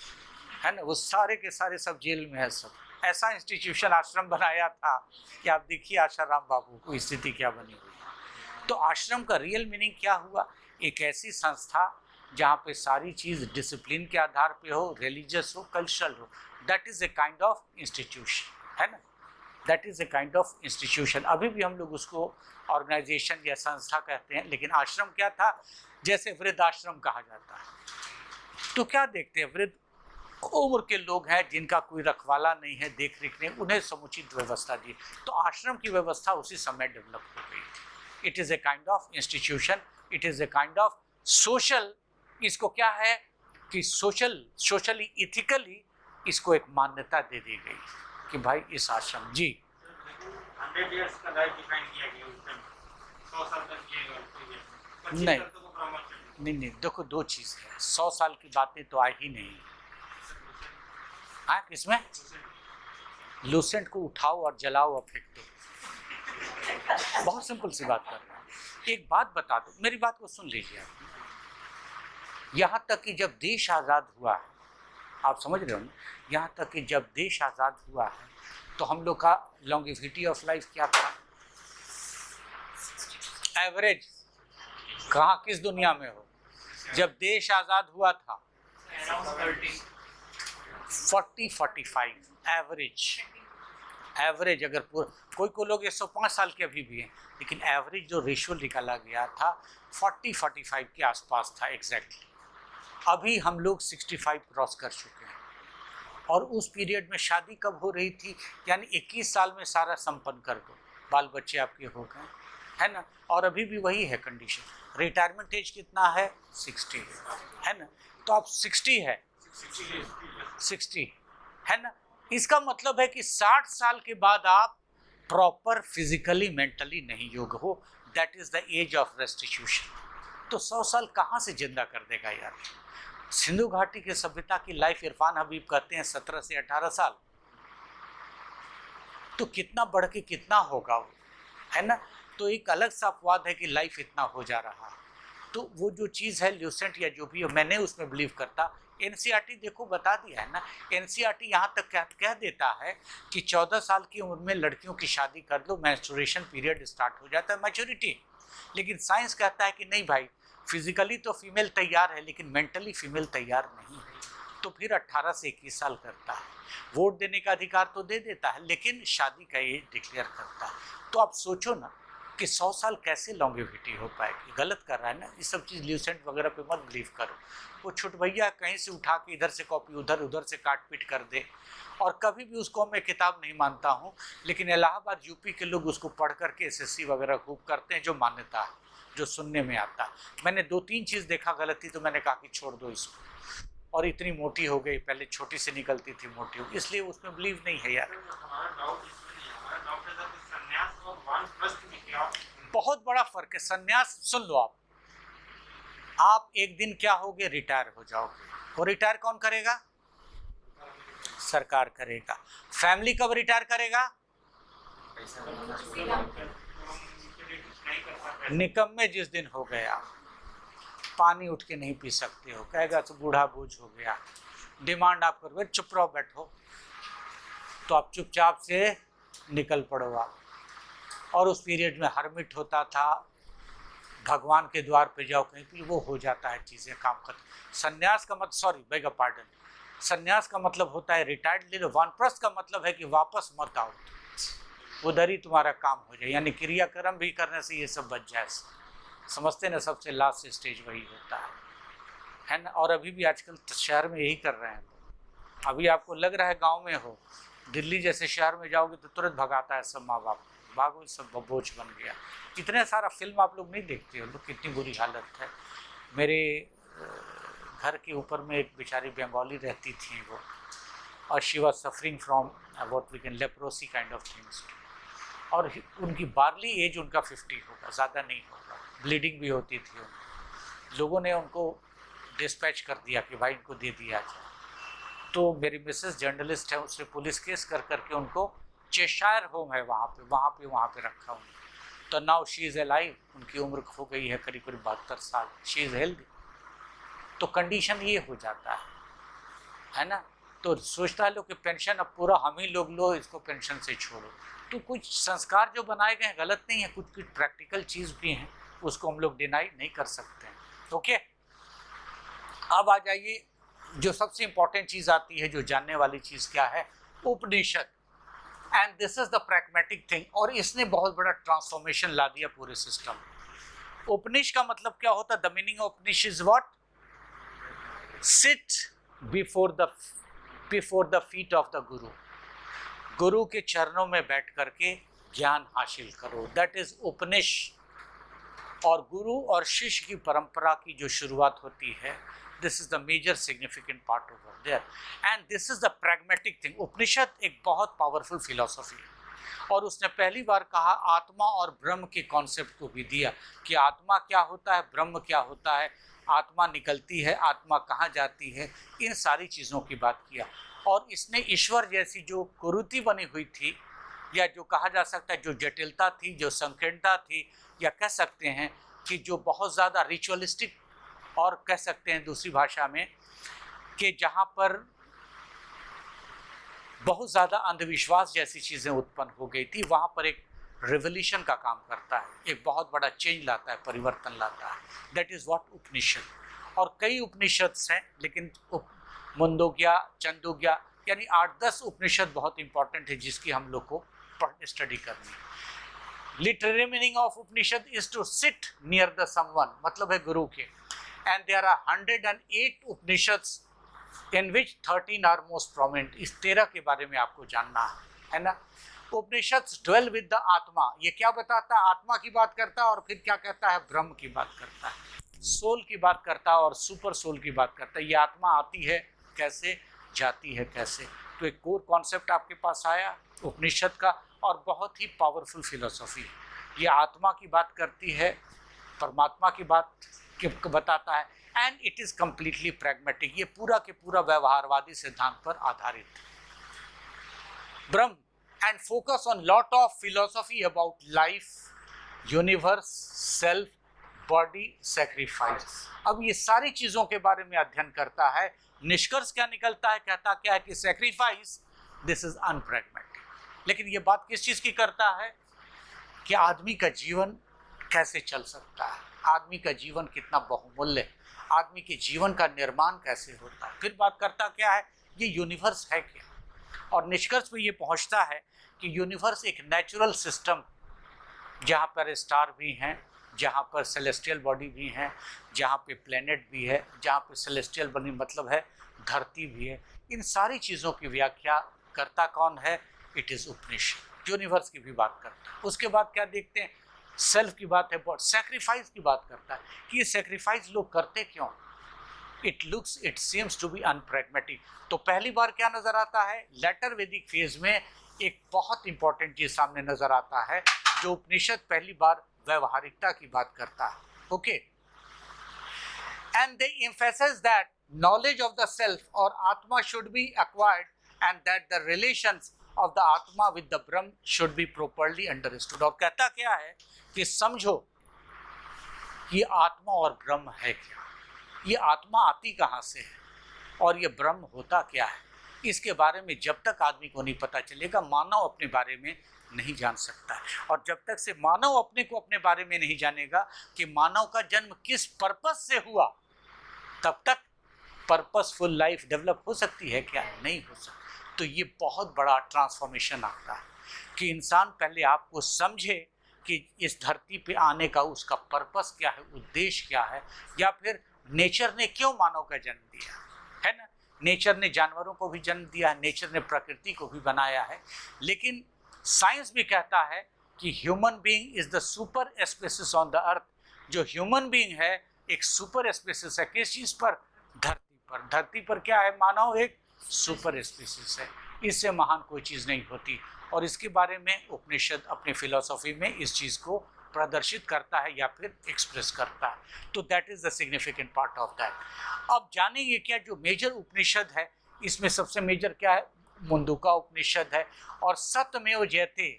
है ना, वो सारे के सारे सब जेल में है। सब ऐसा इंस्टीट्यूशन आश्रम बनाया था कि आप देखिए आशाराम बाबू को स्थिति क्या बनी हुई। तो आश्रम का रियल मीनिंग क्या हुआ, एक ऐसी संस्था जहाँ पे सारी चीज़ डिसिप्लिन के आधार पे हो, रिलीजियस हो, कल्चरल हो। That is a kind of institution, है ना, that is a kind of institution. अभी भी हम लोग उसको ऑर्गेनाइजेशन या संस्था कहते हैं, लेकिन आश्रम क्या था, जैसे वृद्ध आश्रम कहा जाता है। तो क्या देखते हैं, वृद्ध उम्र के लोग हैं जिनका कोई रखवाला नहीं है, देख रेख नहीं, उन्हें समुचित व्यवस्था दी। तो आश्रम की व्यवस्था उसी समय डेवलप हो गई। It is a kind of institution, it is a kind of social. इसको क्या है कि सोशली इथिकली इसको एक मान्यता दे दी गई कि भाई इस आश्रम जी
100 इयर्स का लाइफ डिफाइन किया गया उस टाइम, 100 साल तक किएगा
नहीं, देखो दो चीज़ है, 100 साल की बातें तो आई ही नहीं। हाँ, किसमें? लूसेंट को उठाओ और जलाओ और फेंक दो। बहुत सिंपल सी बात कर रहा हूँ। एक बात बता दो, मेरी बात को सुन लीजिए आप। यहाँ तक कि जब देश आज़ाद हुआ आप समझ रहे हो ना? यहाँ तक कि जब देश आज़ाद हुआ है तो हम लोग का लॉन्गिविटी ऑफ लाइफ क्या था? एवरेज कहाँ किस दुनिया में हो? जब देश आज़ाद हुआ था 40-45 एवरेज अगर कोई लोग 105 साल के अभी भी हैं, लेकिन एवरेज जो रेशियो निकाला गया था 40-45 के आसपास था एग्जैक्टली। अभी हम लोग 65 क्रॉस कर चुके हैं। और उस पीरियड में शादी कब हो रही थी? यानी 21 साल में सारा संपन्न कर दो, बाल बच्चे आपके हो गए, है ना? और अभी भी वही है कंडीशन। रिटायरमेंट एज कितना है? 60 है ना? तो आप 60 है 60 है ना? इसका मतलब है कि 60 साल के बाद आप प्रॉपर फिजिकली मेंटली नहीं योग्य हो। That is the age of restitution. तो 100 साल कहाँ से जिंदा कर देगा यार? सिंधु घाटी की सभ्यता की लाइफ इरफान हबीब कहते हैं 17 से 18 साल। तो कितना बढ़ के कितना होगा वो, है ना? तो एक अलग सा अपवाद है कि लाइफ इतना हो जा रहा है। तो वो जो चीज़ है ल्यूसेंट या जो भी है, मैंने उसमें बिलीव करता। एनसीईआरटी देखो बता दिया है ना, एनसीईआरटी यहाँ तक कह देता है कि 14 साल की उम्र में लड़कियों की शादी कर दो, मेंस्ट्रुएशन पीरियड स्टार्ट हो जाता है, मैच्योरिटी। लेकिन साइंस कहता है कि नहीं भाई, फिजिकली तो फीमेल तैयार है लेकिन मेंटली फीमेल तैयार नहीं है। तो फिर 18 से 21 साल करता है। वोट देने का अधिकार तो दे देता है लेकिन शादी का एज डिक्लेयर करता है। तो आप सोचो ना कि 100 साल कैसे लॉन्गेविटी हो पाएगी? गलत कर रहा है ना। ये सब चीज़ ल्यूसेंट वगैरह पे मत बिलीव करो। वो छुट भैया कहीं से उठा के इधर से कॉपी उधर से काट पीट कर दे। और कभी भी उसको मैं किताब नहीं मानता हूँ, लेकिन इलाहाबाद यूपी के लोग उसको पढ़ करके एसएससी वगैरह खूब करते हैं, जो मान्यता है, जो सुनने में आता है। मैंने 2-3 चीज़ देखा गलती, तो मैंने कहा कि छोड़ दो इसको। और इतनी मोटी हो गई, पहले छोटी से निकलती थी मोटी हो, इसलिए उसमें बिलीव नहीं है यार। बहुत बड़ा फर्क है। संन्यास सुन लो, आप एक दिन क्या होगे, रिटायर हो जाओगे। और रिटायर कौन करेगा? सरकार करेगा। फैमिली कब रिटायर करेगा? निकम्मे जिस दिन हो गया, पानी उठ के नहीं पी सकते हो, कहेगा तो बूढ़ा बूझ हो गया, डिमांड आप करोगे चुप रहो बैठो, तो आप चुपचाप से निकल पड़ो आप। और उस पीरियड में हरमिट होता था, भगवान के द्वार पे जाओ कहीं भी, वो हो जाता है चीज़ें काम खत्म। संन्यास का मतलब, सॉरी बेग पार्डन, संन्यास का मतलब होता है रिटायर्ड ले लो। वानप्रस्थ का मतलब है कि वापस मत आओ, उधर ही तुम्हारा काम हो जाए, यानी क्रियाक्रम भी करने से ये सब बच जाए। समझते ना, सबसे लास्ट स्टेज वही होता है ना? और अभी भी आजकल शहर में यही कर रहे हैं। अभी आपको लग रहा है गांव में हो, दिल्ली जैसे शहर में जाओगे तो तुरंत भगाता है सब माँ बाप, भागो सब बोझ बन गया। इतने सारा फिल्म आप लोग नहीं देखते हो, लोग कितनी बुरी हालत है। मेरे घर के ऊपर में एक बेचारी बंगाली रहती थी वो, और she was suffering from what we can leprosy kind of things. और उनकी बार्ली एज उनका 50 होगा, ज़्यादा नहीं होगा, ब्लीडिंग भी होती थी उनको। लोगों ने उनको डिस्पैच कर दिया कि भाई इनको दे दिया जाए। तो मेरी मिसेस जर्नलिस्ट है, उसने पुलिस केस कर करके उनको, चेशायर होम है वहाँ पे रखा उनको। तो नाउ शी इज़ अलाइव, उनकी उम्र हो गई है करीब 72 साल, शी इज़ हेल्दी। तो कंडीशन ये हो जाता है ना? तो सोचता है लोग कि पेंशन अब पूरा हम ही लोग लो, इसको पेंशन से छोड़ो। तो कुछ संस्कार जो बनाए गए हैं गलत नहीं है, कुछ प्रैक्टिकल चीज़ भी हैं, उसको हम लोग डिनाई नहीं कर सकते हैं। ओके, अब आ जाइए, जो सबसे इंपॉर्टेंट चीज़ आती है, जो जानने वाली चीज़ क्या है, Upanishad. And this is the pragmatic thing, और इसने बहुत बड़ा ट्रांसफॉर्मेशन ला दिया पूरे सिस्टम। उपनिषद का मतलब क्या होता है? The meaning of Upanishad is what? Sit before the feet of the guru. गुरु के चरणों में बैठ करके ज्ञान हासिल करो, दैट इज उपनिषद। और गुरु और शिष्य की परंपरा की जो शुरुआत होती है, this is the major significant part over there, and this is the pragmatic thing. Upanishad एक बहुत पावरफुल फिलॉसफी है, और उसने पहली बार कहा आत्मा और ब्रह्म के कॉन्सेप्ट को भी दिया कि आत्मा क्या होता है, ब्रह्म क्या होता है, आत्मा निकलती है, आत्मा कहाँ जाती है, इन सारी चीज़ों की बात किया। और इसने ईश्वर जैसी जो कुरीति बनी हुई थी, या जो कहा जा सकता है जो जटिलता थी, जो संकीर्णता थी, या कह सकते हैं कि जो बहुत ज़्यादा रिचुअलिस्टिक, और कह सकते हैं दूसरी भाषा में कि जहाँ पर बहुत ज़्यादा अंधविश्वास जैसी चीज़ें उत्पन्न हो गई थी, वहाँ पर एक रिवोल्यूशन का काम करता है, एक बहुत बड़ा चेंज लाता है, परिवर्तन लाता है। दैट इज़ व्हाट उपनिषद। और कई उपनिषद हैं, लेकिन मुंडोग्या, छंदोग्या यानी 8-10 उपनिषद बहुत इंपॉर्टेंट है जिसकी हम लोग को स्टडी करनी है। Literary meaning of Upanishad is to sit near the someone, मतलब है गुरु के। And there are 108 Upanishads in which 13 are most prominent। इस 13 के बारे में आपको जानना है ना। उपनिषद dwell with the आत्मा, ये क्या बताता है? आत्मा की बात करता है, और फिर क्या कहता है? ब्रह्म की बात करता है, सोल की बात करता है, और सुपर सोल की बात करता है। ये आत्मा आती है कैसे, जाती है कैसे। तो एक कोर कॉन्सेप्ट आपके पास आया उपनिषद का, और बहुत ही पावरफुल फिलोसॉफी। ये आत्मा की बात करती है, परमात्मा की बात बताता है, and it is completely pragmatic. ये पूरा के पूरा व्यवहारवादी सिद्धांत पर आधारित है। ब्रह्म and focus on lot of philosophy about life, universe, self, body, sacrifice. अब ये सारी चीजों के बारे में अध्ययन करता है। निष्कर्ष क्या निकलता है? कहता क्या है कि सैक्रिफाइस, दिस इज अनप्रैग्मेटिक। लेकिन ये बात किस चीज की करता है? कि आदमी का जीवन कैसे चल सकता है, आदमी का जीवन कितना बहुमूल्य है, आदमी के जीवन का निर्माण कैसे होता है। फिर बात करता क्या है? ये यूनिवर्स है क्या। और निष्कर्ष पे ये पहुंचता है कि यूनिवर्स एक नेचुरल सिस्टम, जहाँ पर स्टार भी हैं, जहाँ पर सेलेस्टियल बॉडी भी हैं, जहाँ पे प्लेनेट भी है, जहाँ पे सेलेस्टियल बॉडी मतलब है धरती भी है। इन सारी चीज़ों की व्याख्या करता कौन है? It is Upanishad. यूनिवर्स की भी बात करता है। उसके बाद क्या देखते हैं? सेल्फ की बात है, बॉडी, सैक्रिफाइस की बात करता है कि ये सैक्रिफाइस लोग करते क्यों। It looks, it seems to be unpragmatic. तो पहली बार क्या नजर आता है? लेटर वैदिक फेज में एक बहुत इंपॉर्टेंट चीज सामने नजर आता है, जो उपनिषद पहली बार व्यवहारिकता की बात करता है। Okay, and they emphasize that knowledge of the self और Atma should be acquired, and that the relations of the Atma with the Brahm should be properly understood। और कहता क्या है कि समझो ये आत्मा और ब्रह्म है क्या, ये आत्मा आती कहाँ से है, और ये ब्रह्म होता क्या है। इसके बारे में जब तक आदमी को नहीं पता चलेगा, मानव अपने बारे में नहीं जान सकता है। और जब तक से मानव अपने को अपने बारे में नहीं जानेगा कि मानव का जन्म किस पर्पस से हुआ, तब तक पर्पसफुल लाइफ डेवलप हो सकती है क्या? नहीं हो सकती। तो ये बहुत बड़ा ट्रांसफॉर्मेशन आता है कि इंसान पहले आपको समझे कि इस धरती पे आने का उसका पर्पस क्या है, उद्देश्य क्या है, या फिर नेचर ने क्यों मानव का जन्म दिया है ना। नेचर ने जानवरों को भी जन्म दिया है, नेचर ने प्रकृति को भी बनाया है, लेकिन साइंस भी कहता है कि human being is the super species on the earth. जो ह्यूमन बीइंग है एक सुपर स्पीसीज है। किस चीज़ पर? धरती पर। धरती पर क्या है? मानव एक सुपर स्पीसीज है, इससे महान कोई चीज़ नहीं होती। और इसके बारे में उपनिषद अपने फिलॉसफी में इस चीज़ को प्रदर्शित करता है या फिर एक्सप्रेस करता है। तो that is the significant part of that. अब जानेंगे क्या जो मेजर उपनिषद है, इसमें सबसे मेजर क्या है? मुंडूका उपनिषद है, और सत्यमेव जयते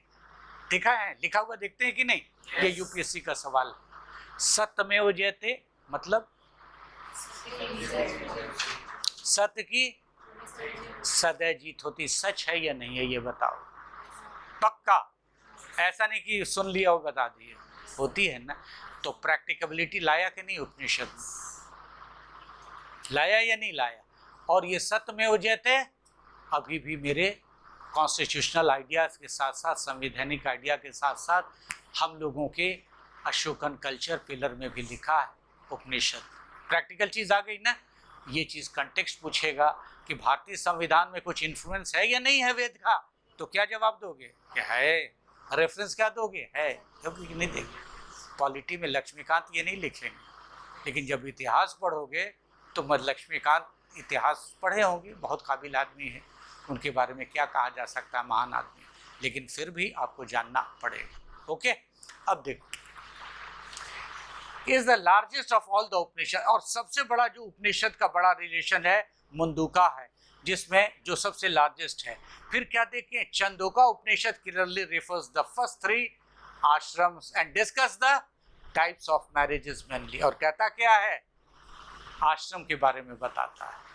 देखा है, लिखा हुआ देखते हैं कि नहीं? ये यूपीएससी का सवाल। सत्यमेव जयते मतलब सत्य की सदैव जीत होती। सच है या नहीं है ये बताओ, पक्का? ऐसा नहीं कि सुन लिया और बता दिए, होती है ना। तो प्रैक्टिकबिलिटी लाया कि नहीं उपनिषद? लाया या नहीं लाया? और ये सत्य में हो जाते अभी भी मेरे कॉन्स्टिट्यूशनल आइडियाज़ के साथ साथ, संवैधानिक आइडिया के साथ साथ हम लोगों के अशोकन कल्चर पिलर में भी लिखा है उपनिषद। प्रैक्टिकल चीज़ आ गई ना। ये चीज़ कंटेक्स्ट पूछेगा कि भारतीय संविधान में कुछ इन्फ्लुएंस है या नहीं है वेद का, तो क्या जवाब दोगे? क्या है? रेफरेंस क्या दोगे? है, क्योंकि नहीं देंगे। पॉलिटी में लक्ष्मीकांत ये नहीं लिखेंगे, लेकिन जब इतिहास पढ़ोगे तो लक्ष्मीकांत इतिहास पढ़े होंगे, बहुत काबिल आदमी है, उनके बारे में क्या कहा जा सकता है, महान आदमी, लेकिन फिर भी आपको जानना पड़ेगा। ओके, अब देखो, is the largest of all the Upanishad, और सबसे बड़ा जो उपनिषद का बड़ा रिलेशन है मुंडूका है, जिसमें जो सबसे लार्जेस्ट है। फिर क्या देखें, Chandogya Upanishad clearly refers the first 3 ashrams and discuss the types of marriages mainly, और कहता क्या है? आश्रम के बारे में बताता है,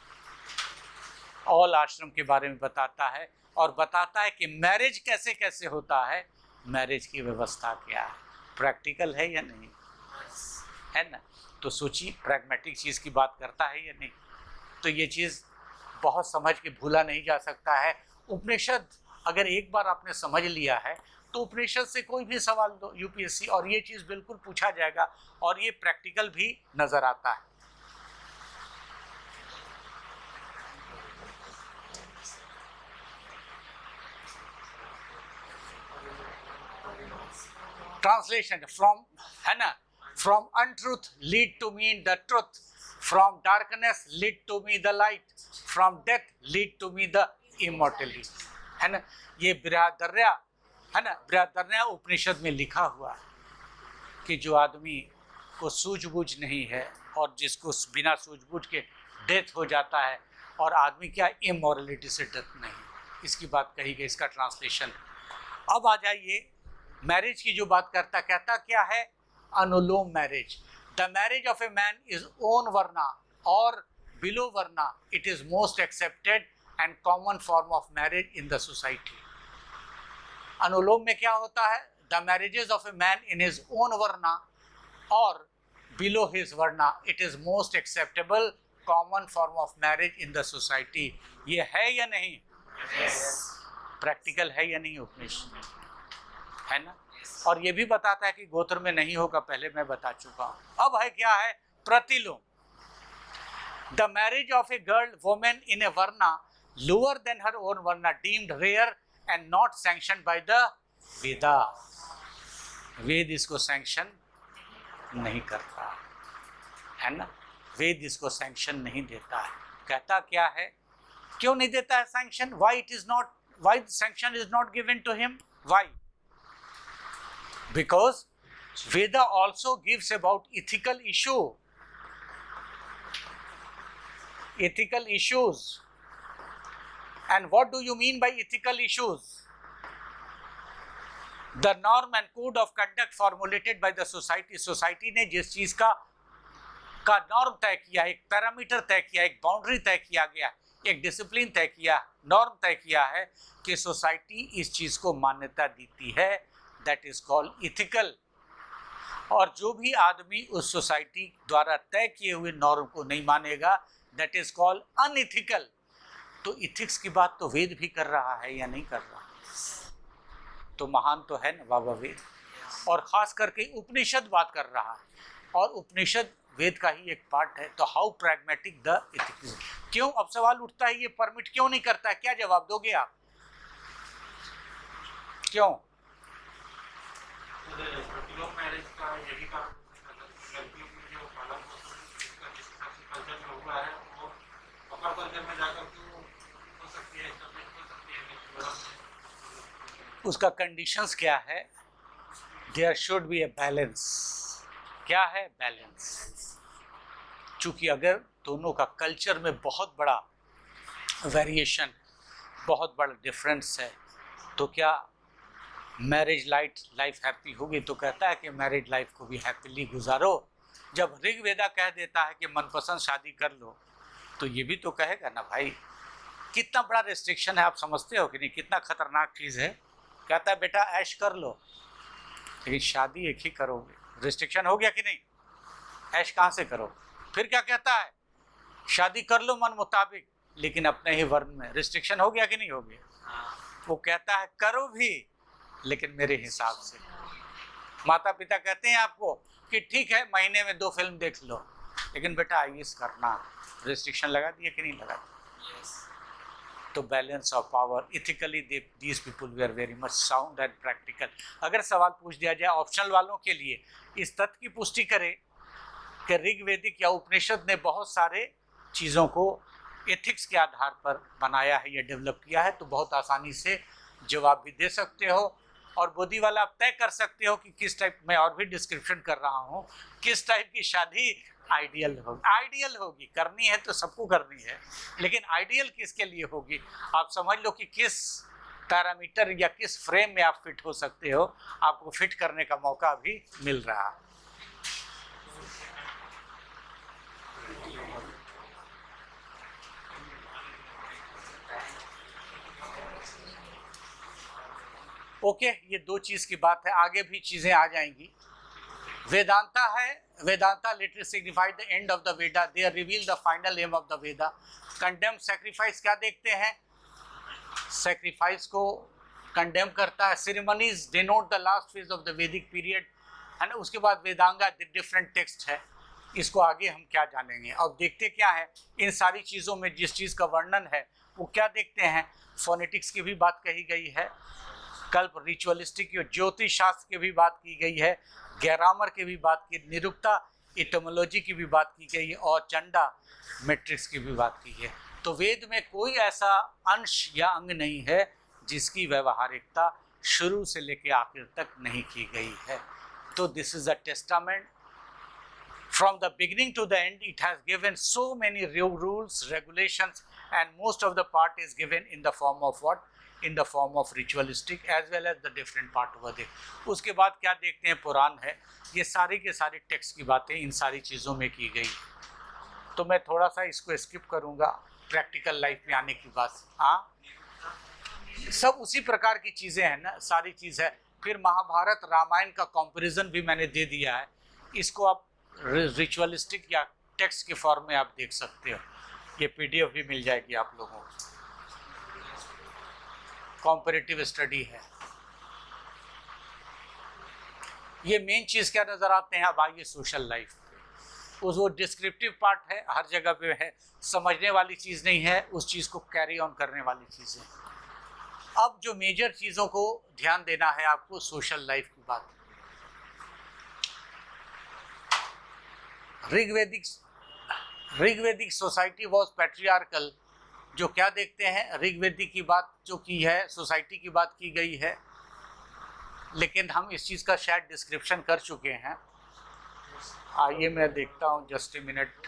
ऑल आश्रम के बारे में बताता है और बताता है कि मैरिज कैसे कैसे होता है, मैरिज की व्यवस्था क्या है, प्रैक्टिकल है या नहीं, है ना। तो सोचिए प्रैग्मेटिक चीज़ की बात करता है या नहीं। तो ये चीज़ बहुत समझ के भूला नहीं जा सकता है। उपनिषद अगर एक बार आपने समझ लिया है तो उपनिषद से कोई भी सवाल दो यूपीएससी, और ये चीज़ बिल्कुल पूछा जाएगा, और ये प्रैक्टिकल भी नज़र आता है। ट्रांसलेशन फ्रॉम, है ना, from untruth lead to me the truth, from darkness lead to me the light, from death lead to me the immortality, है ना। ये बृहदारण्य, है ना, बृहदारण्य उपनिषद में लिखा हुआ है कि जो आदमी को सूझबूझ नहीं है और जिसको बिना सूझबूझ के डेथ हो जाता है, और आदमी क्या इमोरलिटी से डेथ नहीं, इसकी बात कही गई। इसका ट्रांसलेशन। अब आ जाइए मैरिज की जो बात करता, कहता क्या है, anuloma marriage. The marriage of a man is own varna और below varna, it is most accepted and common form of marriage in the society. Anuloma में क्या होता है, the marriages of a man in his own varna और below his varna, it is most acceptable common form of marriage in the society. ये है या नहीं, practical है या नहीं उपनिषद, है ना। और ये भी बताता है कि गोत्र में नहीं होगा, पहले मैं बता चुका हूं। अब है क्या है, pratiloma. The marriage of a girl women in a varna lower than her own varna deemed rare and not sanction by the Veda. Veda इसको सैंक्शन नहीं करता, है ना, वेद इसको सैंक्शन नहीं देता है। कहता क्या है, क्यों नहीं देता है sanction, why it is not, why sanction is not given to him, why, because Veda also gives about ethical issues. And what do you mean by ethical issues? The norm and code of conduct formulated by the society. Society ने जिस चीज का norm तय किया, एक parameter तय किया, एक बाउंड्री तय किया गया, एक डिसिप्लिन तय किया, नॉर्म तय किया है कि सोसाइटी इस चीज को मान्यता देती है, दैट इज कॉल्ड इथिकल। और जो भी आदमी उस सोसाइटी द्वारा तय किए हुए नॉर्म को नहीं मानेगा, दैट इज कॉल्ड अनइथिकल। तो इथिक्स की बात तो वेद भी कर रहा है या नहीं कर रहा, तो महान तो है ना बाबा वेद, और खास करके उपनिषद बात कर रहा है, और उपनिषद वेद का ही एक पार्ट है। तो हाउ प्रैग्मेटिक द इथिक्स, क्यों, अब सवाल उठता है, ये परमिट क्यों नहीं करता है, क्या जवाब दोगे आप, क्यों?
मैरिज का यही कारण लड़कियों की जो पालन पोषण जिसका जिस हिसाब से कल्चर में हुआ है, वो अपर कल्चर में जाकर के हो सकती है, एस्टेब्लिश हो सकती है।
उसका कंडीशंस क्या है, there should be a balance. क्या है, बैलेंस। चूंकि अगर दोनों का कल्चर में बहुत बड़ा वेरिएशन, बहुत बड़ा डिफरेंस है, तो क्या मैरिज लाइफ हैप्पी होगी? तो कहता है कि मैरिज लाइफ को भी हैप्पीली गुजारो। जब ऋग्वेदा कह देता है कि मनपसंद शादी कर लो, तो ये भी तो कहेगा ना भाई, कितना बड़ा रेस्ट्रिक्शन है, आप समझते हो कि नहीं, कितना खतरनाक चीज़ है। कहता है बेटा ऐश कर लो, लेकिन शादी एक ही करोगे। रिस्ट्रिक्शन हो गया कि नहीं, ऐश कहाँ से करो। फिर क्या कहता है, शादी कर लो मन मुताबिक, लेकिन अपने ही वर्ण में। रिस्ट्रिक्शन हो गया कि नहीं हो गया। वो कहता है करो भी, लेकिन मेरे हिसाब से। माता पिता कहते हैं आपको कि ठीक है महीने में 2 फिल्म देख लो, लेकिन बेटा आईएएस करना। रिस्ट्रिक्शन लगा दिए कि नहीं लगा दिए। तो balance of power, ethically these people they are very much sound and practical. अगर सवाल पूछ दिया जाए ऑप्शनल वालों के लिए, इस तथ्य की पुष्टि करें कि ऋग्वेदिक या उपनिषद ने बहुत सारे चीज़ों को एथिक्स के आधार पर बनाया है या डेवलप किया है, तो बहुत आसानी से जवाब भी दे सकते हो। और बोधी वाला आप तय कर सकते हो कि किस टाइप, मैं और भी डिस्क्रिप्शन कर रहा हूँ, किस टाइप की शादी आइडियल होगी। आइडियल होगी, करनी है तो सबको करनी है, लेकिन आइडियल किसके लिए होगी, आप समझ लो कि किस पैरामीटर या किस फ्रेम में आप फिट हो सकते हो, आपको फिट करने का मौका भी मिल रहा है। ओके, ये दो चीज़ की बात है, आगे भी चीज़ें आ जाएंगी। वेदांता है, Vedanta literally signified the end of the Veda, they reveal the final aim of the Veda. Condemn sacrifice क्या देखते हैं? सैक्रिफाइस को कंडेम करता है। Ceremonies denote the last phase of the Vedic period, है ना। उसके बाद वेदांगा डिफरेंट टेक्स्ट है, इसको आगे हम क्या जानेंगे। अब देखते क्या है, इन सारी चीज़ों में जिस चीज़ का वर्णन है वो क्या देखते हैं, फोनेटिक्स की भी बात कही गई है, कल्प रिचुअलिस्टिक ज्योतिष शास्त्र की भी बात की गई है, ग्रामर की भी बात की, निरुक्ता इटोमोलॉजी की भी बात की गई है, और चंडा मैट्रिक्स की भी बात की है। तो वेद में कोई ऐसा अंश या अंग नहीं है जिसकी व्यवहारिकता शुरू से लेकर आखिर तक नहीं की गई है। तो this is a testament from the beginning to the end. It has given so many rules, regulations, and most of the part is given in the form of what? In the form of ritualistic as well as the different part over there. उसके बाद क्या देखते हैं, पुराण है, ये सारी के सारे टेक्स्ट की बातें इन सारी चीज़ों में की गई। तो मैं थोड़ा सा इसको स्किप करूँगा, प्रैक्टिकल लाइफ में आने की बात। हाँ, सब उसी प्रकार की चीज़ें हैं ना, सारी चीज़ है। फिर महाभारत रामायण का कंपैरिजन भी मैंने दे दिया है, इसको आप रिचुअलिस्टिक या टेक्स्ट के फॉर्म में आप देख सकते हो, ये पीडीएफ भी मिल जाएगी आप लोगों को। कॉम्पैरेटिव स्टडी है, ये मेन चीज़ क्या नज़र आते हैं। अब आइए सोशल लाइफ, उस वो डिस्क्रिप्टिव पार्ट है, हर जगह पे है, समझने वाली चीज़ नहीं है, उस चीज़ को कैरी ऑन करने वाली चीज़ें। अब जो मेजर चीज़ों को ध्यान देना है आपको, सोशल लाइफ की बात। ऋग्वेदिक सोसाइटी वॉज पैट्रियार्कल, जो क्या देखते हैं, ऋग्वेदिक की बात जो की है, सोसाइटी की बात की गई है, लेकिन हम इस चीज़ का शायद डिस्क्रिप्शन कर चुके हैं। आइए मैं देखता हूँ, जस्ट ए मिनट,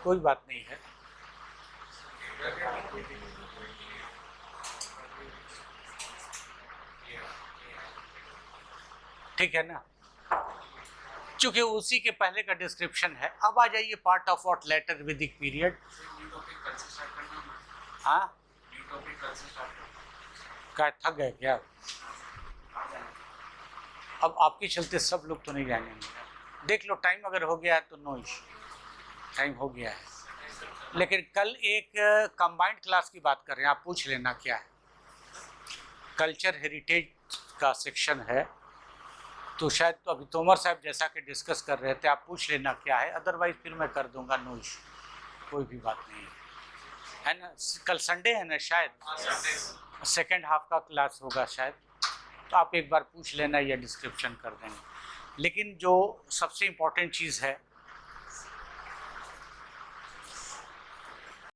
कोई बात नहीं है। ठीक है ना, चूँकि उसी के पहले का डिस्क्रिप्शन है। अब आ जाइए part of what letter Vedic period. हाँ, क्या थक गए क्या? अब आपके चलते सब लोग तो नहीं जानेंगे, देख लो टाइम अगर हो गया है तो नो इशू, टाइम हो गया है। लेकिन कल एक कंबाइंड क्लास की बात कर रहे हैं, आप पूछ लेना क्या है। कल्चर हेरिटेज का सेक्शन है, तो शायद तो अभी तोमर साहब जैसा कि डिस्कस कर रहे थे, आप पूछ लेना क्या है, अदरवाइज फिर मैं कर दूंगा, नो इशू, कोई भी बात नहीं है ना। कल संडे है ना, शायद सेकेंड हाफ का क्लास होगा शायद, तो आप एक बार पूछ लेना या डिस्क्रिप्शन कर देंगे। लेकिन जो सबसे इम्पोर्टेंट चीज़ है